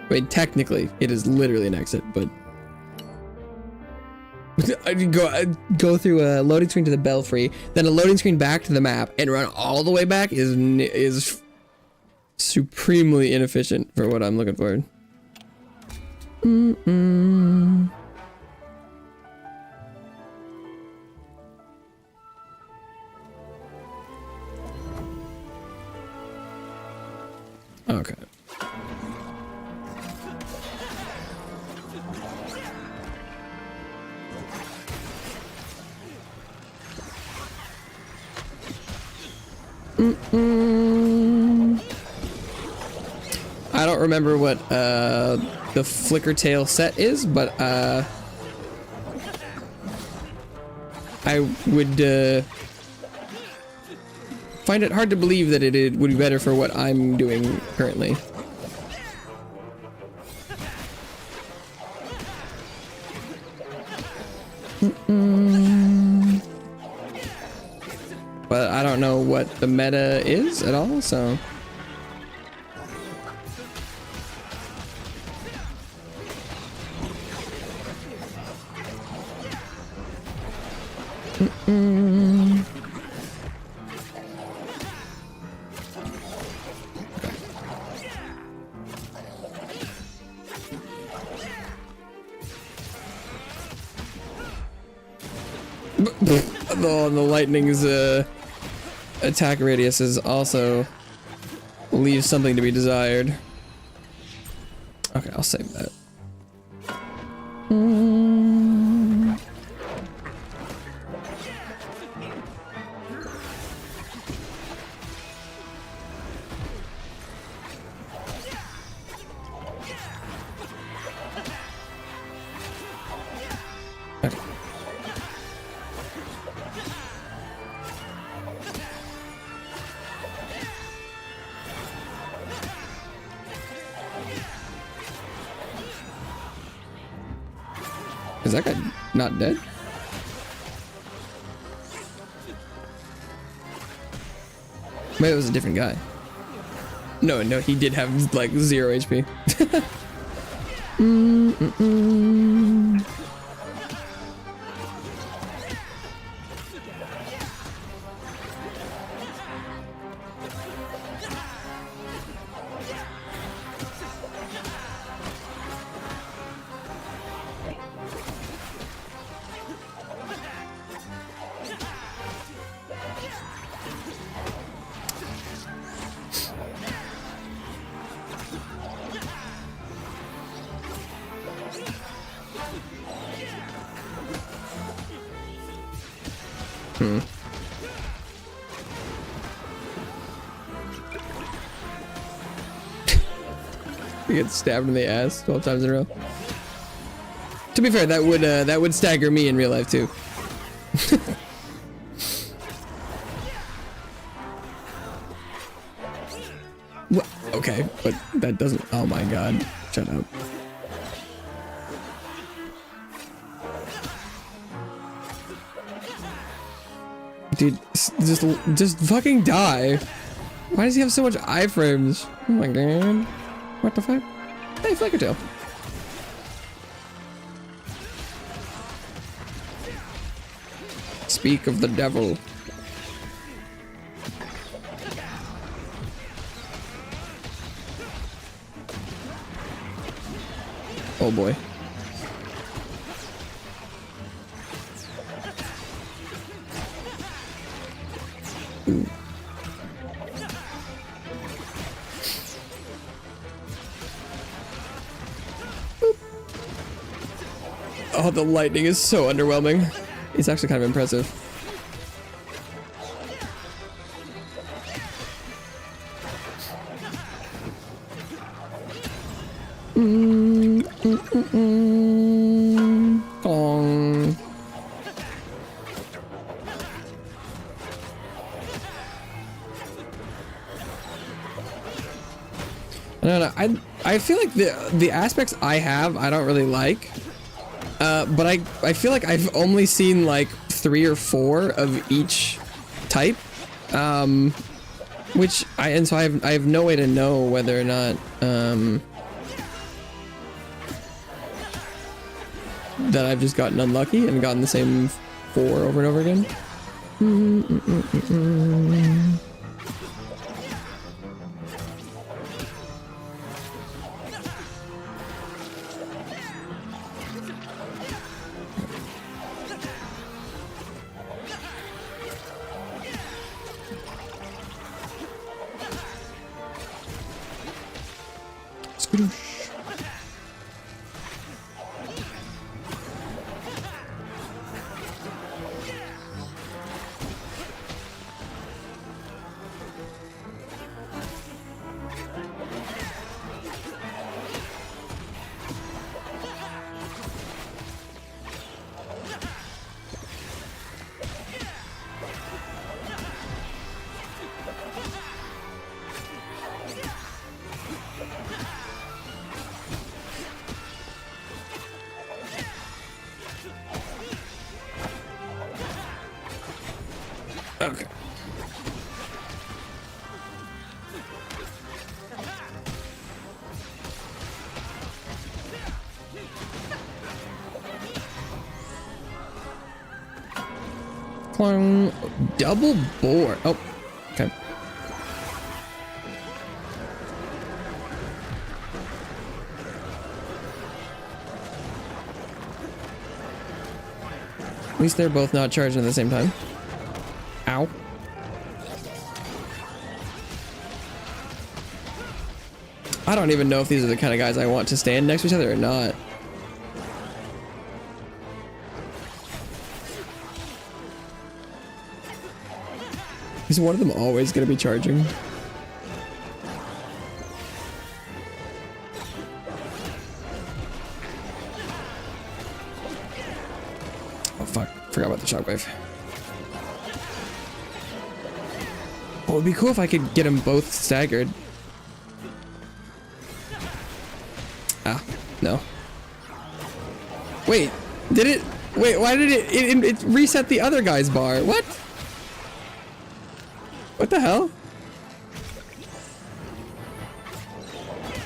Wait, technically, it is literally an exit, but I go through a loading screen to the belfry, then a loading screen back to the map, and run all the way back is supremely inefficient for what I'm looking for. Okay. I don't remember what the flicker tail set is, but I would find it hard to believe that it would be better for what I'm doing currently. But I don't know what the meta is at all, so. The lightning's attack radius is also leaves something to be desired. Okay, I'll save that. Is that guy not dead? Maybe it was a different guy. No, he did have like 0 HP. Hmm. You get stabbed in the ass 12 times in a row. To be fair, that would stagger me in real life too. What? Okay, but that doesn't. Oh my god! Shut up. Dude, just fucking die. Why does he have so much iframes? Oh my god. What the fuck? Hey, Flicker Tail. Speak of the devil. Oh boy. Ooh. Oh, the lightning is so underwhelming. It's actually kind of impressive. Gong. I don't know. I feel like the aspects I have I don't really like. But I feel like I've only seen like 3 or 4 of each type, which I have no way to know whether or not that I've just gotten unlucky and gotten the same 4 over and over again. Okay. Clong. Double board. Oh, okay. At least they're both not charging at the same time. Ow. I don't even know if these are the kind of guys I want to stand next to each other or not. Is one of them always going to be charging? Oh fuck, forgot about the shockwave. Oh, it'd be cool if I could get them both staggered. Ah, no. Wait, did it? Wait, why did it reset the other guy's bar? What? What the hell?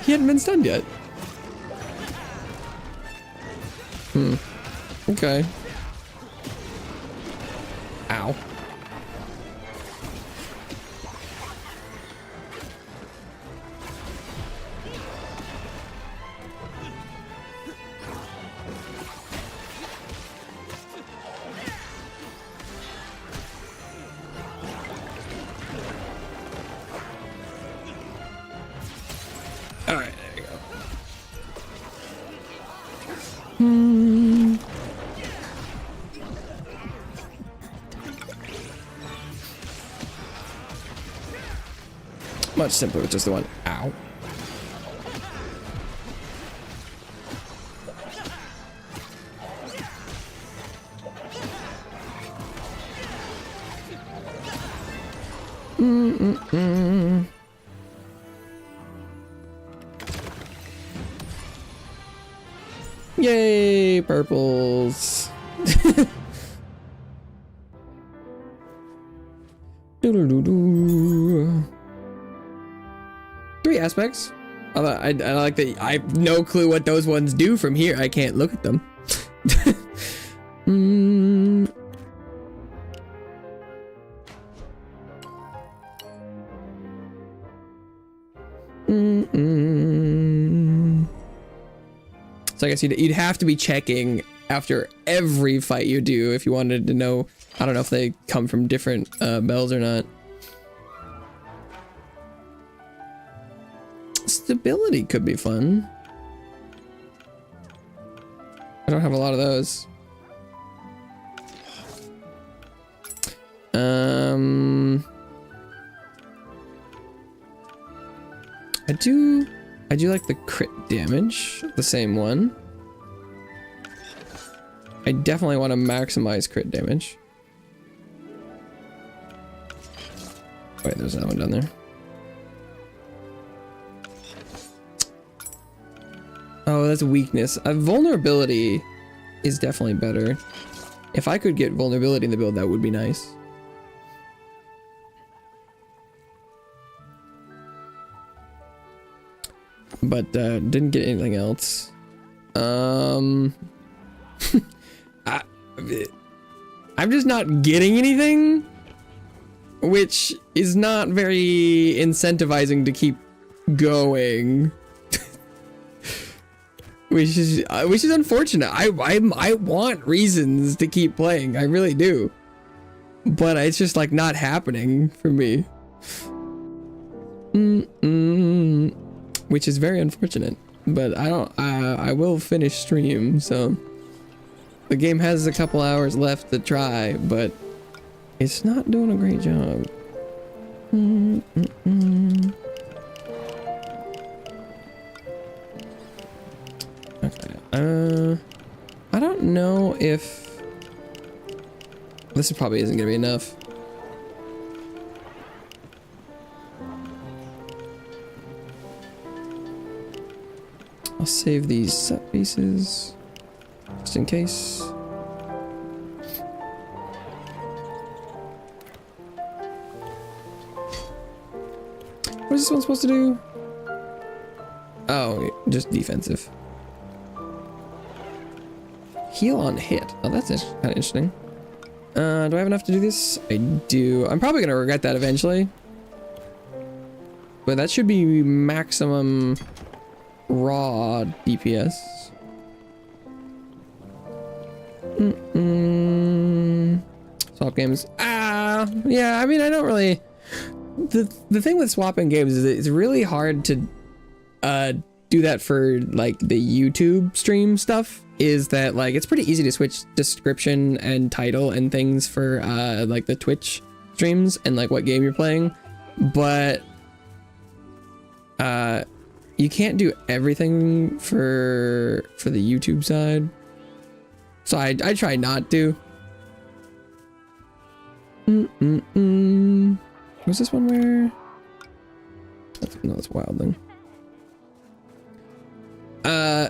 He hadn't been stunned yet. Hmm. Okay. Ow. Alright, there you go. much simpler with just the one. Ow. Yay, purples. Three aspects. I like that. I have no clue what those ones do from here. I can't look at them. So I guess you'd have to be checking after every fight you do if you wanted to know. I don't know if they come from different bells or not. Stability could be fun. I don't have a lot of those. I do like the crit damage, the same one. I definitely want to maximize crit damage. Wait, there's another one down there. Oh, that's a weakness. Vulnerability is definitely better. If I could get vulnerability in the build, that would be nice. But didn't get anything else. I'm just not getting anything, which is not very incentivizing to keep going. which is unfortunate. I want reasons to keep playing. I really do. But it's just like not happening for me. Which is very unfortunate. But I will finish stream, so the game has a couple hours left to try, but it's not doing a great job. Okay. I don't know if this probably isn't gonna be enough. I'll save these set pieces just in case. What is this one supposed to do? Oh, just defensive. Heal on hit. Oh, that's kind of interesting. Do I have enough to do this? I do. I'm probably gonna regret that eventually. But that should be maximum raw DPS. Swap games. Yeah, I mean, I don't really... The thing with swapping games is it's really hard to do that for like the YouTube stream stuff. Is that like it's pretty easy to switch description and title and things for like the Twitch streams and like what game you're playing, but you can't do everything for the YouTube side. So I try not to. Was this one where? No, that's Wildling.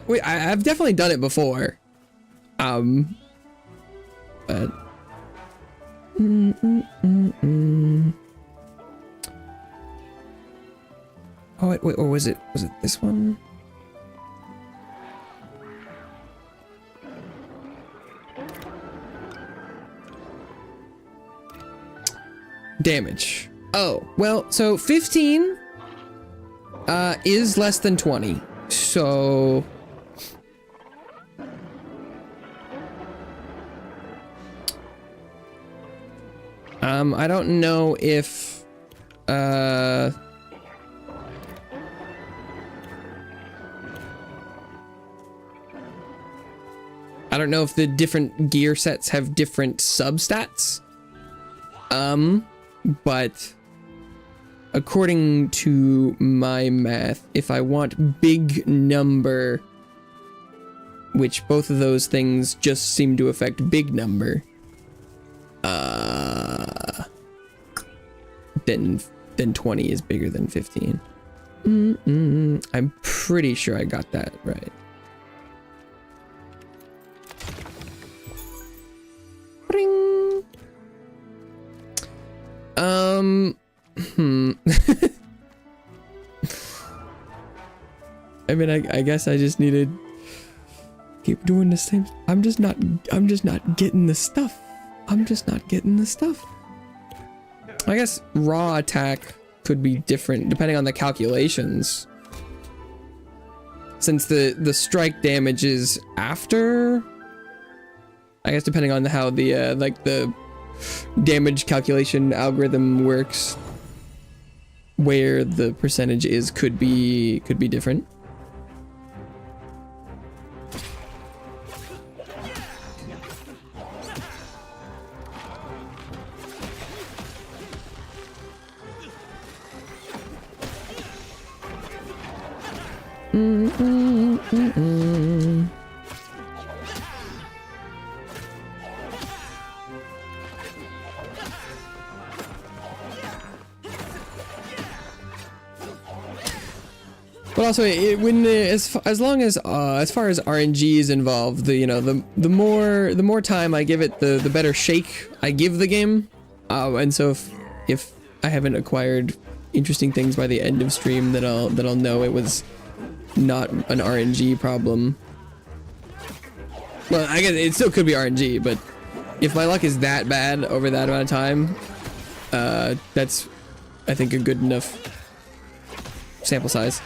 Wait, I've definitely done it before. But oh wait, or was it this one? Damage. Oh, well, so 15 is less than 20. So I don't know if I don't know if the different gear sets have different substats. But according to my math, if I want big number, which both of those things just seem to affect big number, then 20 is bigger than 15. I'm pretty sure I got that right. Ring. I mean, I guess I just need to keep doing the same. I'm just not getting the stuff. I guess raw attack could be different depending on the calculations. Since the strike damage is after, I guess depending on how the like the damage calculation algorithm works, where the percentage is could be different. But also, as long as far as RNG is involved, the more time I give it, the better shake I give the game. And so if I haven't acquired interesting things by the end of stream, then I'll know it was not an RNG problem. Well, I guess it still could be RNG, but if my luck is that bad over that amount of time, that's, I think, a good enough sample size.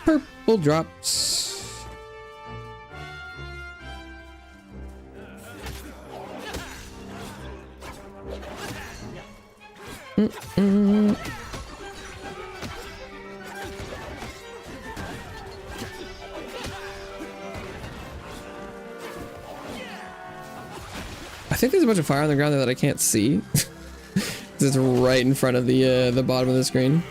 Purple drops. I think there's a bunch of fire on the ground there that I can't see. It's right in front of the bottom of the screen.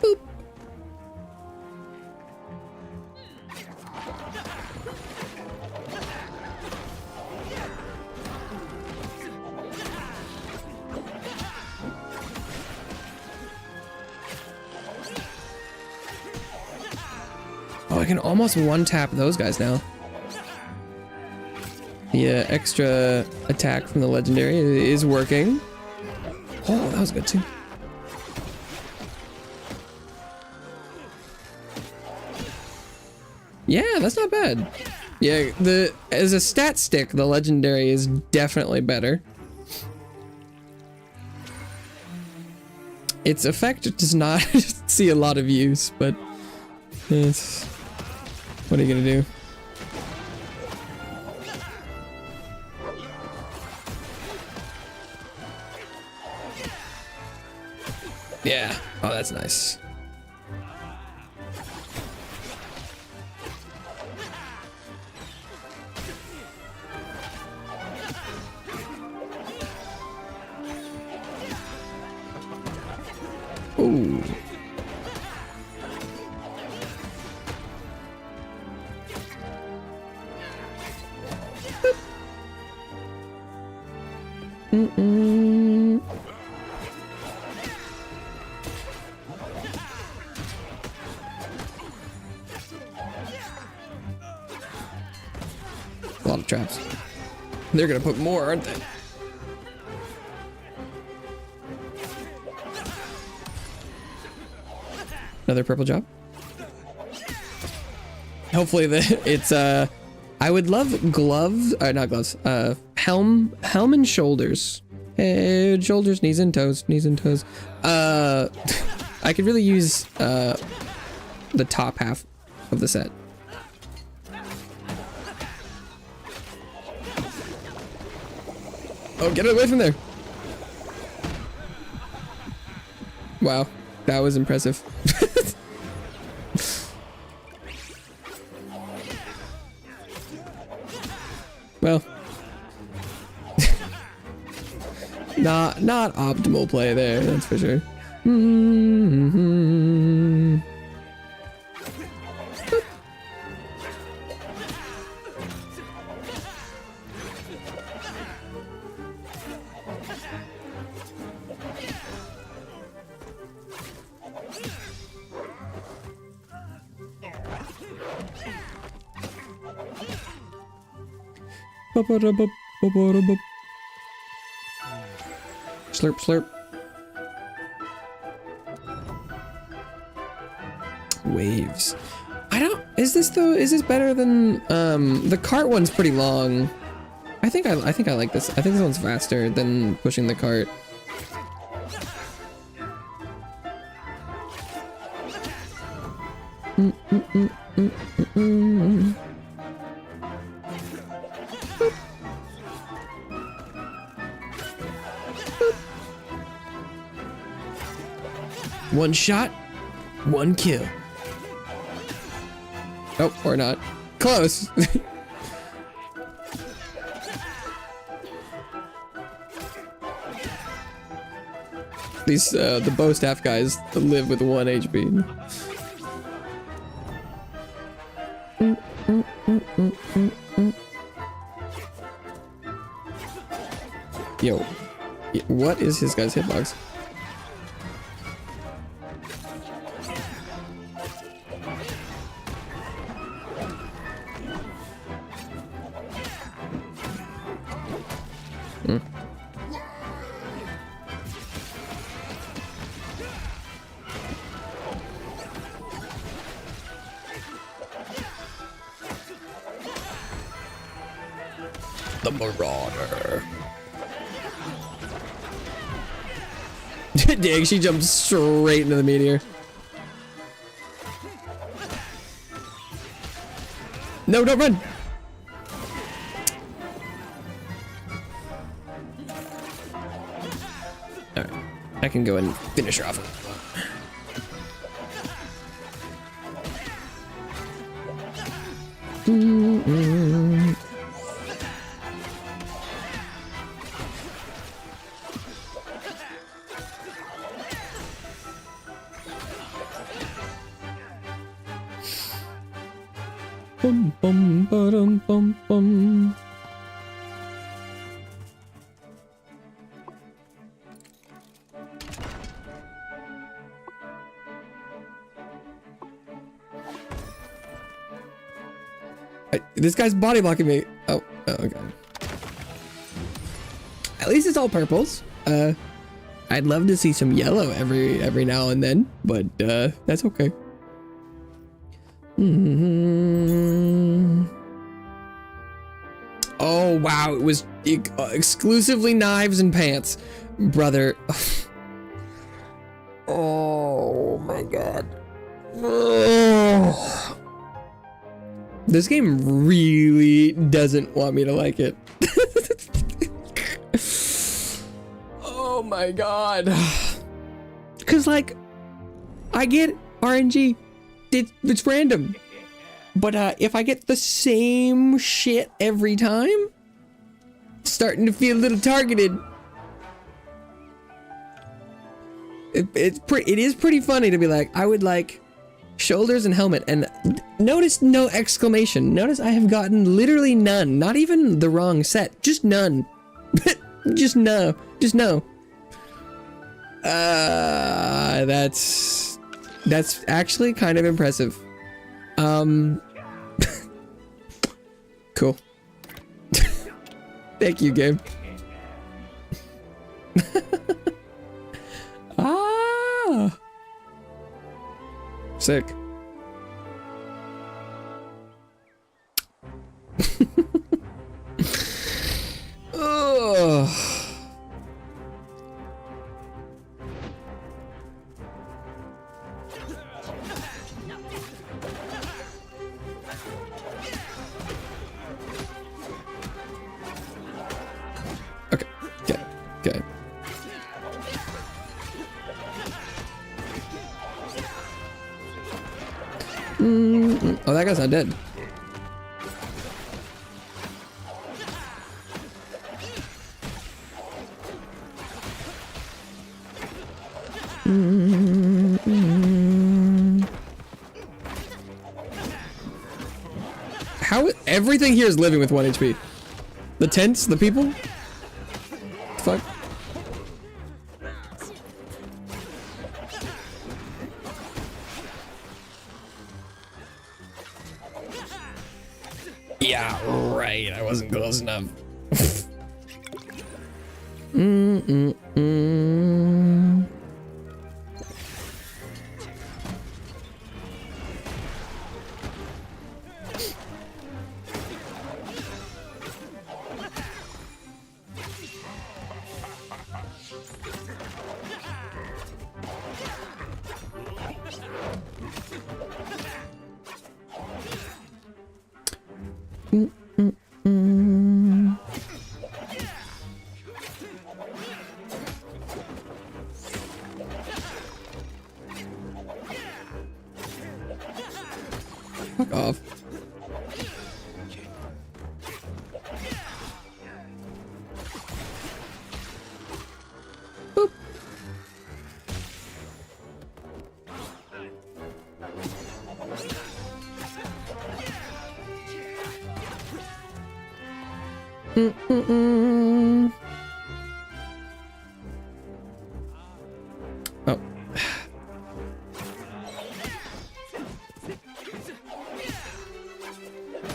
Boop. Oh, I can almost one-tap those guys now. The extra attack from the legendary is working. Oh, that was good too. Yeah, that's not bad. Yeah, as a stat stick, the legendary is definitely better. Its effect does not see a lot of use, but it's, what are you gonna do? Yeah. Oh, that's nice. Ooh. A lot of traps. They're gonna put more, aren't they? Another purple job. Hopefully it's I would love gloves, not gloves, helm and shoulders. Head, shoulders, knees and toes, knees and toes. I could really use the top half of the set. Oh, get away from there. Wow, that was impressive. Well, not optimal play there, that's for sure. Slurp, slurp. Waves. Is this better than, the cart one's pretty long. I think I like this. I think this one's faster than pushing the cart. One shot, one kill. Oh, or not. Close. These, the bow staff guys live with 1 HP. Yo, what is his guy's hitbox? The Marauder. Dang, she jumped straight into the meteor. No, don't run. All right, I can go and finish her off. Bum bum ba-dum bum bum. This guy's body blocking me. Oh, okay. At least it's all purples. I'd love to see some yellow every now and then, but that's okay. Oh wow, it was exclusively knives and pants, brother. Oh my god. Oh. This game really doesn't want me to like it. Oh my god. Cause like, I get RNG. It's random, but if I get the same shit every time, starting to feel a little targeted. It is pretty funny to be like, I would like shoulders and helmet, and notice no exclamation. Notice I have gotten literally none, not even the wrong set, just none. Just no. Just no. That's actually kind of impressive. Cool. Thank you, game. Ah. Sick. Oh. Okay. Okay. Okay. Oh, that guy's not dead. How everything here is living with 1 HP. The tents, the people. Fuck. Yeah, right. I wasn't close enough. Fuck off. Boop. Oh.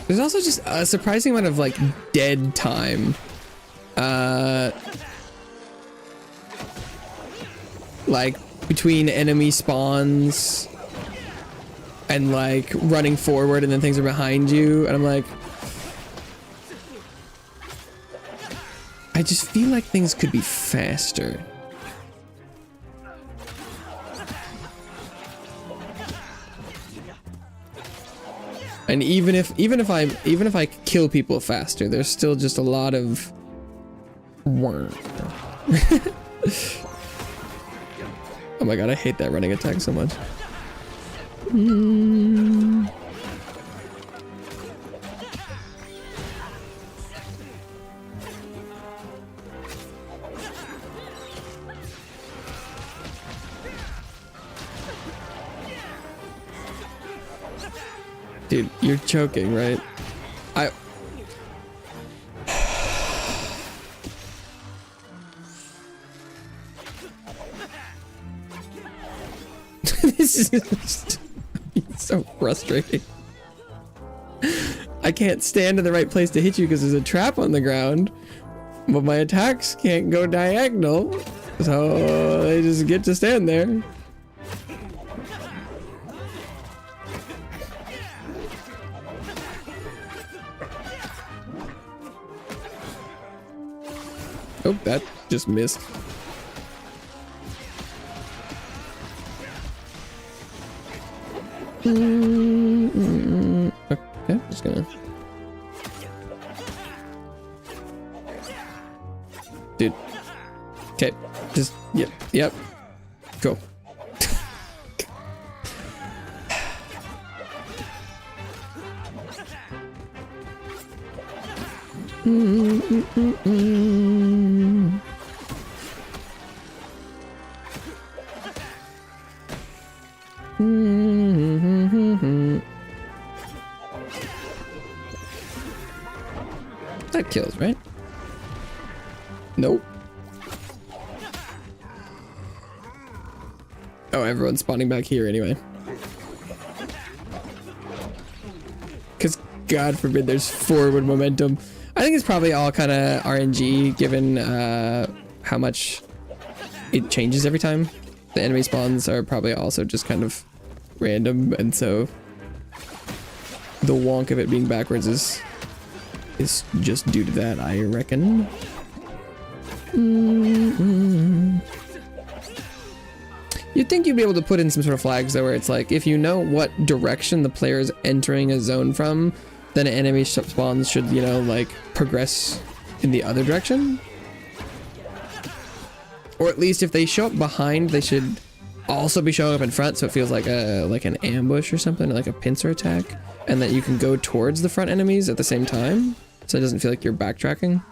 There's also just a surprising amount of like dead time. Like between enemy spawns and like running forward and then things are behind you and I'm like, I just feel like things could be faster. And even if I kill people faster, there's still just a lot of worm. Oh my god, I hate that running attack so much. Dude, you're choking, right? This is just so frustrating. I can't stand in the right place to hit you because there's a trap on the ground, but my attacks can't go diagonal, so they just get to stand there. Oh, that just missed. Okay, just gonna. Dude. Okay, just, yep. Go. That kills, right? Nope. Oh, everyone's spawning back here anyway. Because God forbid there's forward momentum. I think it's probably all kind of RNG given how much it changes every time. The enemy spawns are probably also just kind of random, and so the wonk of it being backwards is just due to that, I reckon. You'd think you'd be able to put in some sort of flags though, where it's like, if you know what direction the player is entering a zone from, then an enemy spawns should, you know, like progress in the other direction. Or at least if they show up behind, they should also be showing up in front, so it feels like an ambush or something, like a pincer attack, and that you can go towards the front enemies at the same time, so it doesn't feel like you're backtracking.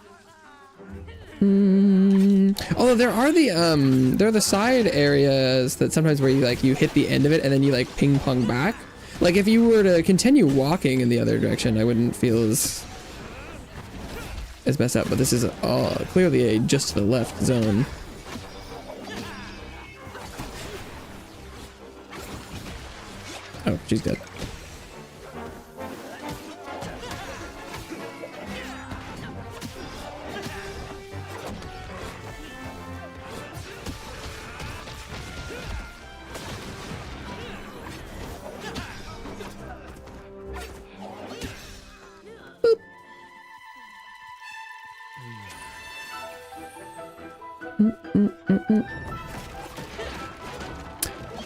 Although there are the side areas that sometimes where you hit the end of it and then you like ping pong back. Like if you were to continue walking in the other direction, I wouldn't feel as messed up. But this is clearly a just to the left zone. Oh, she's dead.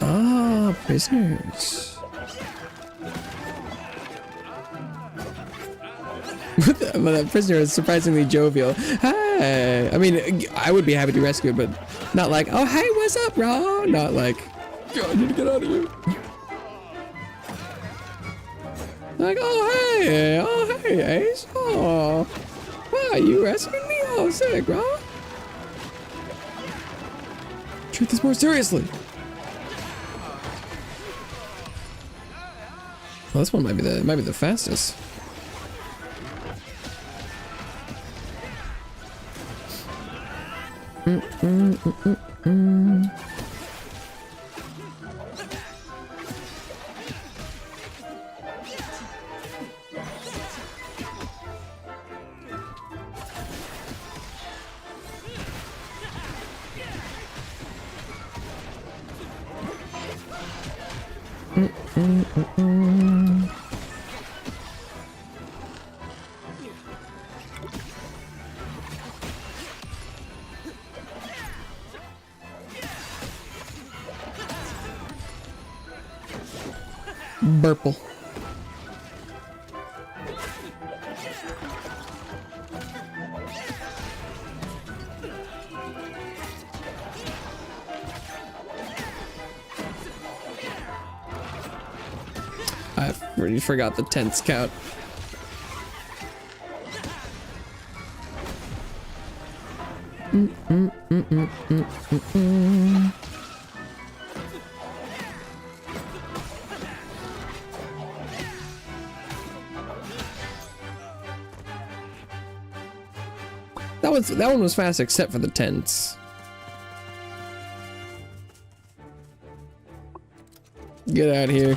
Ah, prisoners. Well, that prisoner is surprisingly jovial. Hi. I mean, I would be happy to rescue it, but not like, oh, hey, what's up, bro? Not like, I need to get out of here. Like, oh, hey, Ace. Oh, wow, you rescued me? Oh, sick, bro. Treat this more seriously. Well, this one might be the fastest. Burple. I already forgot the tense count. That one was fast except for the tents. Get out of here.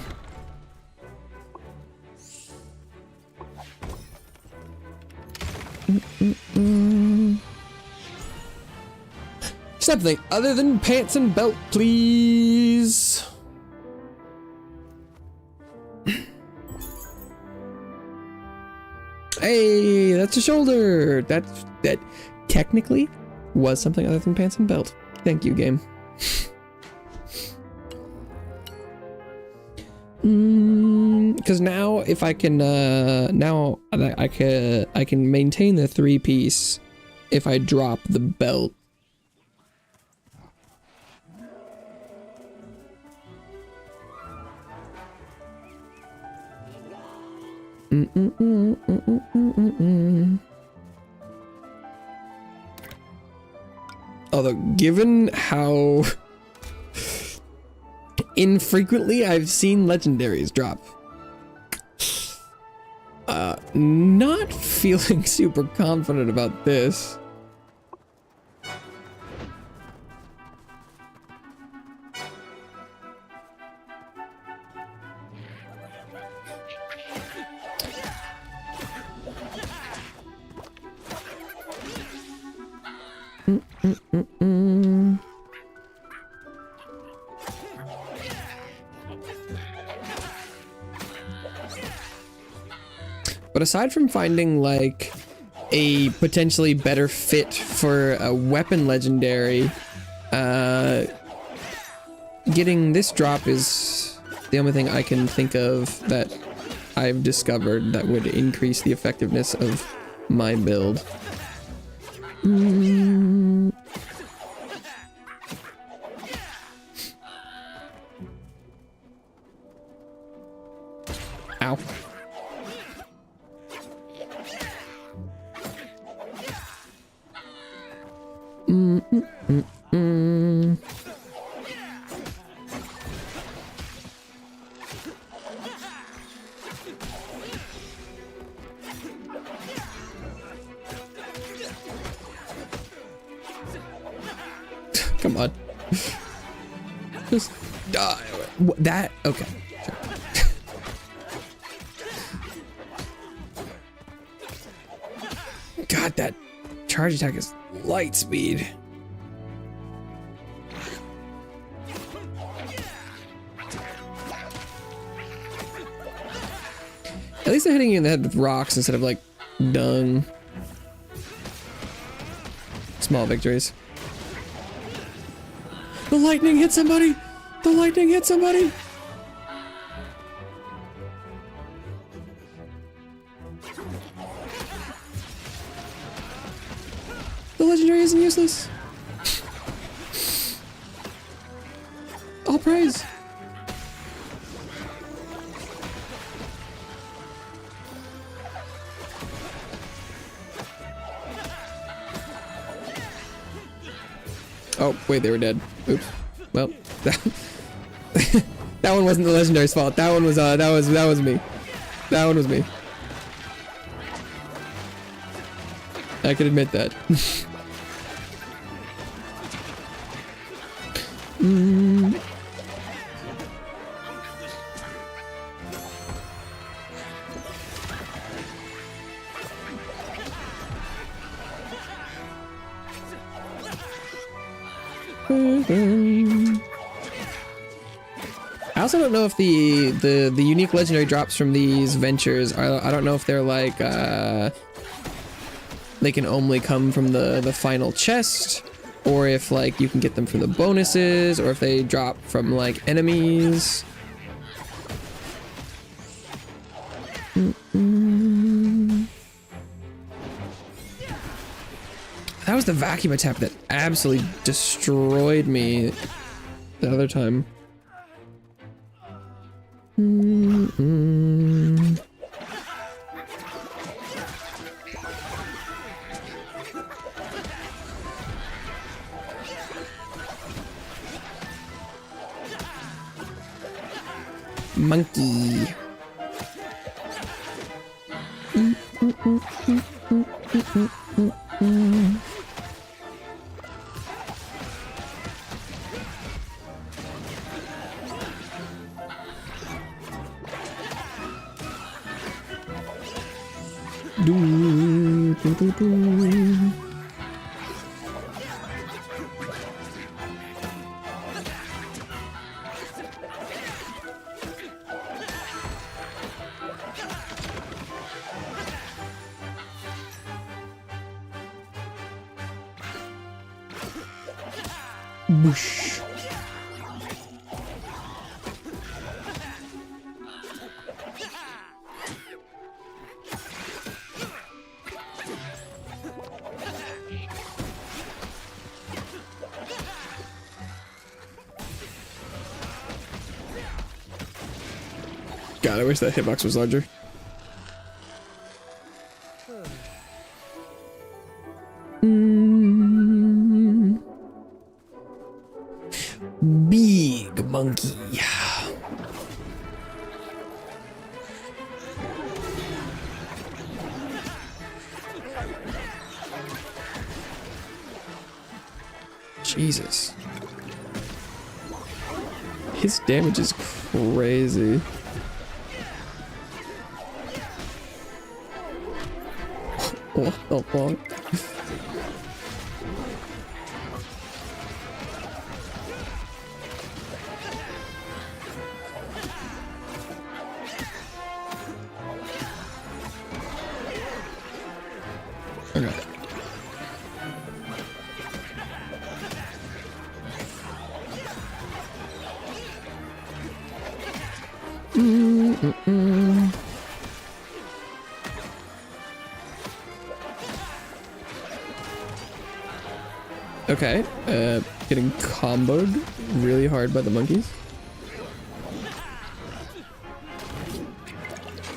Something other than pants and belt, please. Hey, that's a shoulder. That technically was something other than pants and belt. Thank you, game. Because now if I can now I can maintain the 3-piece if I drop the belt. Although, given how infrequently I've seen legendaries drop, not feeling super confident about this. But aside from finding like a potentially better fit for a weapon legendary, getting this drop is the only thing I can think of that I've discovered that would increase the effectiveness of my build. Ow. Come on. Just die. That, okay. Sure. God, that charge attack is light speed. At least they're hitting you in the head with rocks instead of like dung. Small victories. The lightning hit somebody! The lightning hit somebody! The legendary isn't useless. All praise. Oh, wait, they were dead. Oops. Well, that one wasn't the legendary's fault. That one was that was me. That one was me. I can admit that. I also don't know if the unique legendary drops from these ventures are, I don't know if they're like they can only come from the final chest, or if like you can get them from the bonuses, or if they drop from like enemies. That was the vacuum attack that absolutely destroyed me the other time. Monkey. Whoosh. God, I wish that hitbox was larger. Big monkey. Jesus. His damage is crazy. What the fuck? Okay. Okay, getting comboed really hard by the monkeys.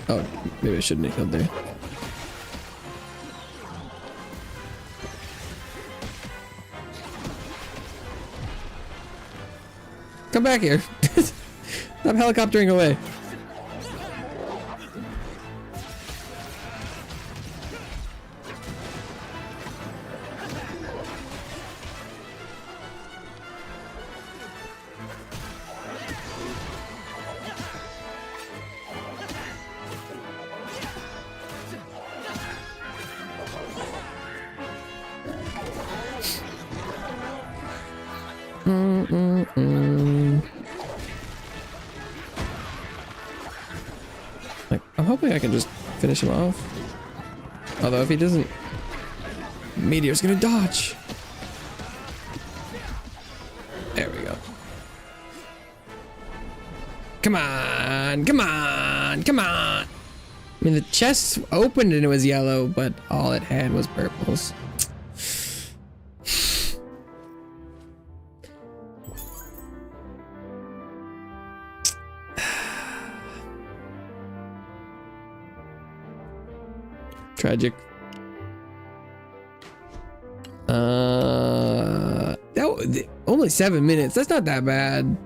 Oh, maybe I shouldn't have killed there. Come back here. Stop helicoptering away. Like, I'm hoping I can just finish him off. Although if he doesn't, Meteor's gonna dodge. There we go. Come on, come on, come on. I mean, the chest opened and it was yellow, but all it had was purples. Tragic. Only 7 minutes. That's not that bad.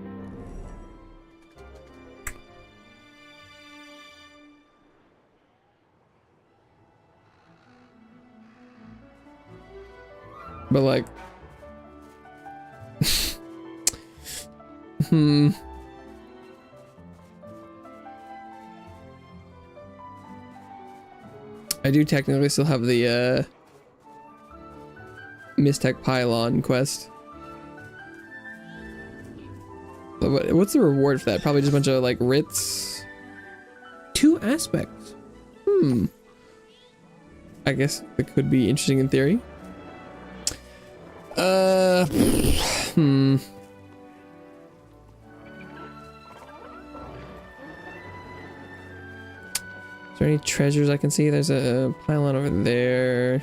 But like, I do technically still have the Mistech Pylon quest. But what's the reward for that? Probably just a bunch of like writs. 2 aspects. I guess it could be interesting in theory. Is there any treasures I can see? There's a pylon over there.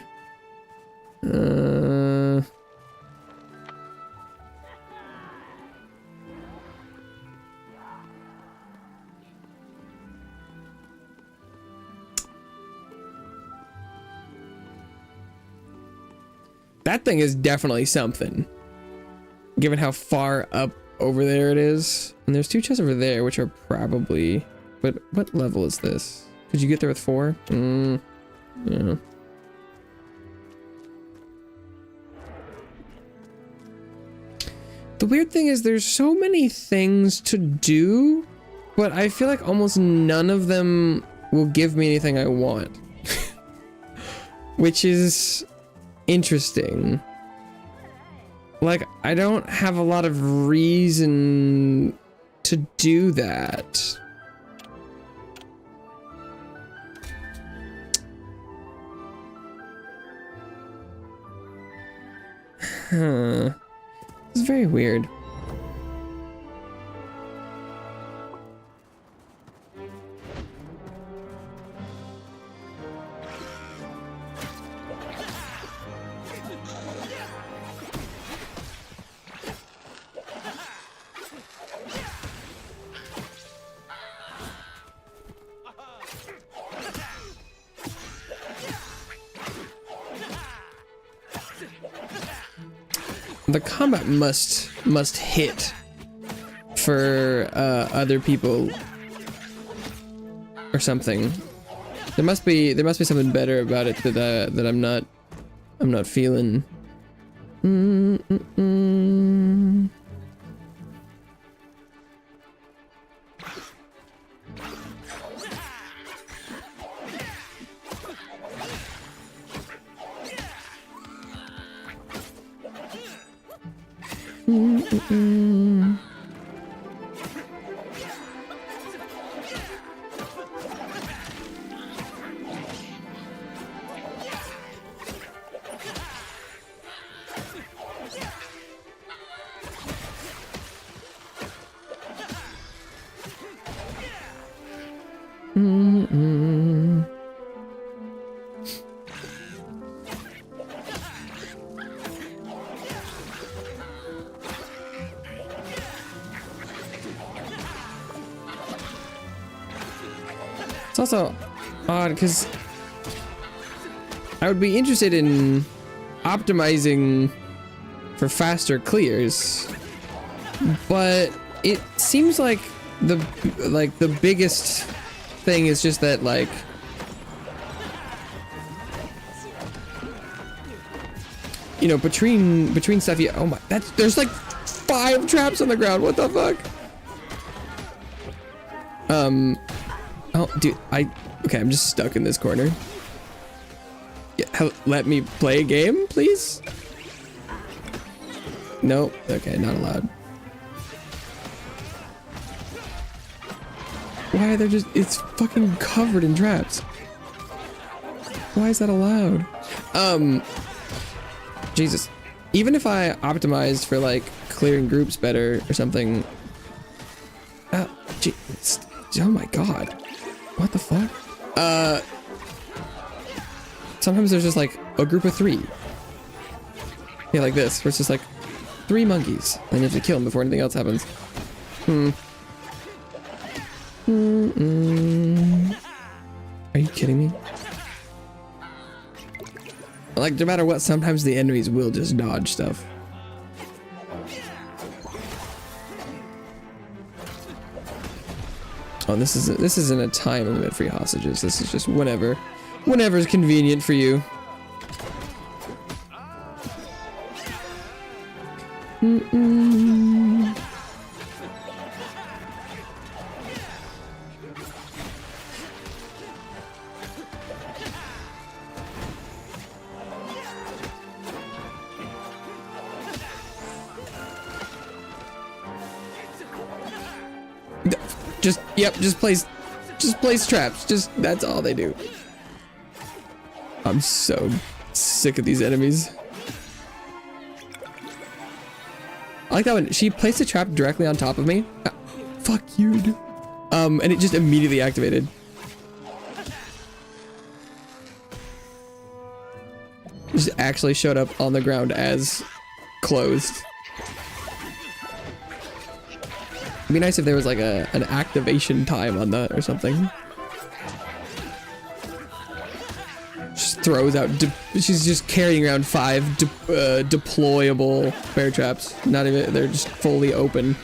That thing is definitely something, given how far up over there it is. And there's 2 chests over there, which are probably... But what level is this? Could you get there with 4? Yeah. The weird thing is there's so many things to do, but I feel like almost none of them will give me anything I want. Which is interesting. Like, I don't have a lot of reason to do that. Huh. It's very weird. The combat must hit for other people or something. There must be something better about it that I'm not feeling. It's also odd because I would be interested in optimizing for faster clears, but it seems like the biggest thing is just that, like, you know, between stuff you, oh my, there's like 5 traps on the ground. What the fuck? Oh, dude, okay, I'm just stuck in this corner. Yeah, let me play a game, please? Nope. Okay, not allowed. Why are there just... It's fucking covered in traps. Why is that allowed? Jesus. Even if I optimized for, like, clearing groups better or something... Oh my god. What the fuck? Sometimes there's just like a group of 3. Yeah, like this, where it's just like 3 monkeys, and you have to kill them before anything else happens. Are you kidding me? Like, no matter what, sometimes the enemies will just dodge stuff. Oh, this isn't a time limit for hostages. This is just whenever's convenient for you. Just place traps. That's all they do. I'm so sick of these enemies. I like that one. She placed a trap directly on top of me. Fuck you, dude. And it just immediately activated. Just actually showed up on the ground as closed. It'd be nice if there was like an activation time on that or something. Just throws out. She's just carrying around 5 deployable bear traps. Not even. They're just fully open.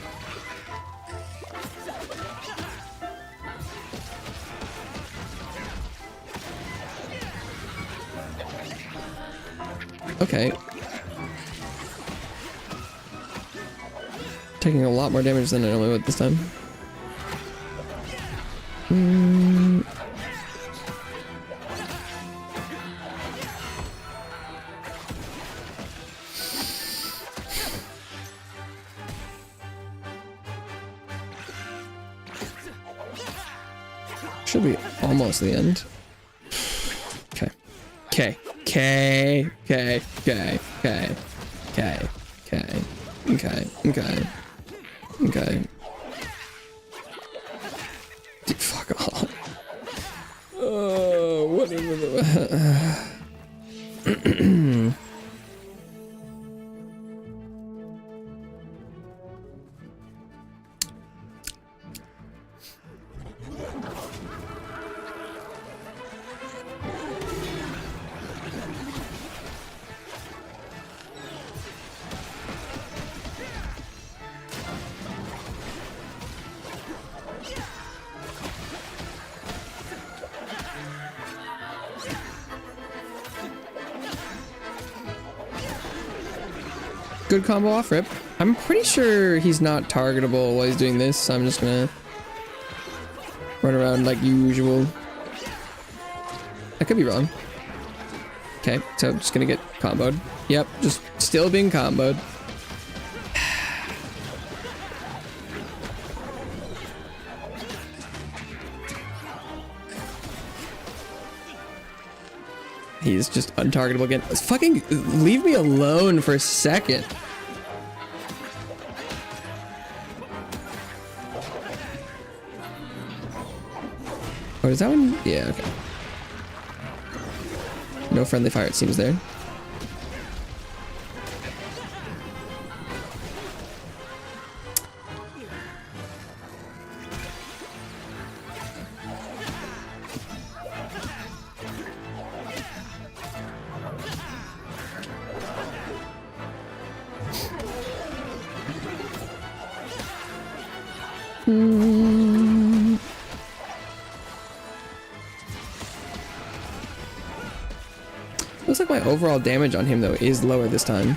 Okay. Taking a lot more damage than I normally would this time. Should be almost the end. Okay. Okay. Okay. Okay. Okay. Okay. Okay. Okay. Okay. Okay. Okay. Dude, fuck off. Oh, whatever. Good combo off rip. I'm pretty sure he's not targetable while he's doing this, so I'm just gonna run around like usual. I could be wrong. Okay, so I'm just gonna get comboed. Yep, just still being comboed. He's just untargetable again. Fucking leave me alone for a second. Oh, is that one? Yeah, okay. No friendly fire, it seems there. Looks like my overall damage on him though is lower this time.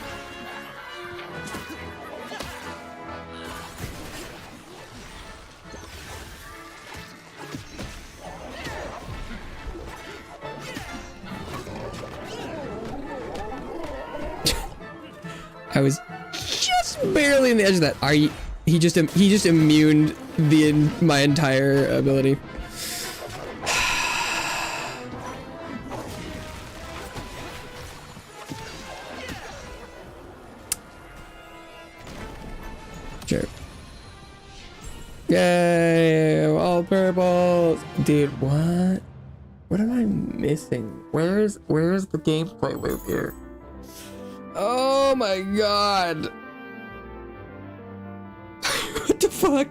I was just barely in the edge of that. Are you? He just immuned my entire ability. Sure. Yay! All purples, dude. What? What am I missing? Where's the gameplay loop here? Oh my god! What the fuck?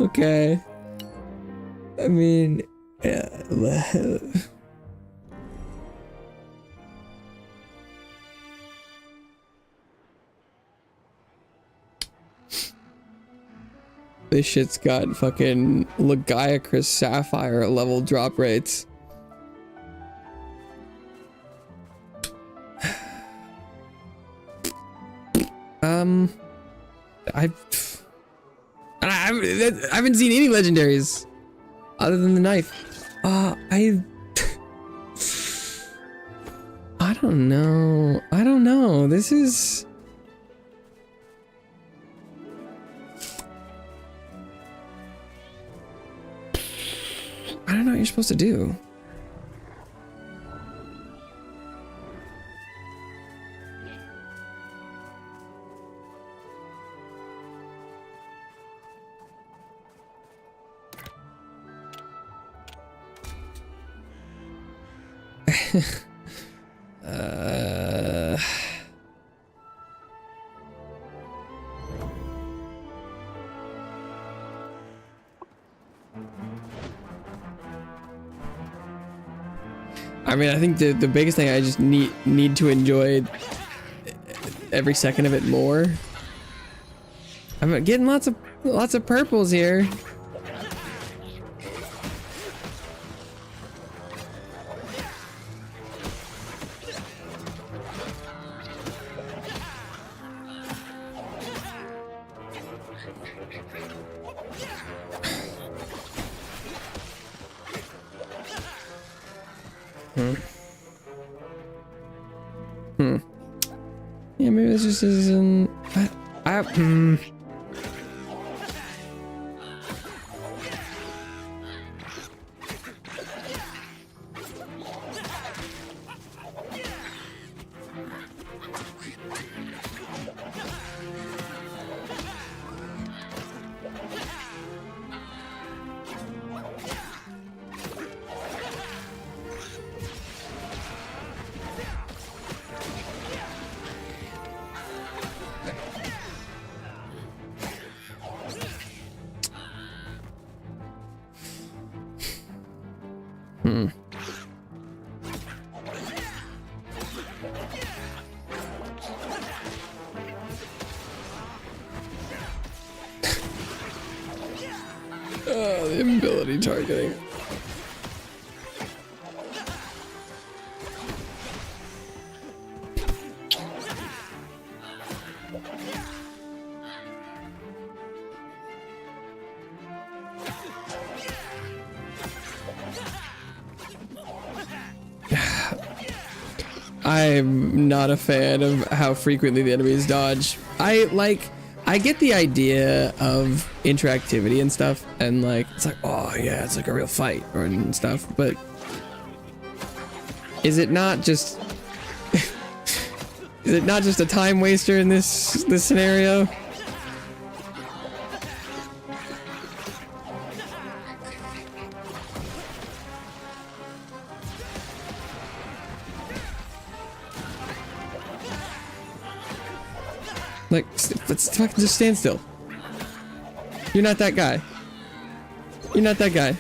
Okay. I mean, yeah. This shit's got fucking Legiacris Sapphire level drop rates. I haven't seen any legendaries other than the knife. I don't know. I don't know. This is. I don't know what you're supposed to do. I mean, I think the biggest thing I just need to enjoy every second of it more. I'm getting lots of purples here. Yeah, maybe this just isn't. Oh, the ability targeting. I'm not a fan of how frequently the enemies dodge. I get the idea of interactivity and stuff, and like, it's like, oh yeah, it's like a real fight and stuff, but is it not just, Is it not just a time waster in this scenario? Like, let's fucking just stand still. You're not that guy. You're not that guy.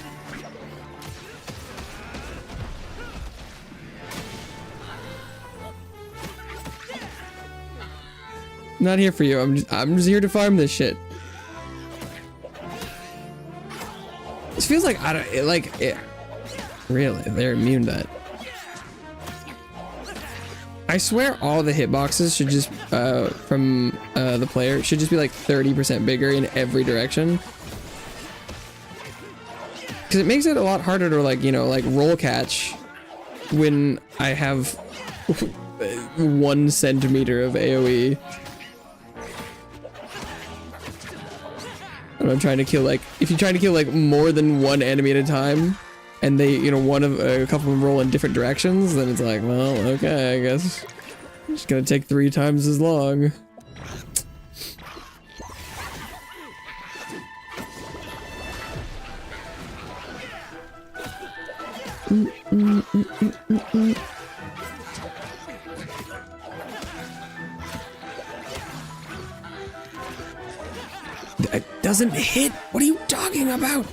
I'm not here for you. I'm just here to farm this shit. This feels like really, they're immune to that. I swear all the hitboxes should just from the player should just be like 30% bigger in every direction. Because it makes it a lot harder to like, you know, like roll catch when I have 1 centimeter of AoE. And I'm trying to kill like, if you're trying to kill like more than 1 enemy at a time, and they, you know, a couple of them roll in different directions, then it's like, well, okay, I guess it's gonna take 3 times as long. That doesn't hit. What are you talking about?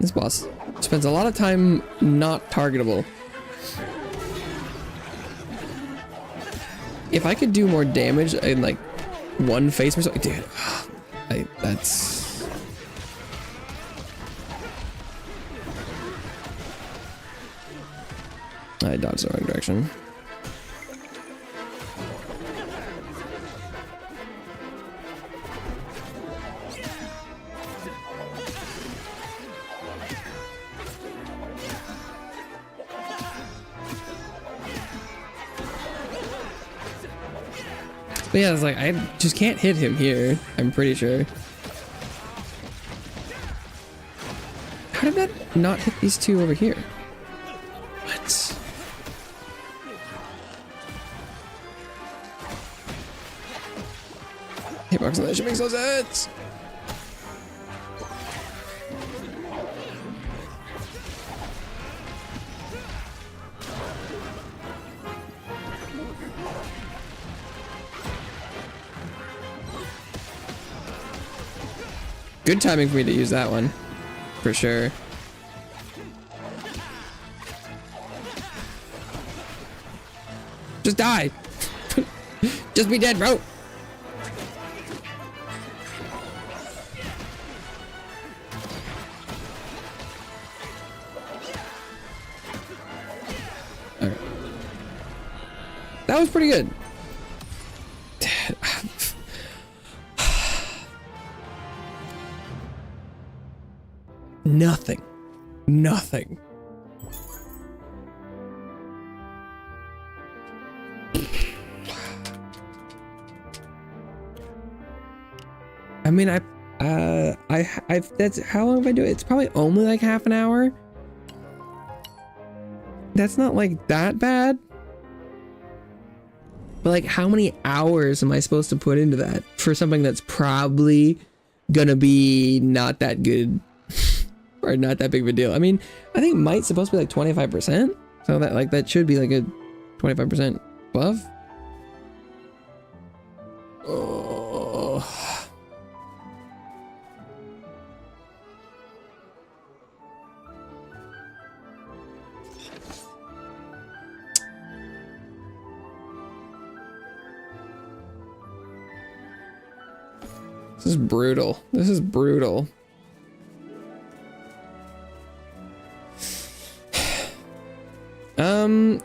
This boss spends a lot of time not targetable. If I could do more damage in like 1 face or something, dude, that's... I dodged the wrong direction. But yeah, it's like, I just can't hit him here, I'm pretty sure. How did that not hit these 2 over here? What? Hitbox on that shit makes no sense! Good timing for me to use that one, for sure. Just die! Just be dead, bro! Alright. That was pretty good. Nothing. Nothing. I mean, that's how long have I do it? It's probably only like half an hour. That's not like that bad. But like, how many hours am I supposed to put into that for something that's probably gonna be not that good? Or not that big of a deal. I mean, I think might's supposed to be like 25%. So that like that should be like a 25% buff. Oh. is brutal. This is brutal.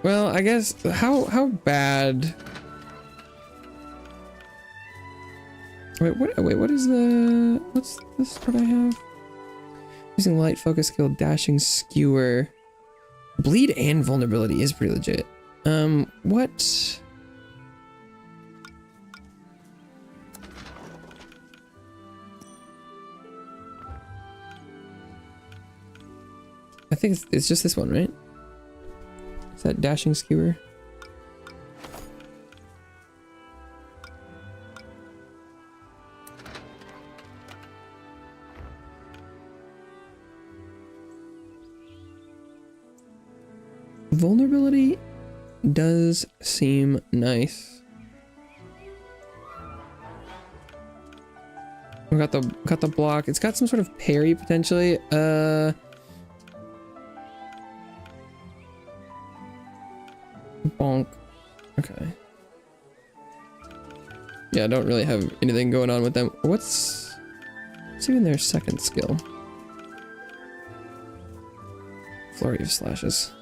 Well, I guess how bad? Wait, what is what's this part I have? Using light focus skill, dashing skewer. Bleed and vulnerability is pretty legit. What? I think it's just this one, right? Is that dashing skewer? Vulnerability does seem nice. We got the block. It's got some sort of parry potentially. Bonk. Okay. Yeah, I don't really have anything going on with them. What's even their second skill? Flurry of slashes.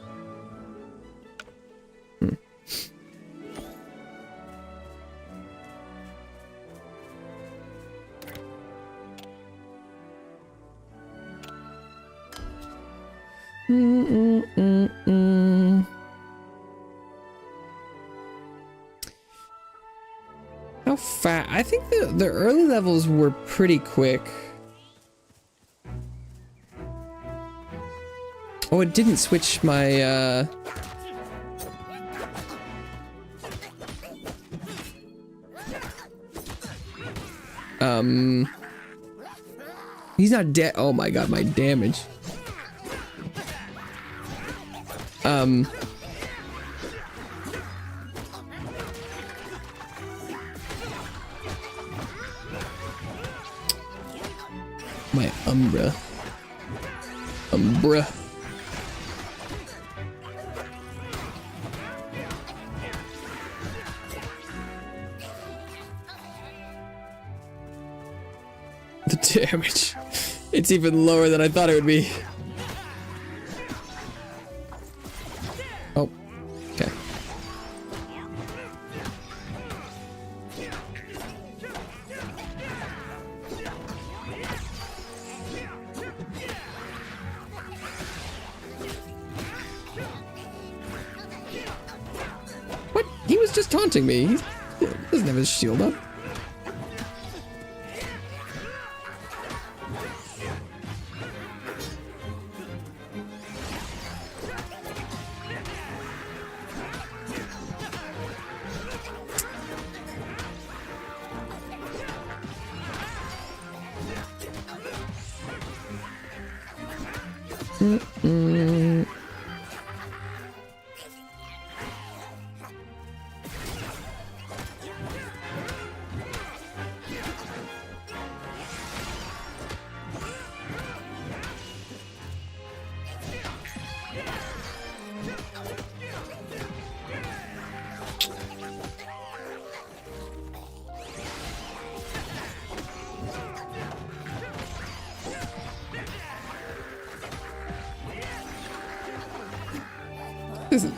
How fast? I think the early levels were pretty quick. Oh, it didn't switch my he's not dead. Oh my god, my damage. My Umbra. The damage. It's even lower than I thought it would be. Oh, okay. What? He was just taunting me. He doesn't have his shield up.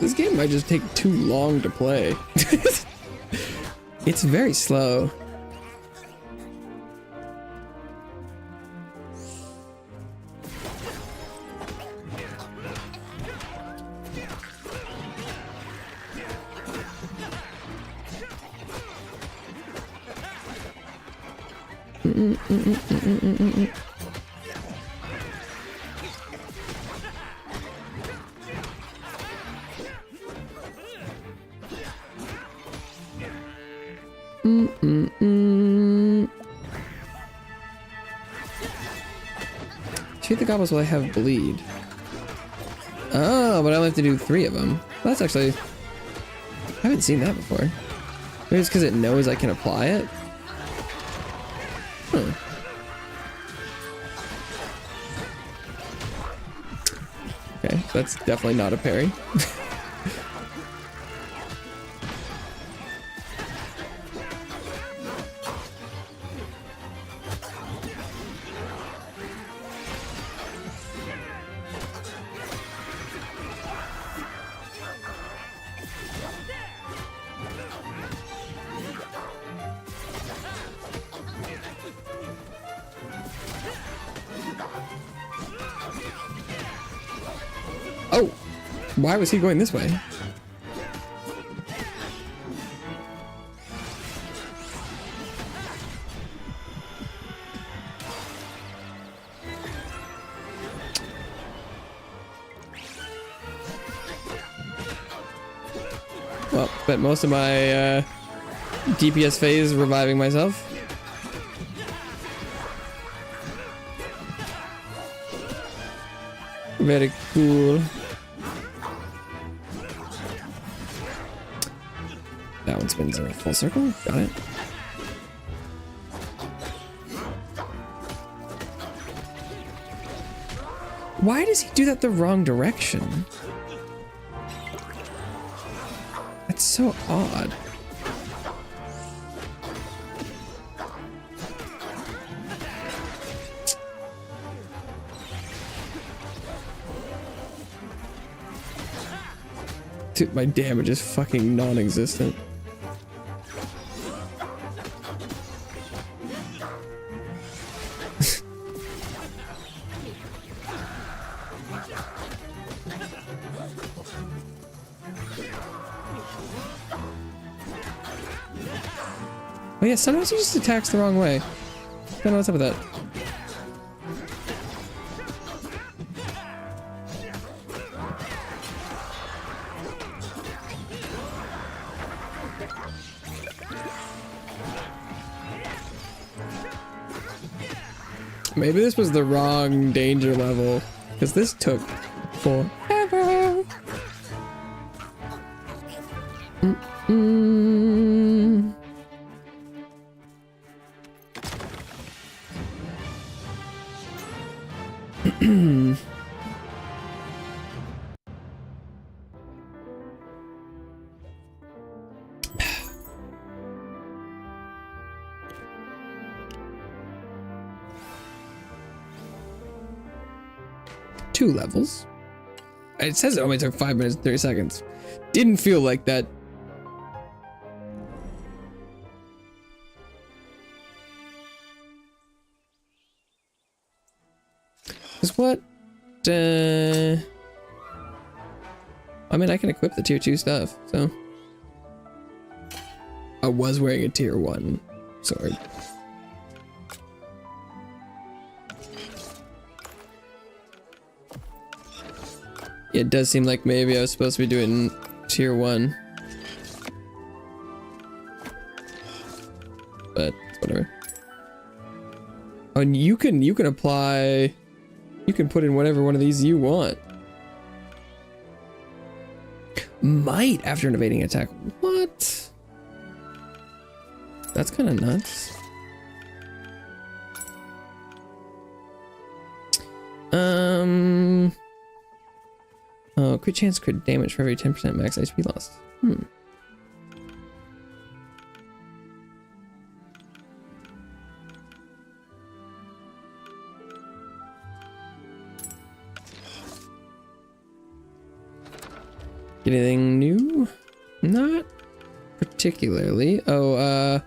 This game might just take too long to play. It's very slow. Shoot the goblins while I have bleed. Oh, but I only have to do 3 of them. That's actually... I haven't seen that before. Maybe it's because it knows I can apply it? Huh. Okay, that's definitely not a parry. Oh, why was he going this way? Well, spent most of my DPS phase reviving myself. Very cool. That one spins in a full circle. Got it. Why does he do that the wrong direction? That's so odd. Dude, my damage is fucking non-existent. Oh yeah, sometimes he just attacks the wrong way. I don't know what's up with that. Maybe this was the wrong danger level, because this took forever. Two levels. It says it only took 5 minutes and 30 seconds. Didn't feel like that. Is what? I mean, I can equip the tier 2 stuff, so. I was wearing a tier 1 sword. It does seem like maybe I was supposed to be doing tier 1. But whatever. Oh, and you can apply, you can put in whatever one of these you want. Might after an evading attack. What? That's kind of nuts. Oh, crit chance, crit damage for every 10% max HP lost. Anything new? Not particularly. Oh,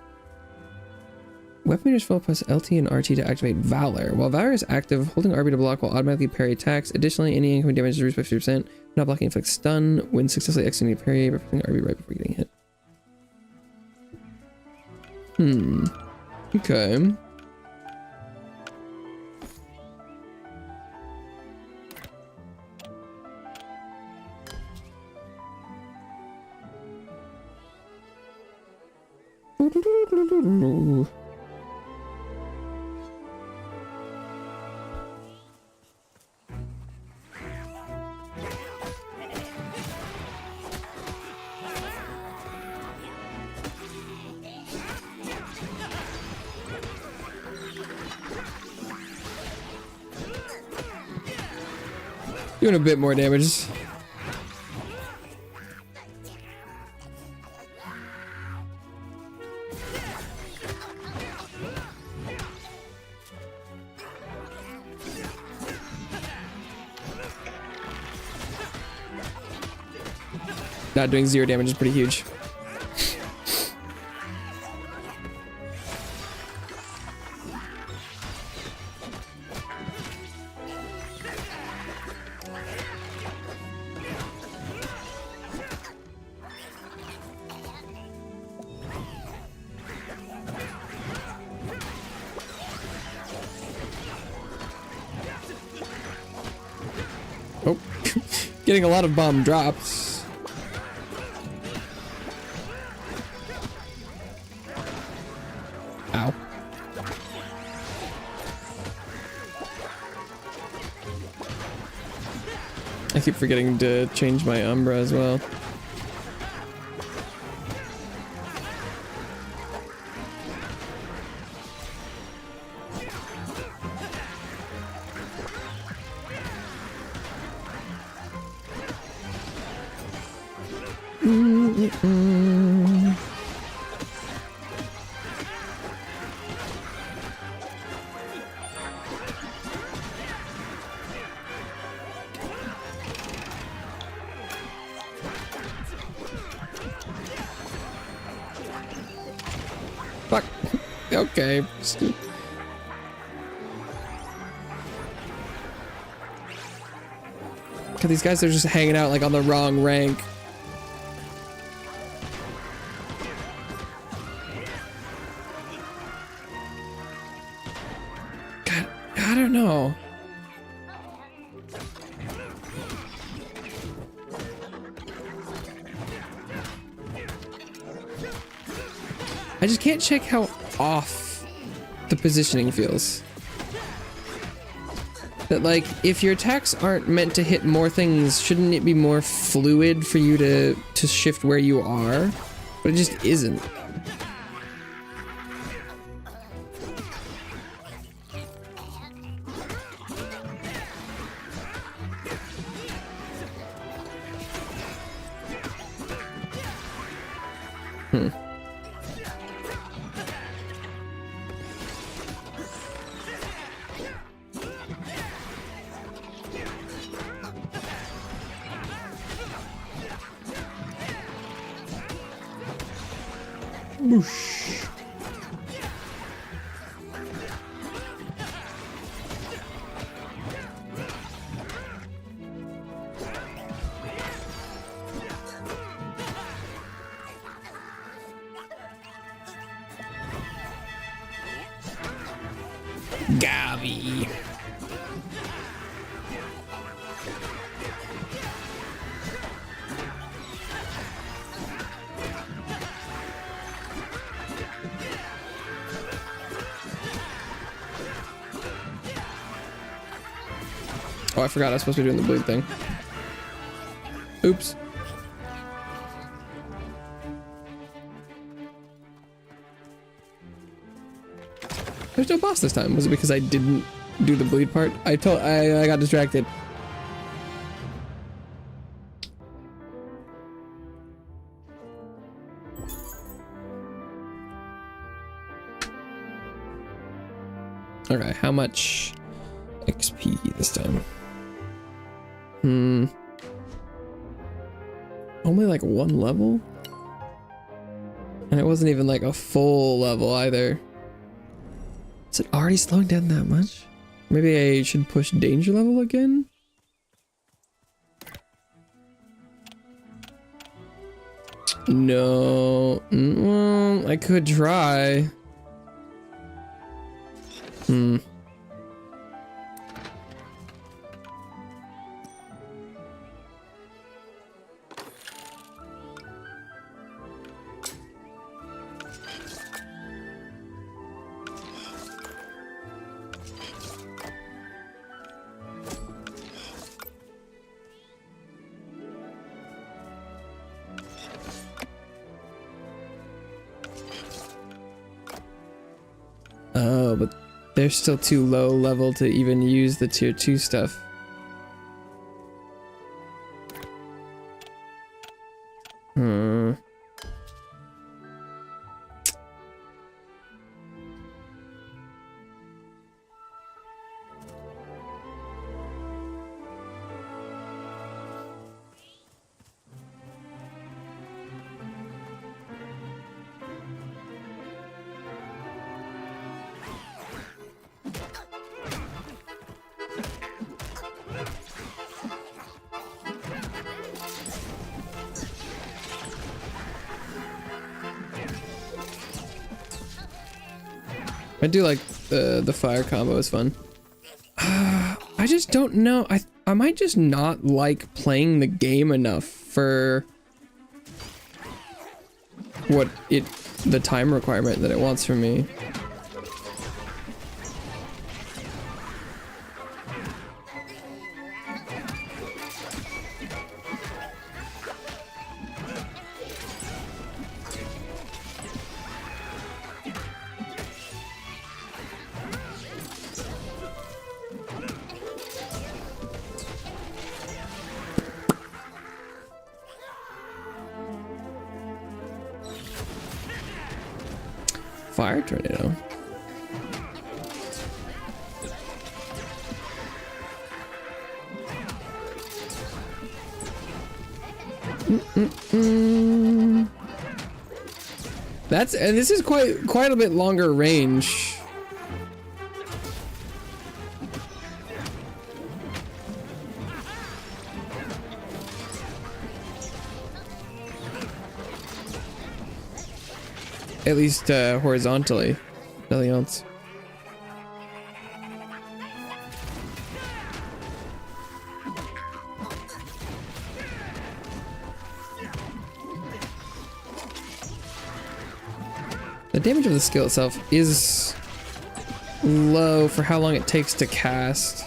weapon meters full plus LT and RT to activate Valor. While Valor is active, holding RB to block will automatically parry attacks. Additionally, any incoming damage is reduced by 50%. Not blocking inflicts stun when successfully executing a parry by pressing RB right before getting hit. Okay. Doing a bit more damage. Not doing 0 damage is pretty huge. Oh, getting a lot of bomb drops. Ow. I keep forgetting to change my Umbra as well. Fuck. Okay. God, these guys are just hanging out like on the wrong rank. God, I don't know. I just can't check how off the positioning feels. That like, if your attacks aren't meant to hit more things, shouldn't it be more fluid for you to shift where you are? But it just isn't. Whoosh. Gavi. Oh, I forgot I was supposed to be doing the bleed thing. Oops. There's no boss this time. Was it because I didn't do the bleed part? I got distracted. Okay, how much XP this time? Only like one level? And it wasn't even like a full level either. Is it already slowing down that much? Maybe I should push danger level again? No. Well, I could try. Oh, but they're still too low level to even use the tier 2 stuff. I do like the fire combo is fun. I just don't know. I might just not like playing the game enough for what the time requirement that it wants from me. Fire tornado. And this is quite a bit longer range. At least horizontally, nothing else. The damage of the skill itself is low for how long it takes to cast.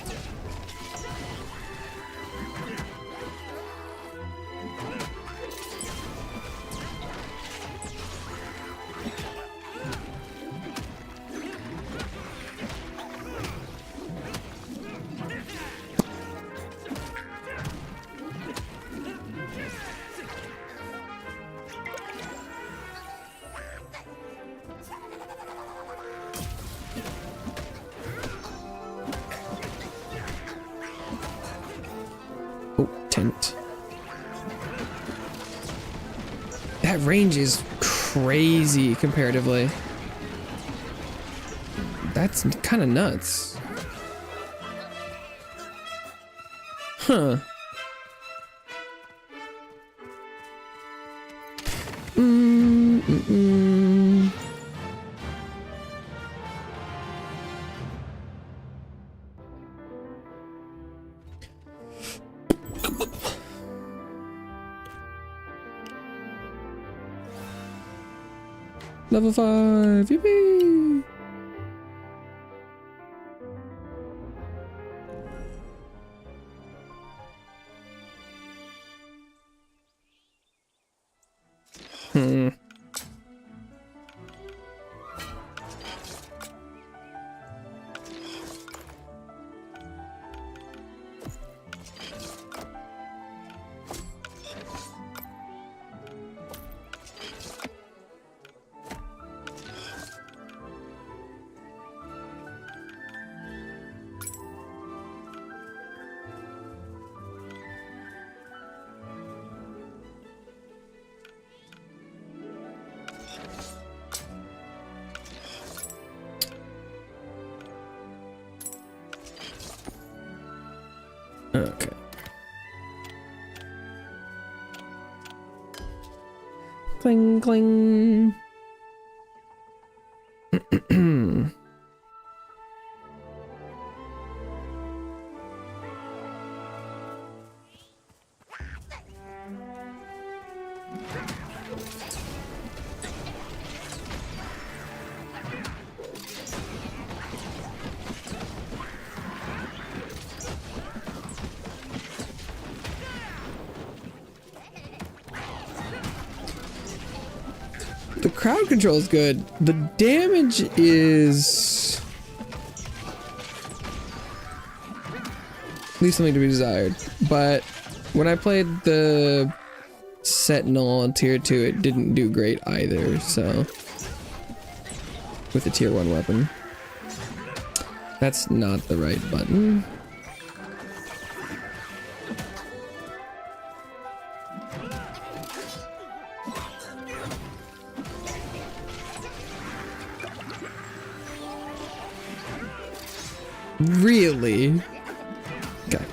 Tent. That range is crazy comparatively. That's kind of nuts. Huh. Level 5, yippee! Okay. Cling, cling. The crowd control is good. The damage is leave something to be desired. But when I played the Sentinel on tier 2, it didn't do great either, so with a tier 1 weapon. That's not the right button. Really? Okay.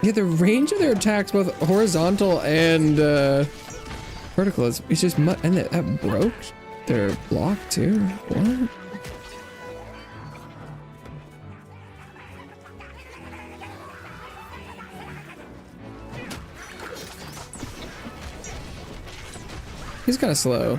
Yeah, the range of their attacks, both horizontal and vertical, is just and that broke their block too. What? He's kind of slow.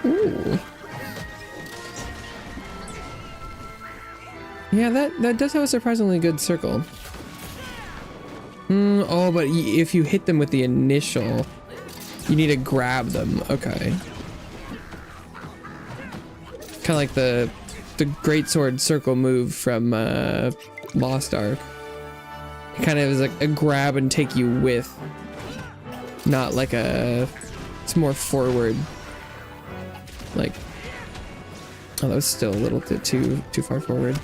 Ooh. Yeah, that does have a surprisingly good circle. Oh, but if you hit them with the initial, you need to grab them. Okay. Kind of like the greatsword circle move from Lost Ark. It kind of is like a grab and take you with, not like a. It's more forward. Like, oh, that was still a little bit too far forward.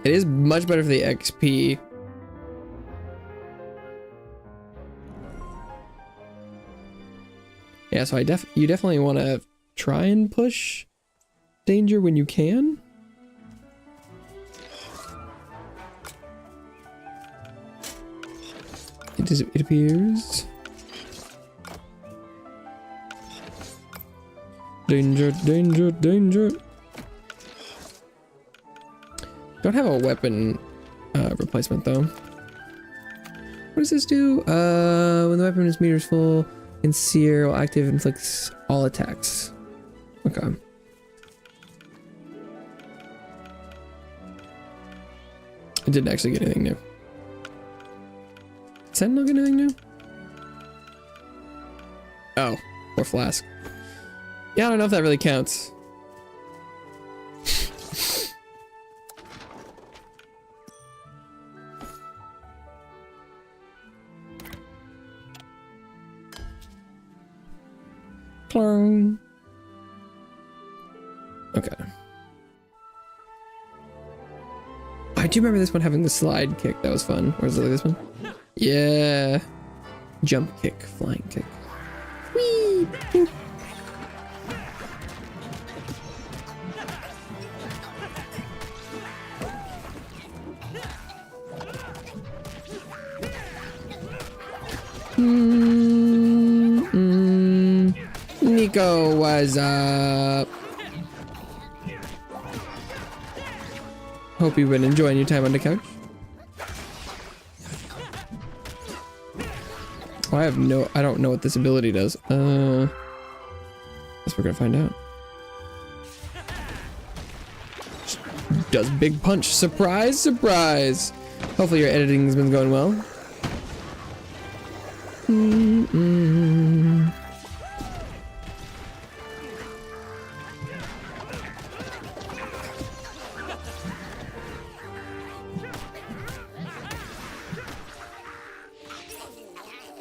It is much better for the XP. Yeah, so you definitely want to try and push danger when you can. It appears. Danger, danger, danger. Don't have a weapon replacement though. What does this do? When the weapon is meter's full, and sear will active inflicts all attacks. Okay. I didn't actually get anything new. Did Sentinel get anything new? Oh, or flask. Yeah, I don't know if that really counts. Clong. Okay. I do remember this one having the slide kick. That was fun. Or was it like this one? Yeah. Jump kick, flying kick. Whee! Nico, what's up? Hope you've been enjoying your time on the couch. Oh, I don't know what this ability does. Guess we're gonna find out. Does big punch. Surprise, surprise. Hopefully your editing's been going well.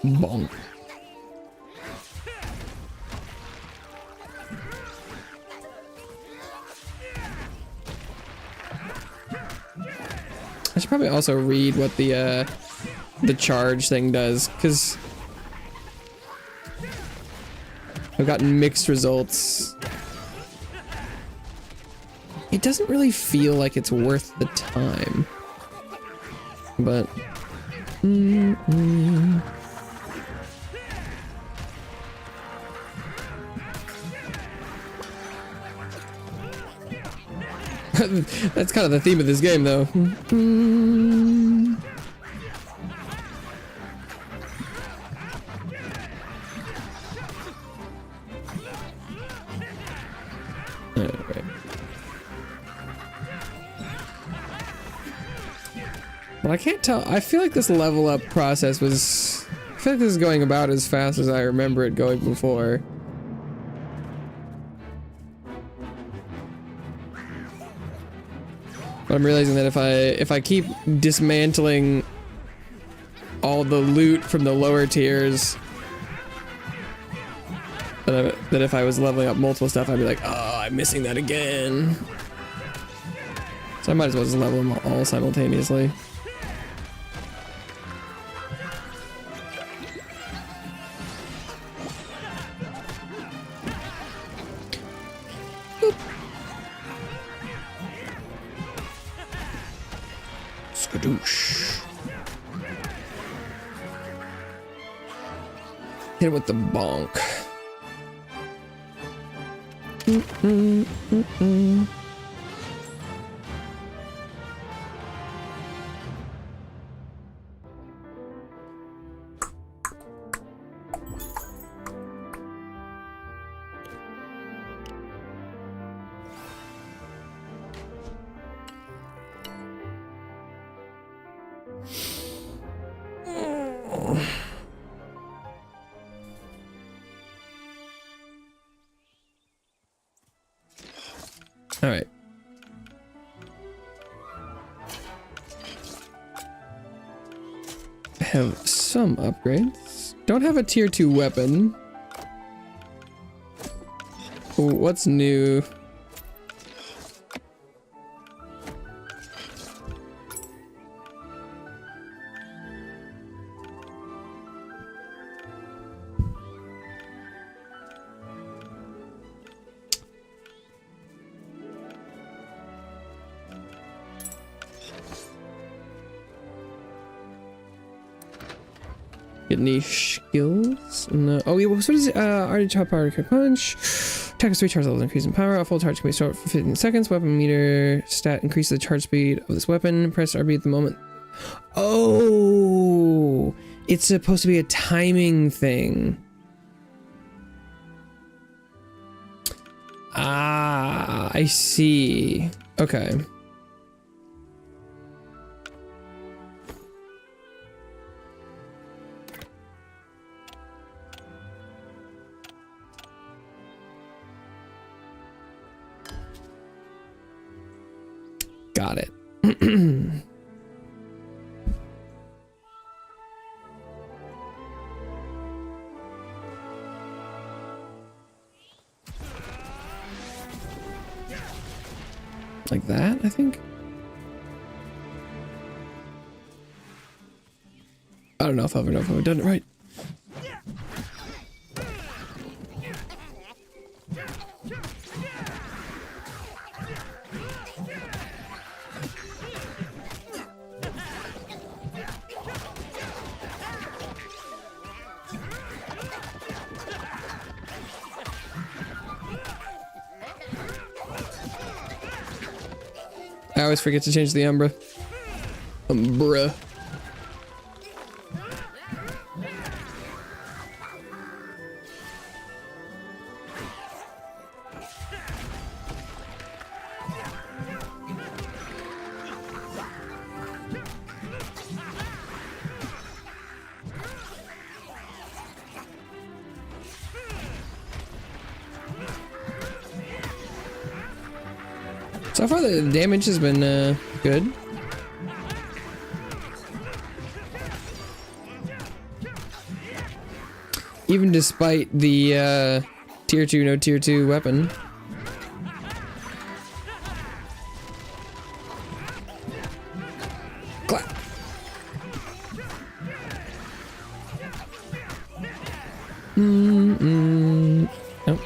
Bonk. I should probably also read what the charge thing does, because I've gotten mixed results. It doesn't really feel like it's worth the time, but that's kind of the theme of this game, though. Alright. But I can't tell. I feel like this level up process was... I feel like this is going about as fast as I remember it going before. But I'm realizing that if I keep dismantling all the loot from the lower tiers, that if I was leveling up multiple stuff, I'd be like, oh, I'm missing that again. So I might as well just level them all simultaneously. Skadoosh. Hit it with the bonk. All right. I have some upgrades. Don't have a tier 2 weapon. Ooh, what's new? Get any skills? No. Oh, yeah. What is it? Already chop power, quick punch. Attack is 3 charge levels, increase in power. A full charge can be stored for 15 seconds. Weapon meter stat increases the charge speed of this weapon. Press RB at the moment. Oh, it's supposed to be a timing thing. Ah, I see. Okay. Got it. Like that, I think. I don't know if I've done it right. I always forget to change the umbra. Umbra. So far the damage has been good. Even despite the tier 2, no tier 2 weapon. Clap. Nope.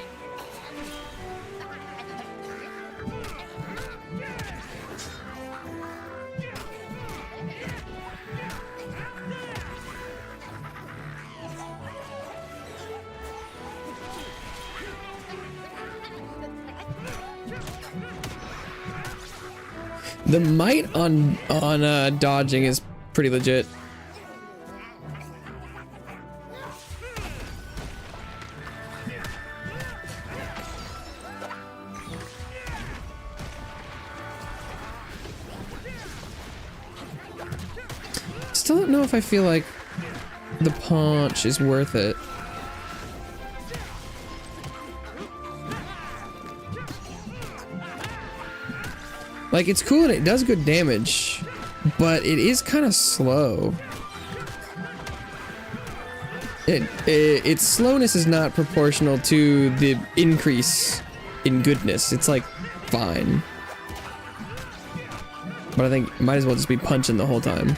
The might on dodging is pretty legit. Still don't know if I feel like the punch is worth it. Like, it's cool and it does good damage, but it is kind of slow. Its slowness is not proportional to the increase in goodness. It's like fine. But I think it might as well just be punching the whole time.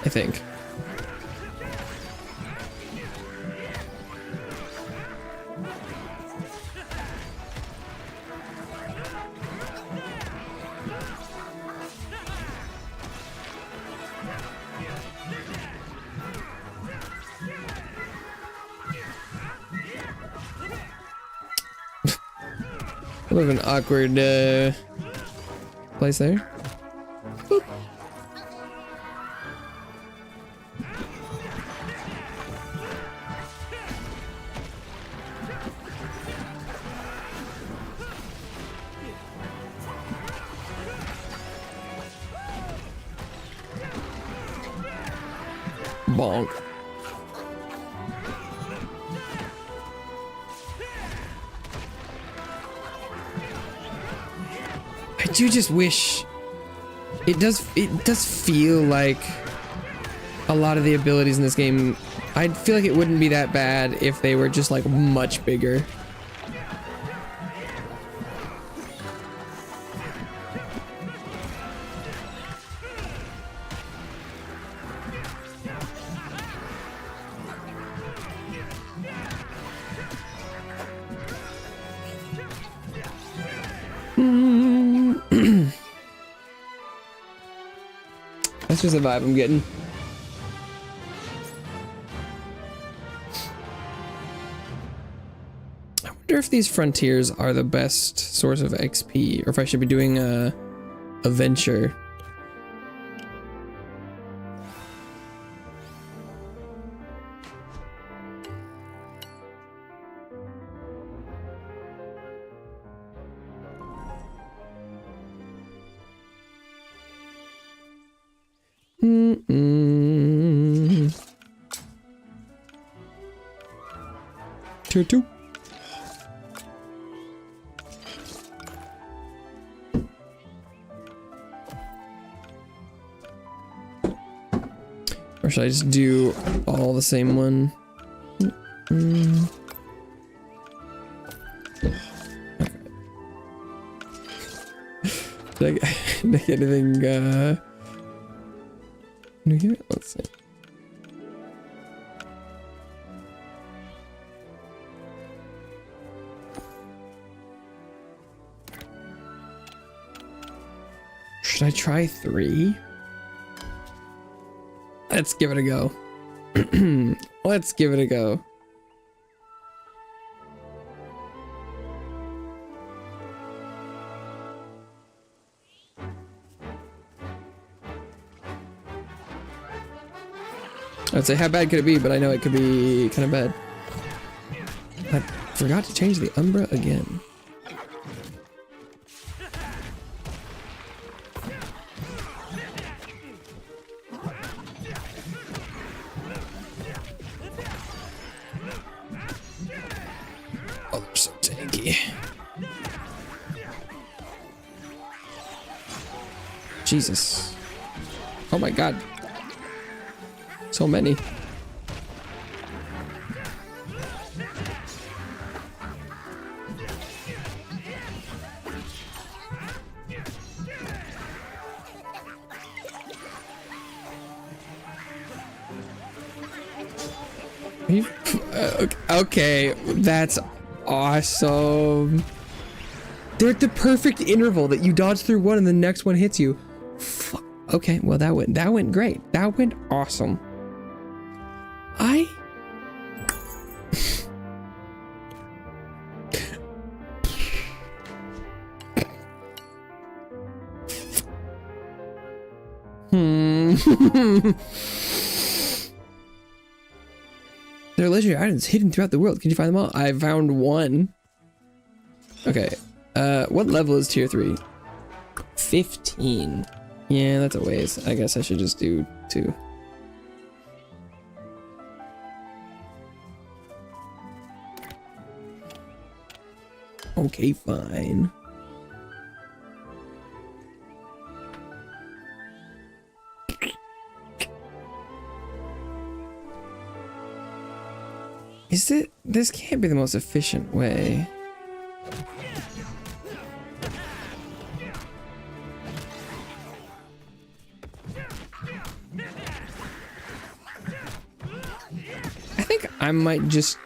I think. A little bit of an awkward place there. Boop. Bonk. I do just wish it does feel like a lot of the abilities in this game, I feel like it wouldn't be that bad if they were just like much bigger. That's just the vibe I'm getting. I wonder if these frontiers are the best source of XP, or if I should be doing a venture. Tier 2. Or should I just do all the same one? Okay. Did I get anything new here? Let's see. Should I try 3? Let's give it a go. Let's give it a go. I'd say how bad could it be, but I know it could be kind of bad. I forgot to change the Umbra again. Jesus. Oh my god. So many. Okay, that's awesome. They're at the perfect interval that you dodge through one and the next one hits you. Okay, well that went great. That went awesome. There are legendary items hidden throughout the world. Can you find them all? I found one. Okay. What level is tier 3? 15. Yeah, that's a ways. I guess I should just do 2. Okay, fine. This can't be the most efficient way. I think I might just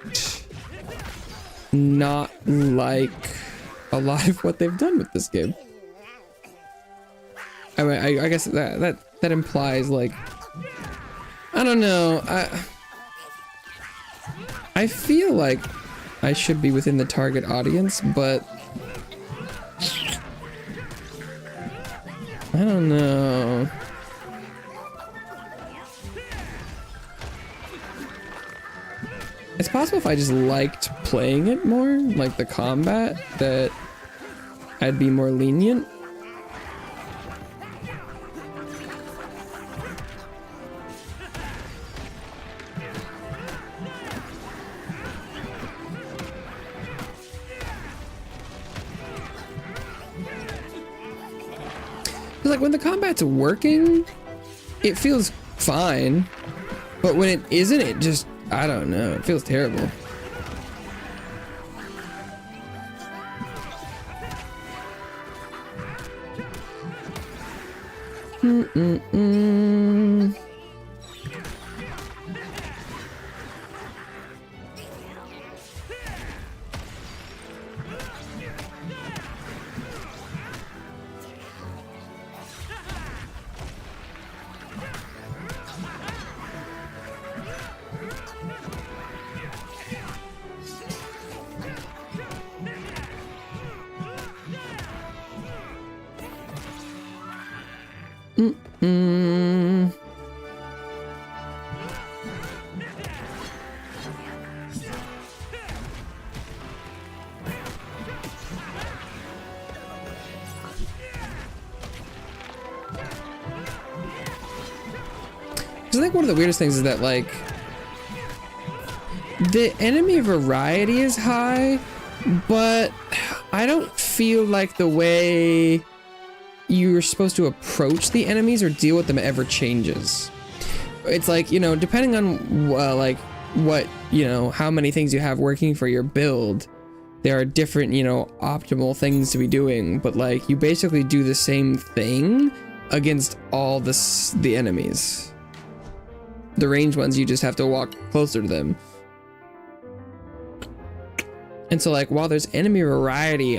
not like a lot of what they've done with this game. I mean, I guess that implies, like, I don't know. I feel like I should be within the target audience, but I don't know. It's possible if I just liked playing it more, like the combat, that I'd be more lenient. Like when the combat's working, it feels fine, but when it isn't, it just, I don't know, it feels terrible. I think one of the weirdest things is that, like, the enemy variety is high, but I don't feel like the way you're supposed to approach the enemies or deal with them ever changes. It's like, you know, depending on like what, you know, how many things you have working for your build, there are different, you know, optimal things to be doing, but like you basically do the same thing against all the enemies. The ranged ones, you just have to walk closer to them. And so, like, while there's enemy variety,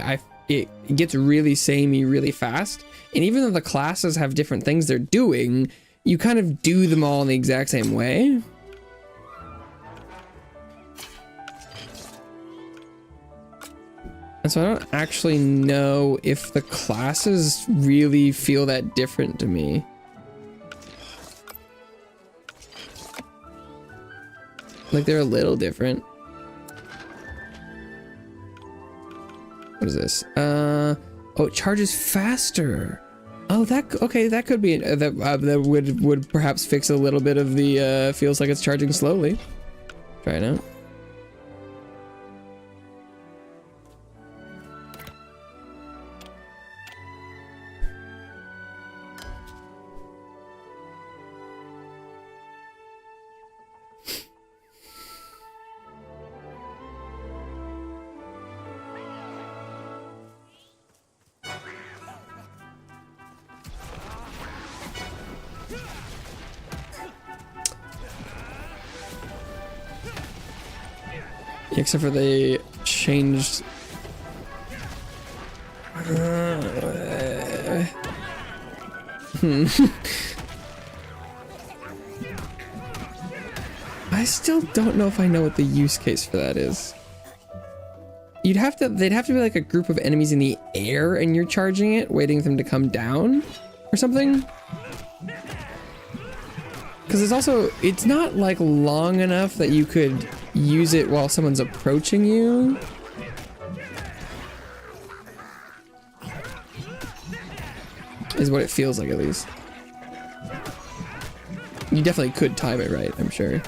it gets really samey really fast. And even though the classes have different things they're doing, you kind of do them all in the exact same way. And so I don't actually know if the classes really feel that different to me. Like, they're a little different. What is this? Oh, it charges faster. Oh, okay, that could be that would perhaps fix a little bit of the feels like it's charging slowly. Try it out. Except for they changed... I still don't know if I know what the use case for that is. They'd have to be like a group of enemies in the air and you're charging it, waiting for them to come down or something. Because it's not like long enough that you could use it while someone's approaching you. Is what it feels like, at least. You definitely could time it right, I'm sure.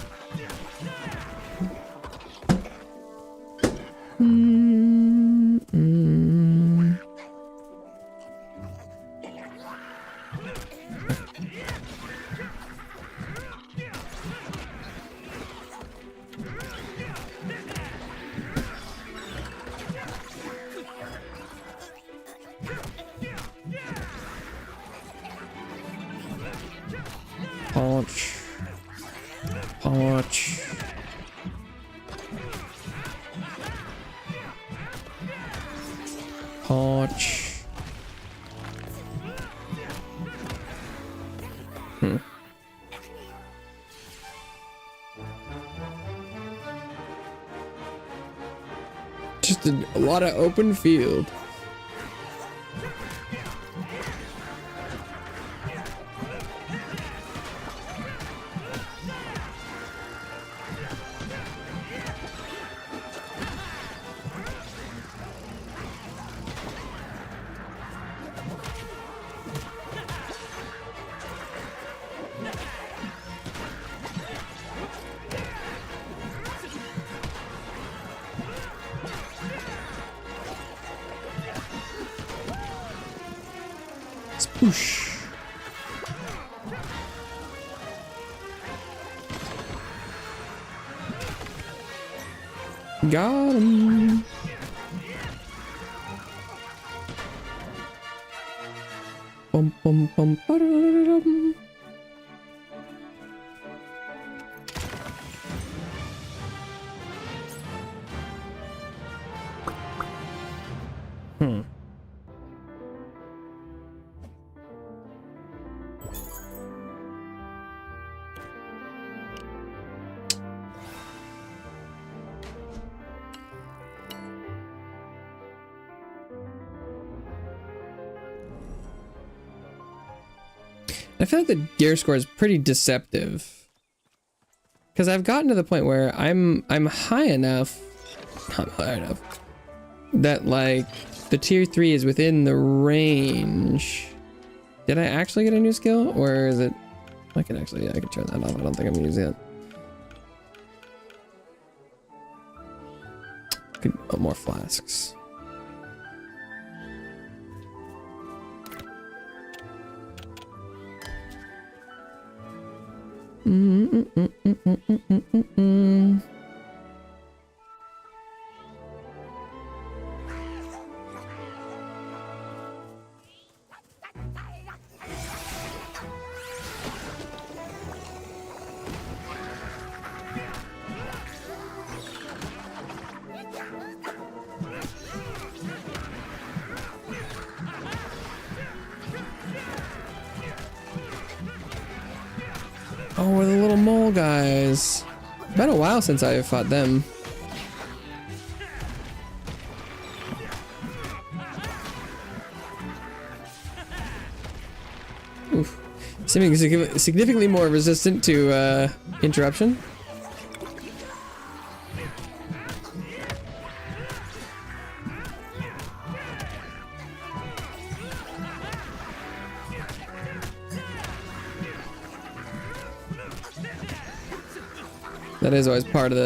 Punch. Punch. Punch. Just a lot of open field. Spoosh. Got him. Bum bum bum ba-da-da-da-dum. I feel like the gear score is pretty deceptive, because I've gotten to the point where I'm high enough, not high enough, that like the tier 3 is within the range. Did I actually get a new skill, or is it? I can turn that off. I don't think I'm using it. Could put more flasks. Oh, we're the little mole guys. Been a while since I fought them. Oof. Seeming significantly more resistant to interruption. That is always part of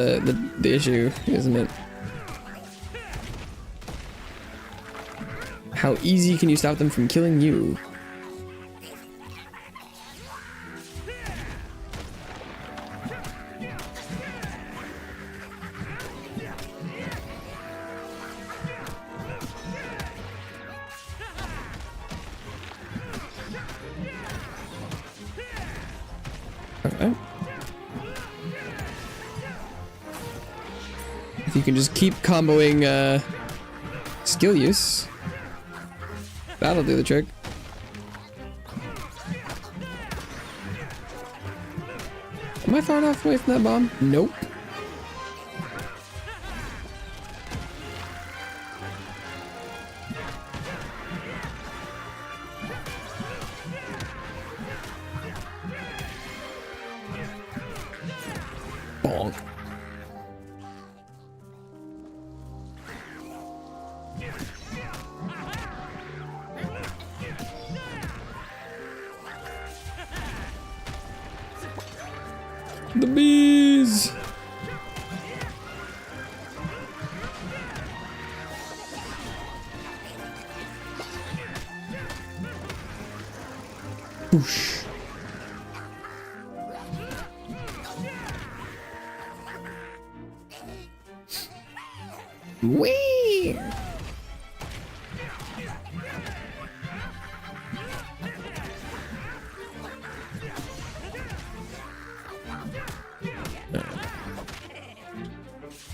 the issue, isn't it? How easy can you stop them from killing you? Okay. I you can just keep comboing skill use, that'll do the trick. Am I far enough away from that bomb? Nope. Bonk. The bees! Whoosh. Whee!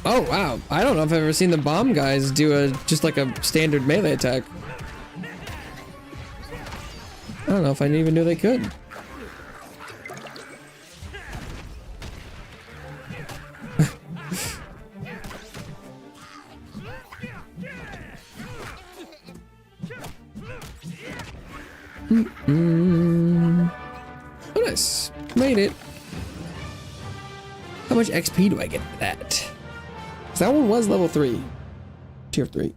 Oh wow, I don't know if I've ever seen the bomb guys do just like a standard melee attack. I don't know if I even knew they could. Oh nice, made it. How much XP do I get for that? That one was level 3. Tier 3.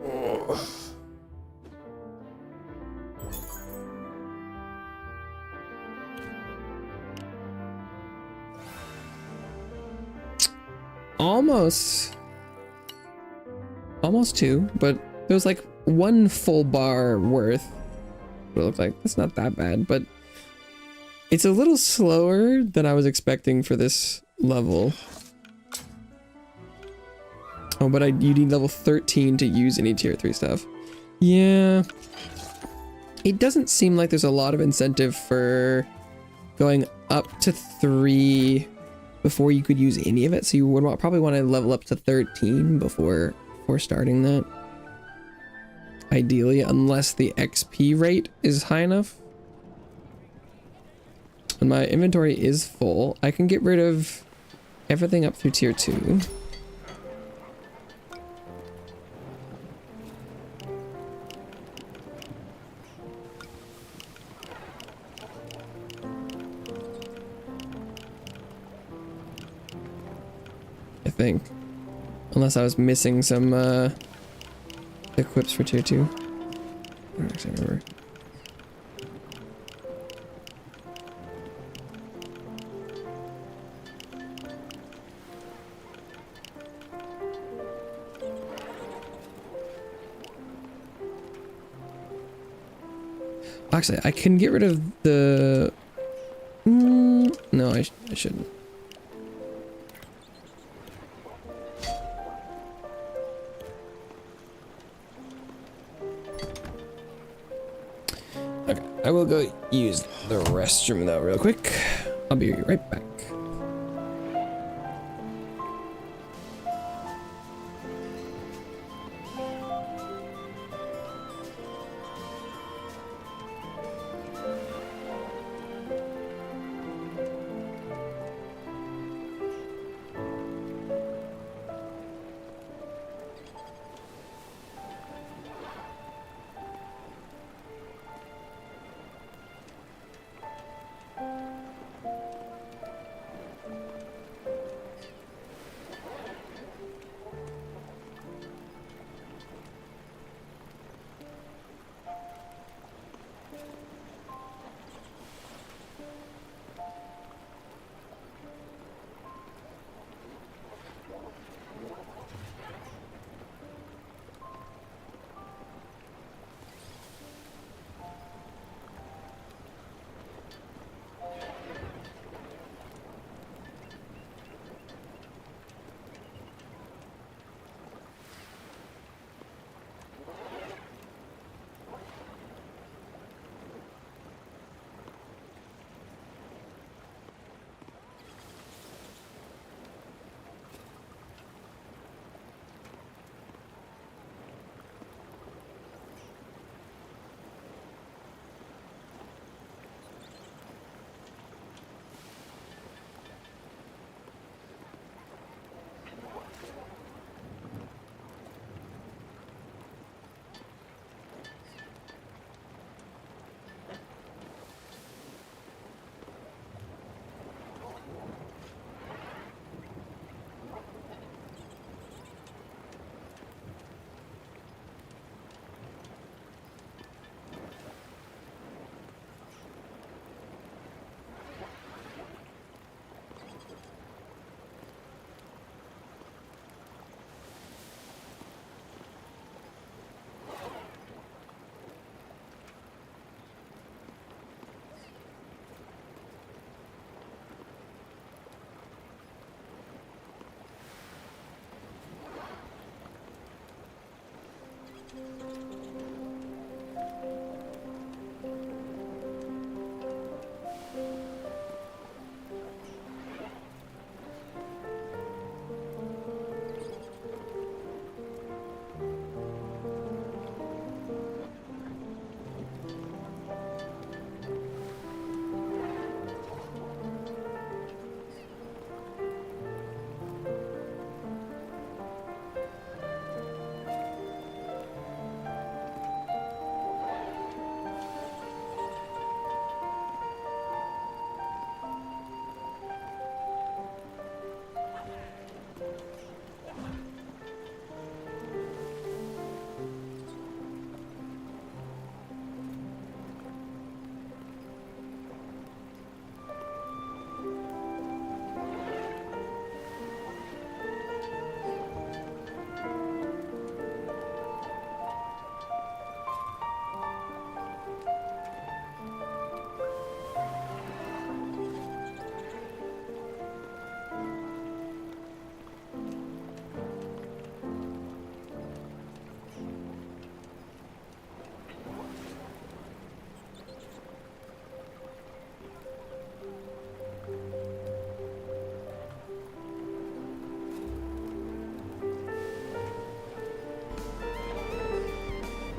Oh. Almost 2, but there was like 1 full bar worth. It looked like it's not that bad, but it's a little slower than I was expecting for this level. Oh, but you need level 13 to use any tier 3 stuff. Yeah. It doesn't seem like there's a lot of incentive for going up to 3 before you could use any of it. So you would probably want to level up to 13 before starting that. Ideally, unless the XP rate is high enough. And my inventory is full. I can get rid of everything up through tier 2. I think. Unless I was missing some equips for tier 2. I don't actually remember. Actually, I can get rid of the... no, I shouldn't. Okay, I will go use the restroom though real quick. I'll be right back.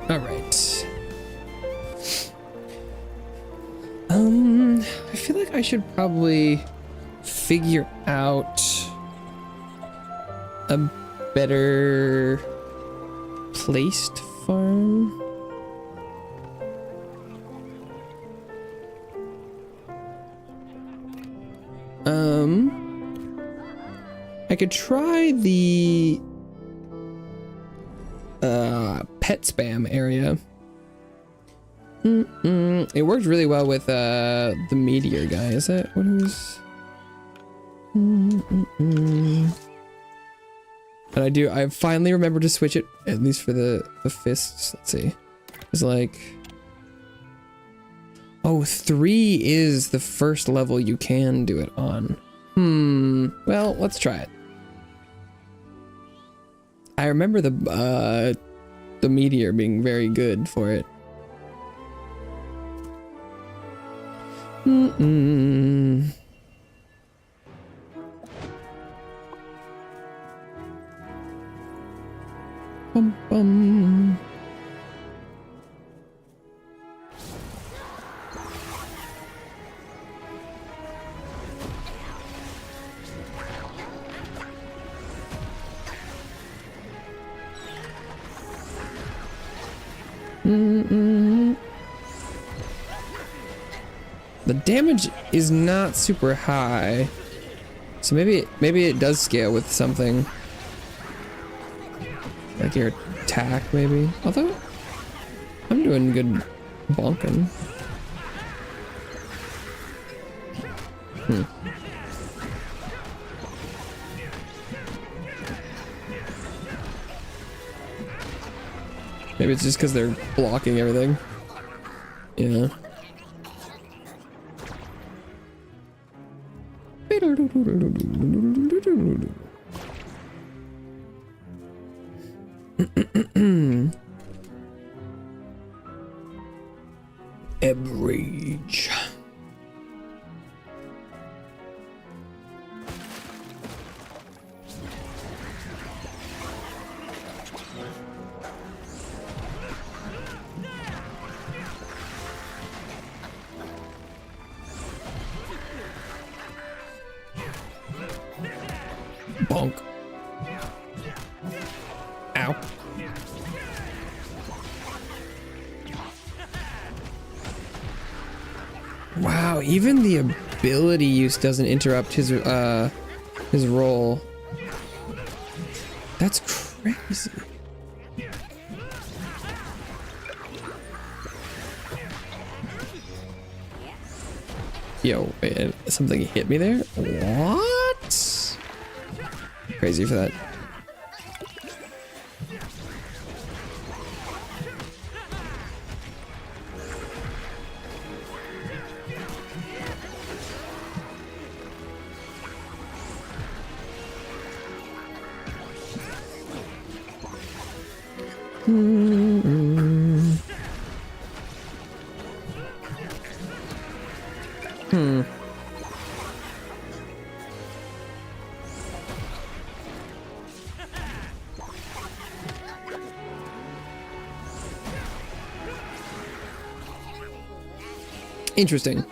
All right. I feel like I should probably figure out a better place to farm. I could try the pet spam area. It worked really well with the meteor guy. Is that what it was? And I finally remembered to switch it, at least for the fists. Let's see. It's like, oh, 3 is the first level you can do it on. Well, let's try it. I remember the meteor being very good for it. Bum bum. The damage is not super high, so maybe it does scale with something like your attack, maybe. Although I'm doing good bonking. Maybe it's just because they're blocking everything. Yeah. Average. Bonk. Ow. Wow, even the ability use doesn't interrupt his roll. That's crazy. Yo, wait, something hit me there? What? Crazy for that. Hmm. Interesting.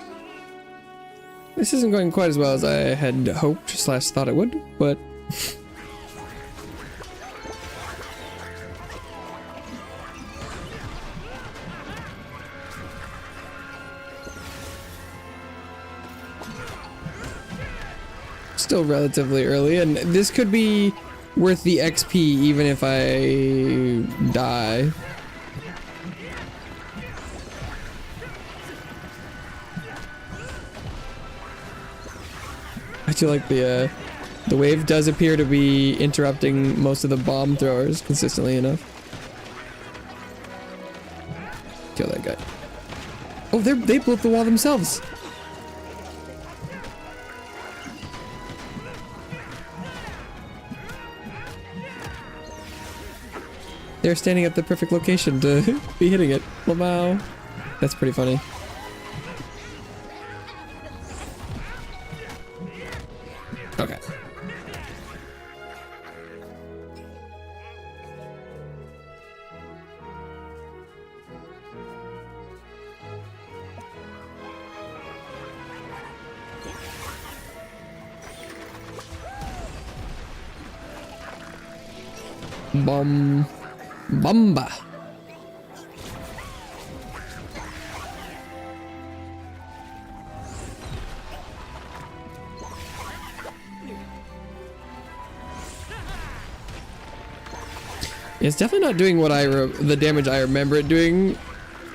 This isn't going quite as well as I had hoped / thought it would, but still relatively early, and this could be worth the XP even if I die. I feel like the wave does appear to be interrupting most of the bomb throwers consistently enough. Kill that guy. Oh, they blew up the wall themselves. They're standing at the perfect location to be hitting it. Wow. That's pretty funny. Okay. Bumba. It's definitely not doing what the damage I remember it doing,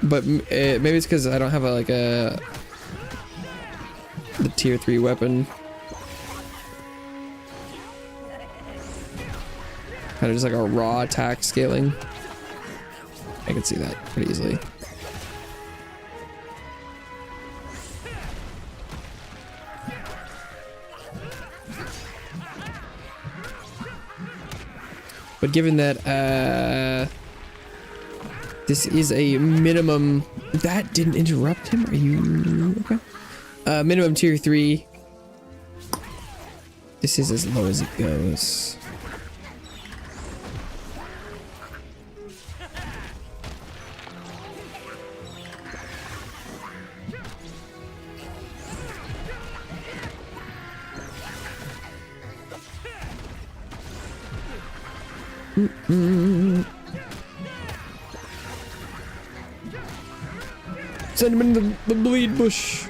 but maybe it's because I don't have the tier 3 weapon. Kind of just like a raw attack scaling. I can see that pretty easily. But given that this is a minimum, that didn't interrupt him. Are you okay? Minimum tier 3. This is as low as it goes. Send him in the bleed bush.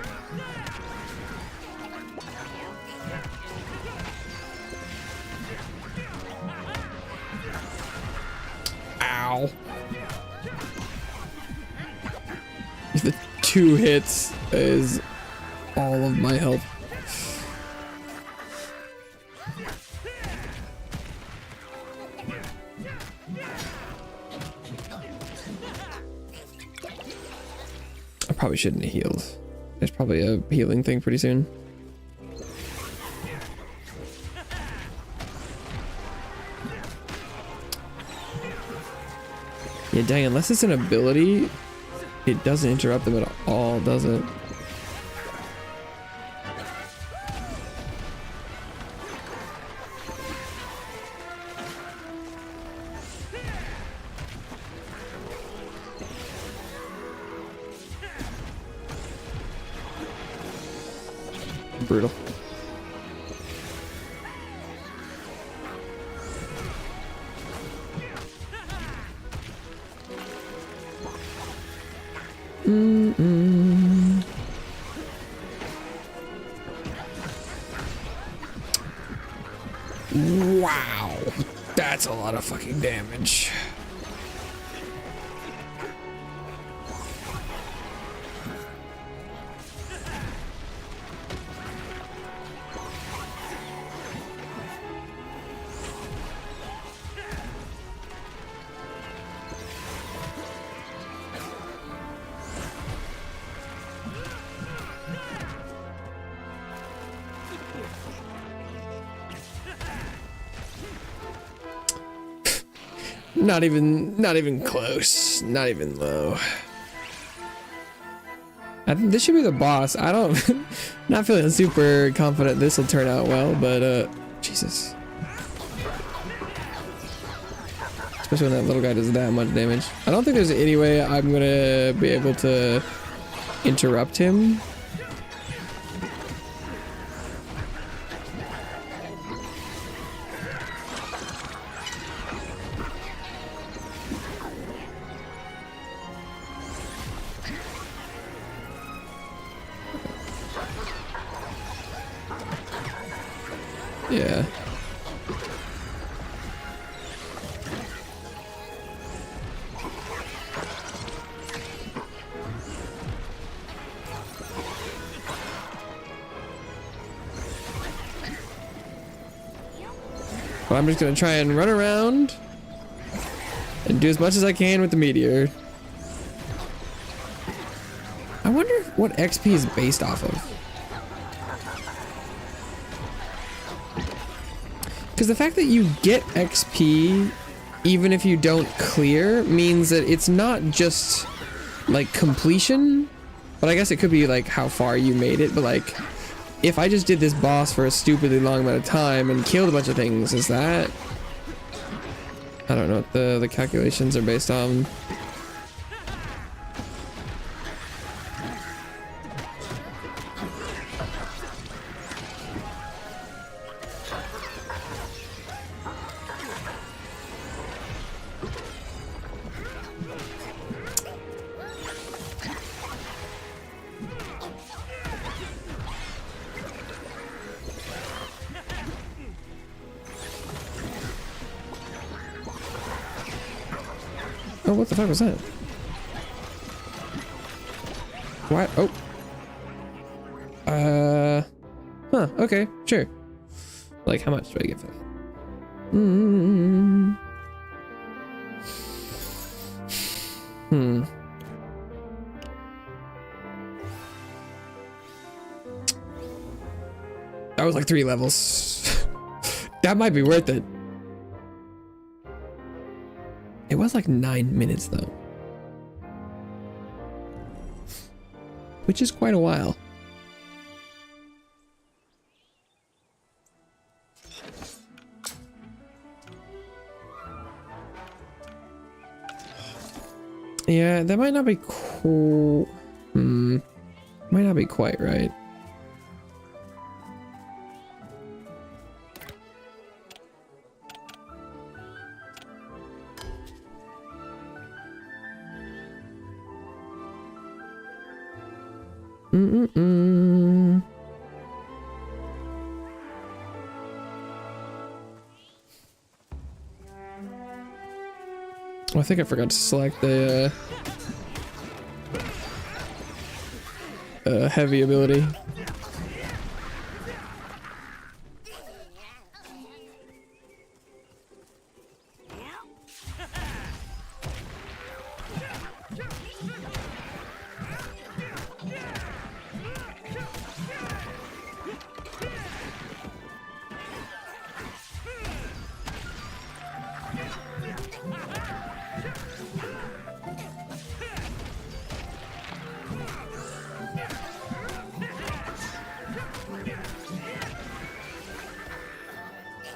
Ow. The 2 hits is all of my health. Probably shouldn't have healed. There's probably a healing thing pretty soon. Yeah, dang, unless it's an ability, it doesn't interrupt them at all, does it? Brutal. Wow, that's a lot of fucking damage. Not even close. Not even low. I think this should be the boss. I don't, not feeling super confident this will turn out well, but Jesus. Especially when that little guy does that much damage. I don't think there's any way I'm gonna be able to interrupt him. Yeah. Well, I'm just gonna try and run around and do as much as I can with the meteor. I wonder what XP is based off of. Because the fact that you get XP even if you don't clear means that it's not just like completion, but I guess it could be like how far you made it. But like if I just did this boss for a stupidly long amount of time and killed a bunch of things, is that, I don't know what the calculations are based on. Oh, what the fuck was that? What? Oh. Huh, okay, sure. Like, how much do I get for that? That was like 3 levels. That might be worth it. It was like 9 minutes though, which is quite a while. Yeah, that might not be cool. Might not be quite right. Oh, I think I forgot to select the heavy ability.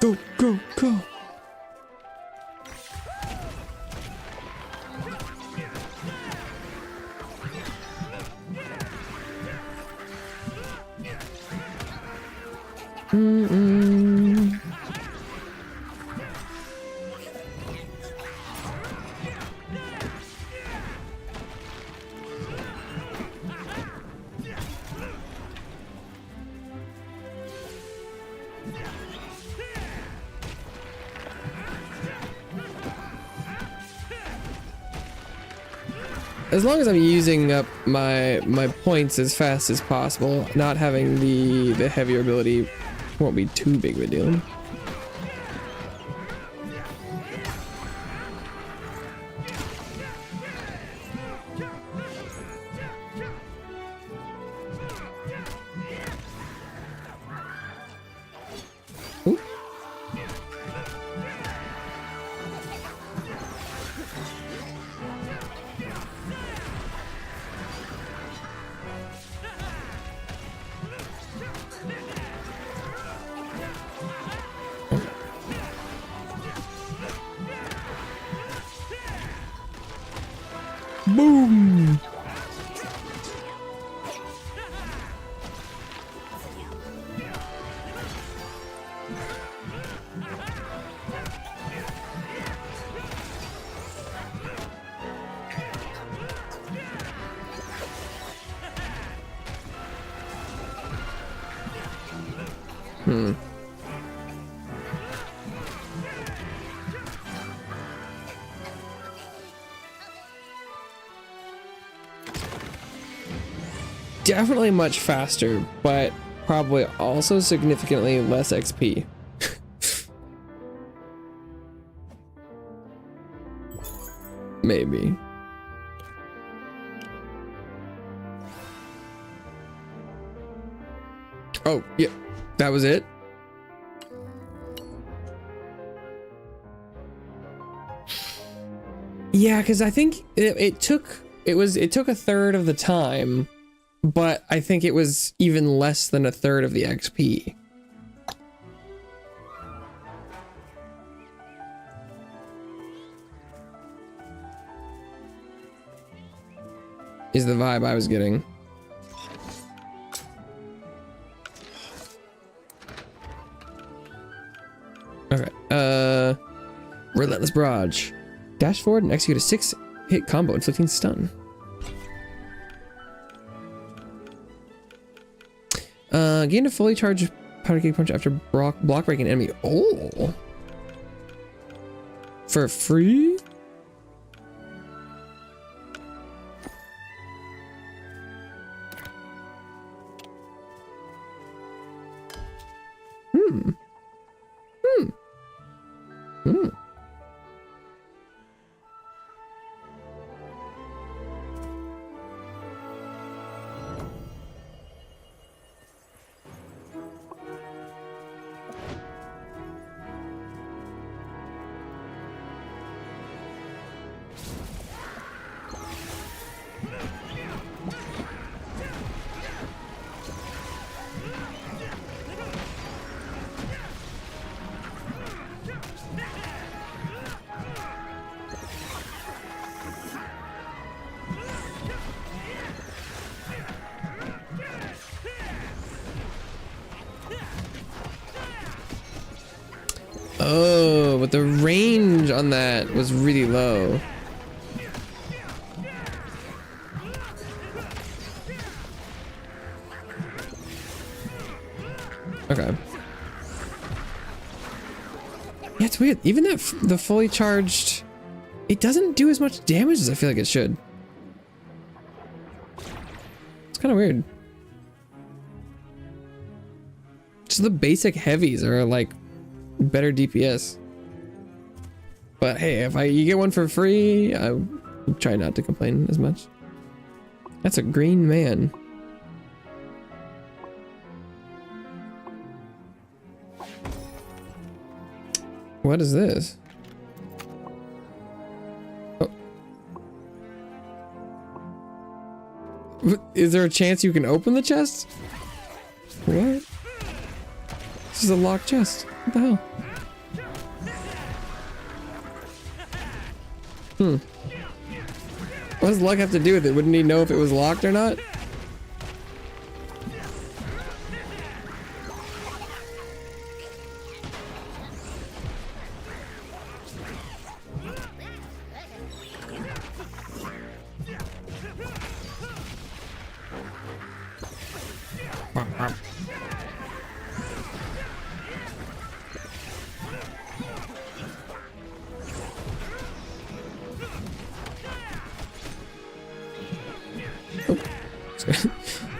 Go, go, go. As long as I'm using up my points as fast as possible, not having the heavier ability won't be too big of a deal. Ooh. Boom. Definitely much faster, but probably also significantly less XP. Maybe. Oh, yeah, that was it. Yeah, because I think it took a third of the time, but I think it was even less than a third of the XP. Is the vibe I was getting. Okay, Relentless Barrage. Dash forward and execute a 6-hit combo inflicting stun. Gain a fully charged powder keg punch after block breaking enemy. Oh! For free? Oh, but the range on that was really low. Okay. Yeah, it's weird. Even that the fully charged, it doesn't do as much damage as I feel like it should. It's kind of weird. Just the basic heavies are like better DPS. But hey, if you get one for free, I try not to complain as much. That's a green man. What is this? Oh. Is there a chance you can open the chest? What? This is a locked chest. What the hell? What does luck have to do with it? Wouldn't he know if it was locked or not?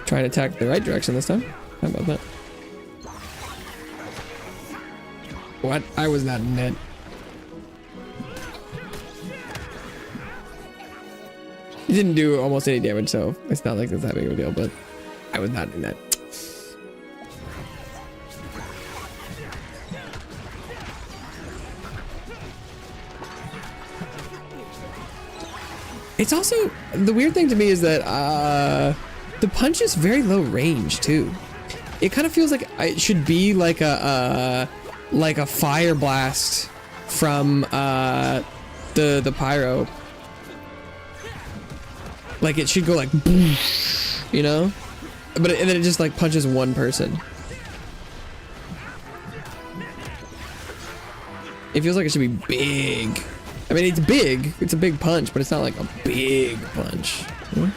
Try and attack the right direction this time. How about that? What? I was not in it. It didn't do almost any damage, so it's not like it's that big of a deal, but I was not in that. It's also, the weird thing to me is that the punch is very low range too. It kind of feels like it should be like a fire blast from the pyro. Like it should go like, you know? But and then it just like punches one person. It feels like it should be big. I mean, it's big. It's a big punch, but it's not like a big punch. Hmm?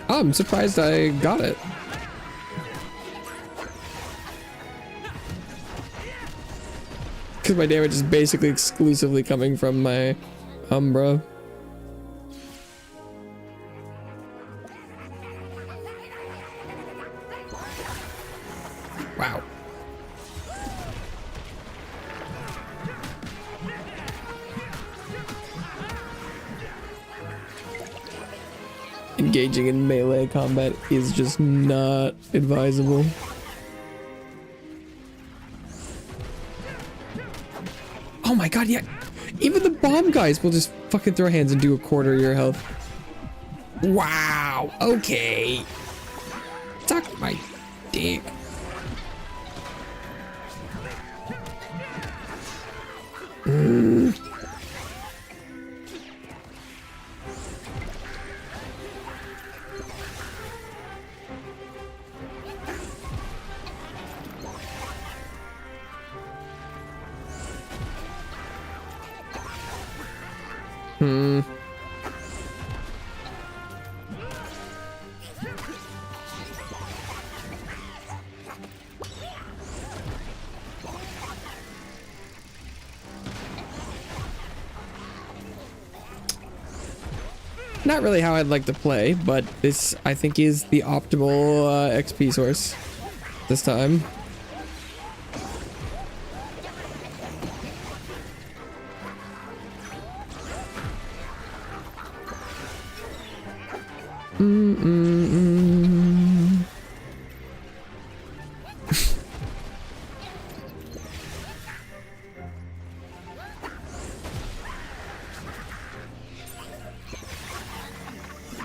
Oh, I'm surprised I got it. Because my damage is basically exclusively coming from my Umbra. Wow. Engaging in melee combat is just not advisable. Oh my god, yeah. Even the bomb guys will just fucking throw hands and do a quarter of your health. Wow, okay. Suck my dick. Not really how I'd like to play, but this, I think, is the optimal XP source this time.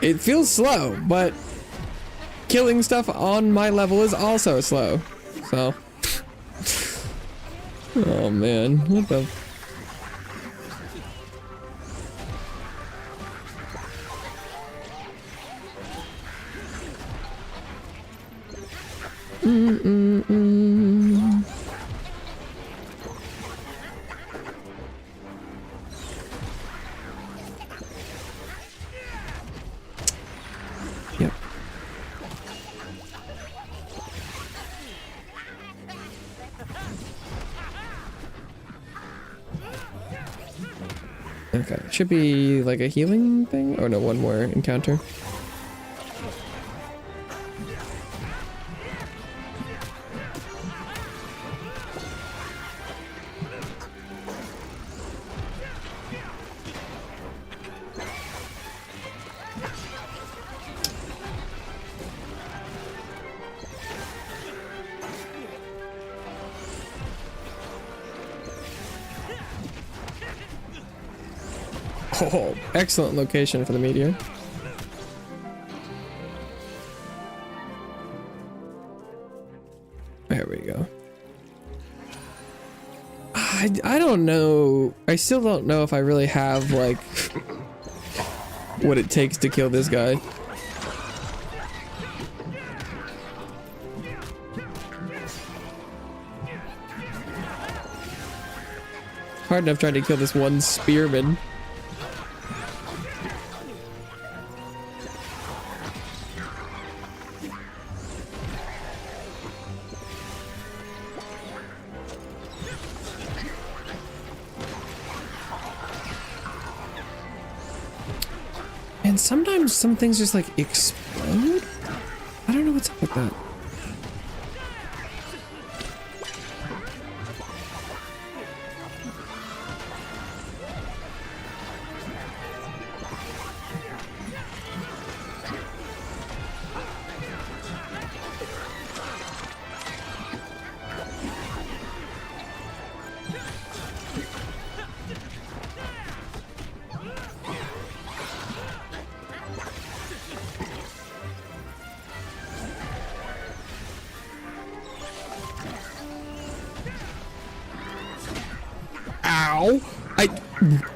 It feels slow, but killing stuff on my level is also slow. So, oh man, what the? Yep. Okay, should be like a healing thing. Oh no, one more encounter. Oh, excellent location for the meteor. There we go. I don't know. I still don't know if I really have, like, what it takes to kill this guy. Hard enough trying to kill this one spearman. And sometimes some things just like explode. I don't know what's up with that. Ow!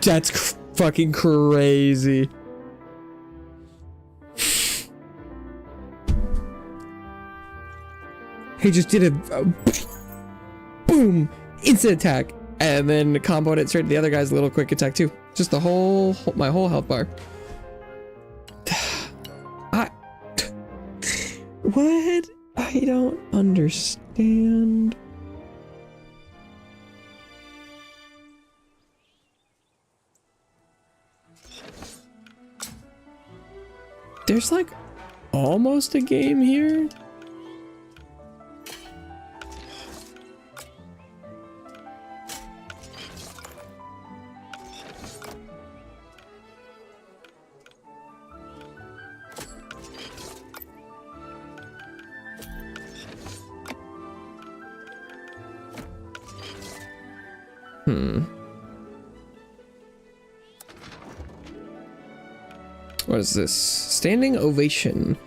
That's fucking crazy. He just did a boom, instant attack, and then comboed it straight to the other guy's little quick attack too. Just the my whole health bar. What? I don't understand. There's like almost a game here. What is this? Standing ovation.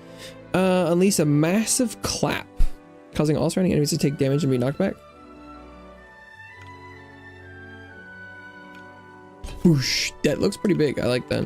Unleash a massive clap, causing all surrounding enemies to take damage and be knocked back. Whoosh. That looks pretty big. I like that.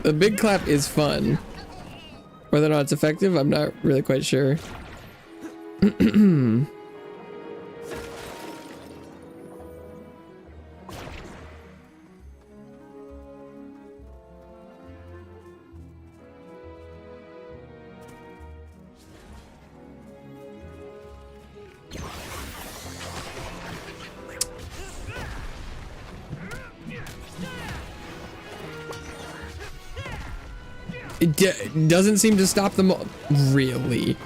The big clap is fun. Whether or not it's effective, I'm not really quite sure. It doesn't seem to stop them all. Really?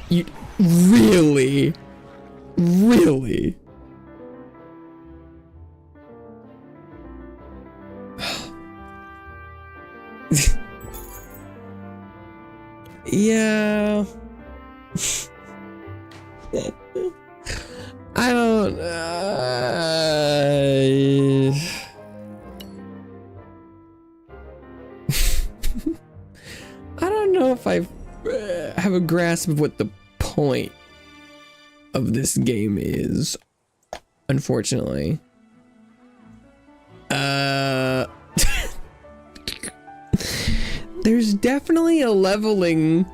You really? Really? Yeah. I don't I don't know if I have a grasp of what the point of this game is, unfortunately. There's definitely a leveling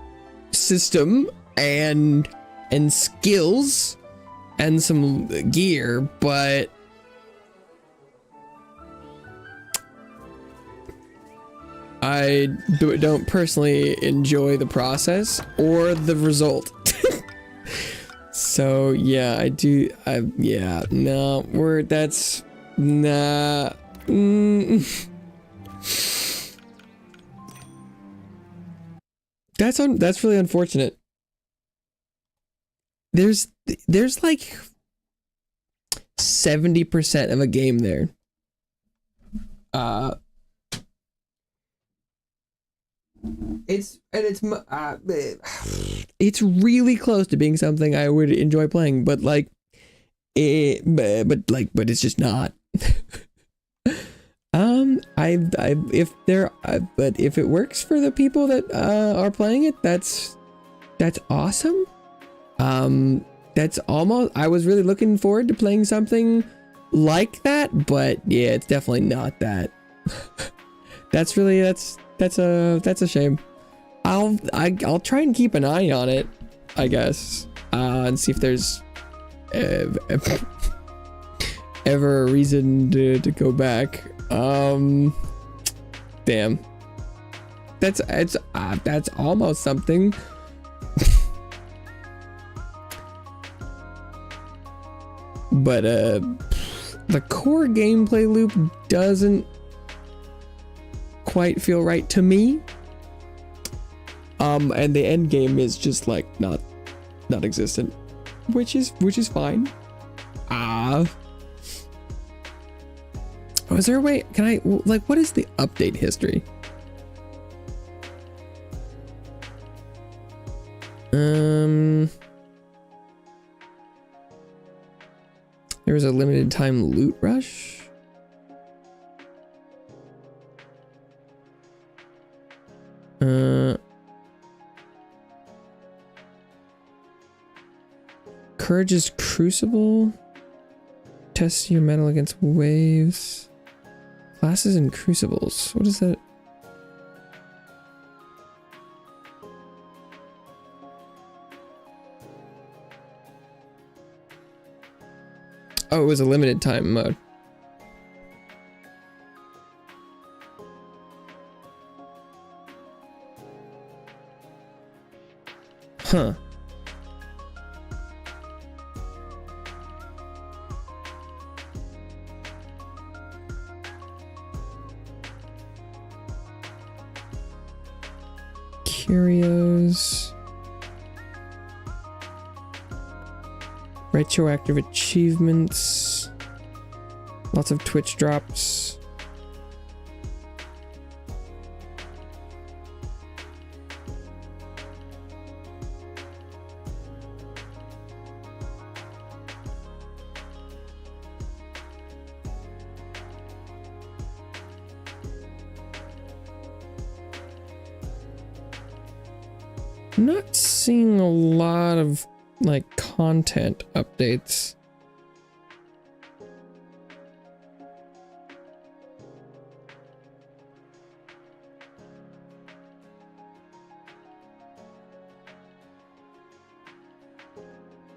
system and skills and some gear, but I don't personally enjoy the process or the result. So yeah, I do. Yeah, no, that's nah. That's really unfortunate. There's like 70% of a game there. It's really close to being something I would enjoy playing, but like but it's just not. But if it works for the people that are playing it, that's awesome. That's almost, I was really looking forward to playing something like that, but yeah, it's definitely not that. That's a shame. I'll try and keep an eye on it, I guess, and see if there's ever a reason to go back. Damn. That's almost something. But the core gameplay loop doesn't quite feel right to me. And the end game is just like not existent, which is fine. Oh, is there a way? Can I, like, what is the update history? There was a limited time loot rush. Courage's Crucible. Test your metal against waves. Classes and crucibles. What is that? Oh, it was a limited time mode. Huh. Curios. Retroactive achievements. Lots of Twitch drops. I'm not seeing a lot of like content updates.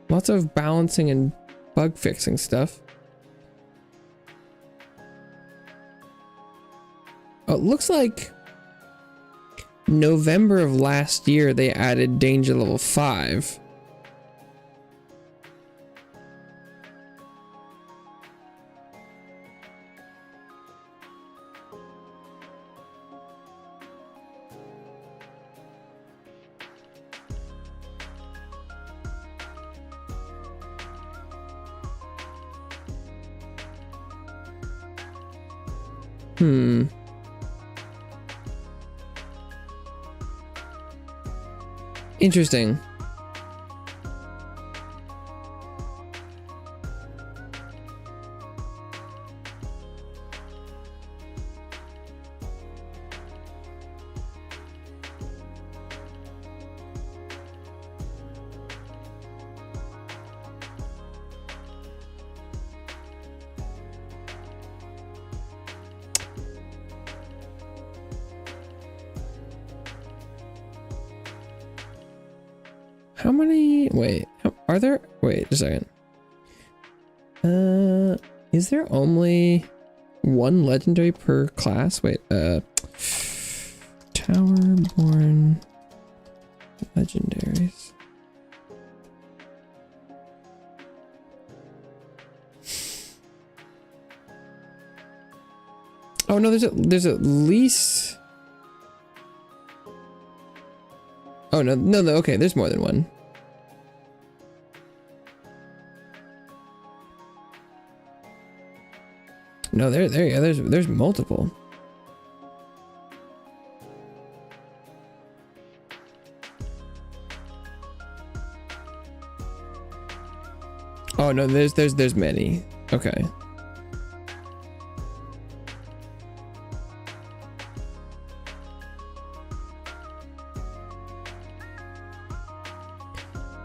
Lots of balancing and bug fixing stuff. Oh, it looks like November of last year they added danger level 5. Interesting. How many? Wait, are there? Wait a second. Is there only one legendary per class? Wait, Towerborne legendaries. Oh no, there's at least. Oh no, okay, there's more than one. No, yeah, there's multiple. Oh no, there's many. Okay.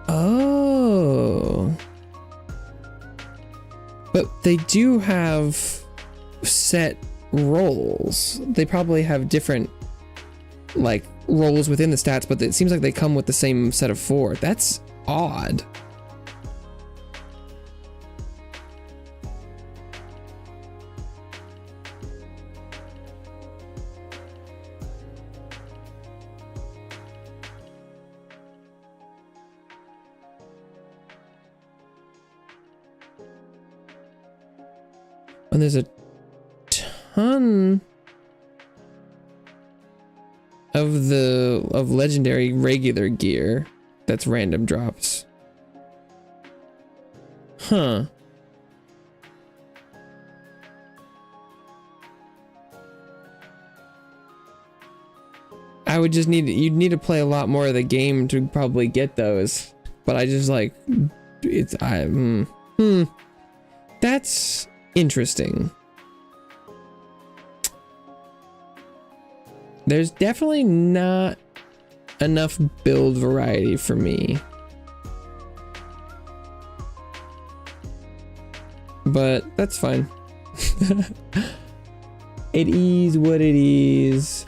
Oh. But they do have set roles. They probably have different like roles within the stats, but it seems like they come with the same set of 4. That's odd. And there's a ton of legendary regular gear that's random drops. Huh. I would just you'd need to play a lot more of the game to probably get those. But I just like, that's interesting. There's definitely not enough build variety for me. But that's fine. It is what it is.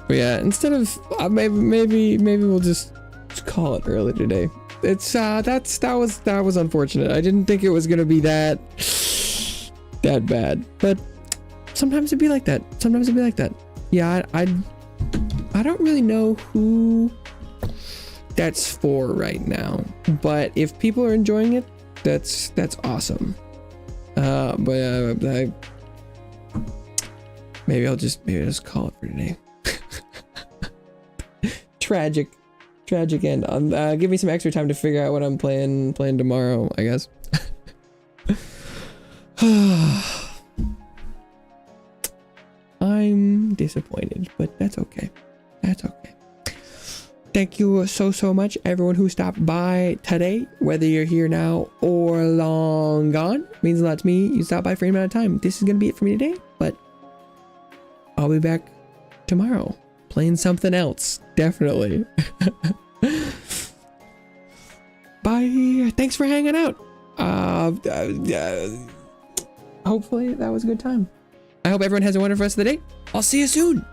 But yeah, instead of maybe we'll just call it early today. It's that was unfortunate. I didn't think it was gonna be that bad, but sometimes it'd be like that. Yeah, I don't really know who that's for right now, but if people are enjoying it, that's awesome. But maybe I'll just call it for today. Tragic end. Give me some extra time to figure out what I'm playing tomorrow, I guess. I'm disappointed, but that's okay. Thank you so much, everyone who stopped by today, whether you're here now or long gone. It means a lot to me. You stopped by for any amount of time. This is gonna be it for me today, but I'll be back tomorrow playing something else, definitely. Bye. Thanks for hanging out. Hopefully that was a good time. I hope everyone has a wonderful rest of the day. I'll see you soon.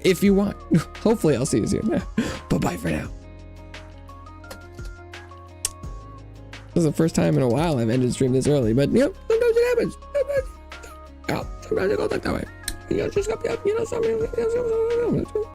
If you want. Hopefully I'll see you soon. But bye for now. This is the first time in a while I've ended stream this early, but sometimes it happens. Sometimes it goes like that way. Something,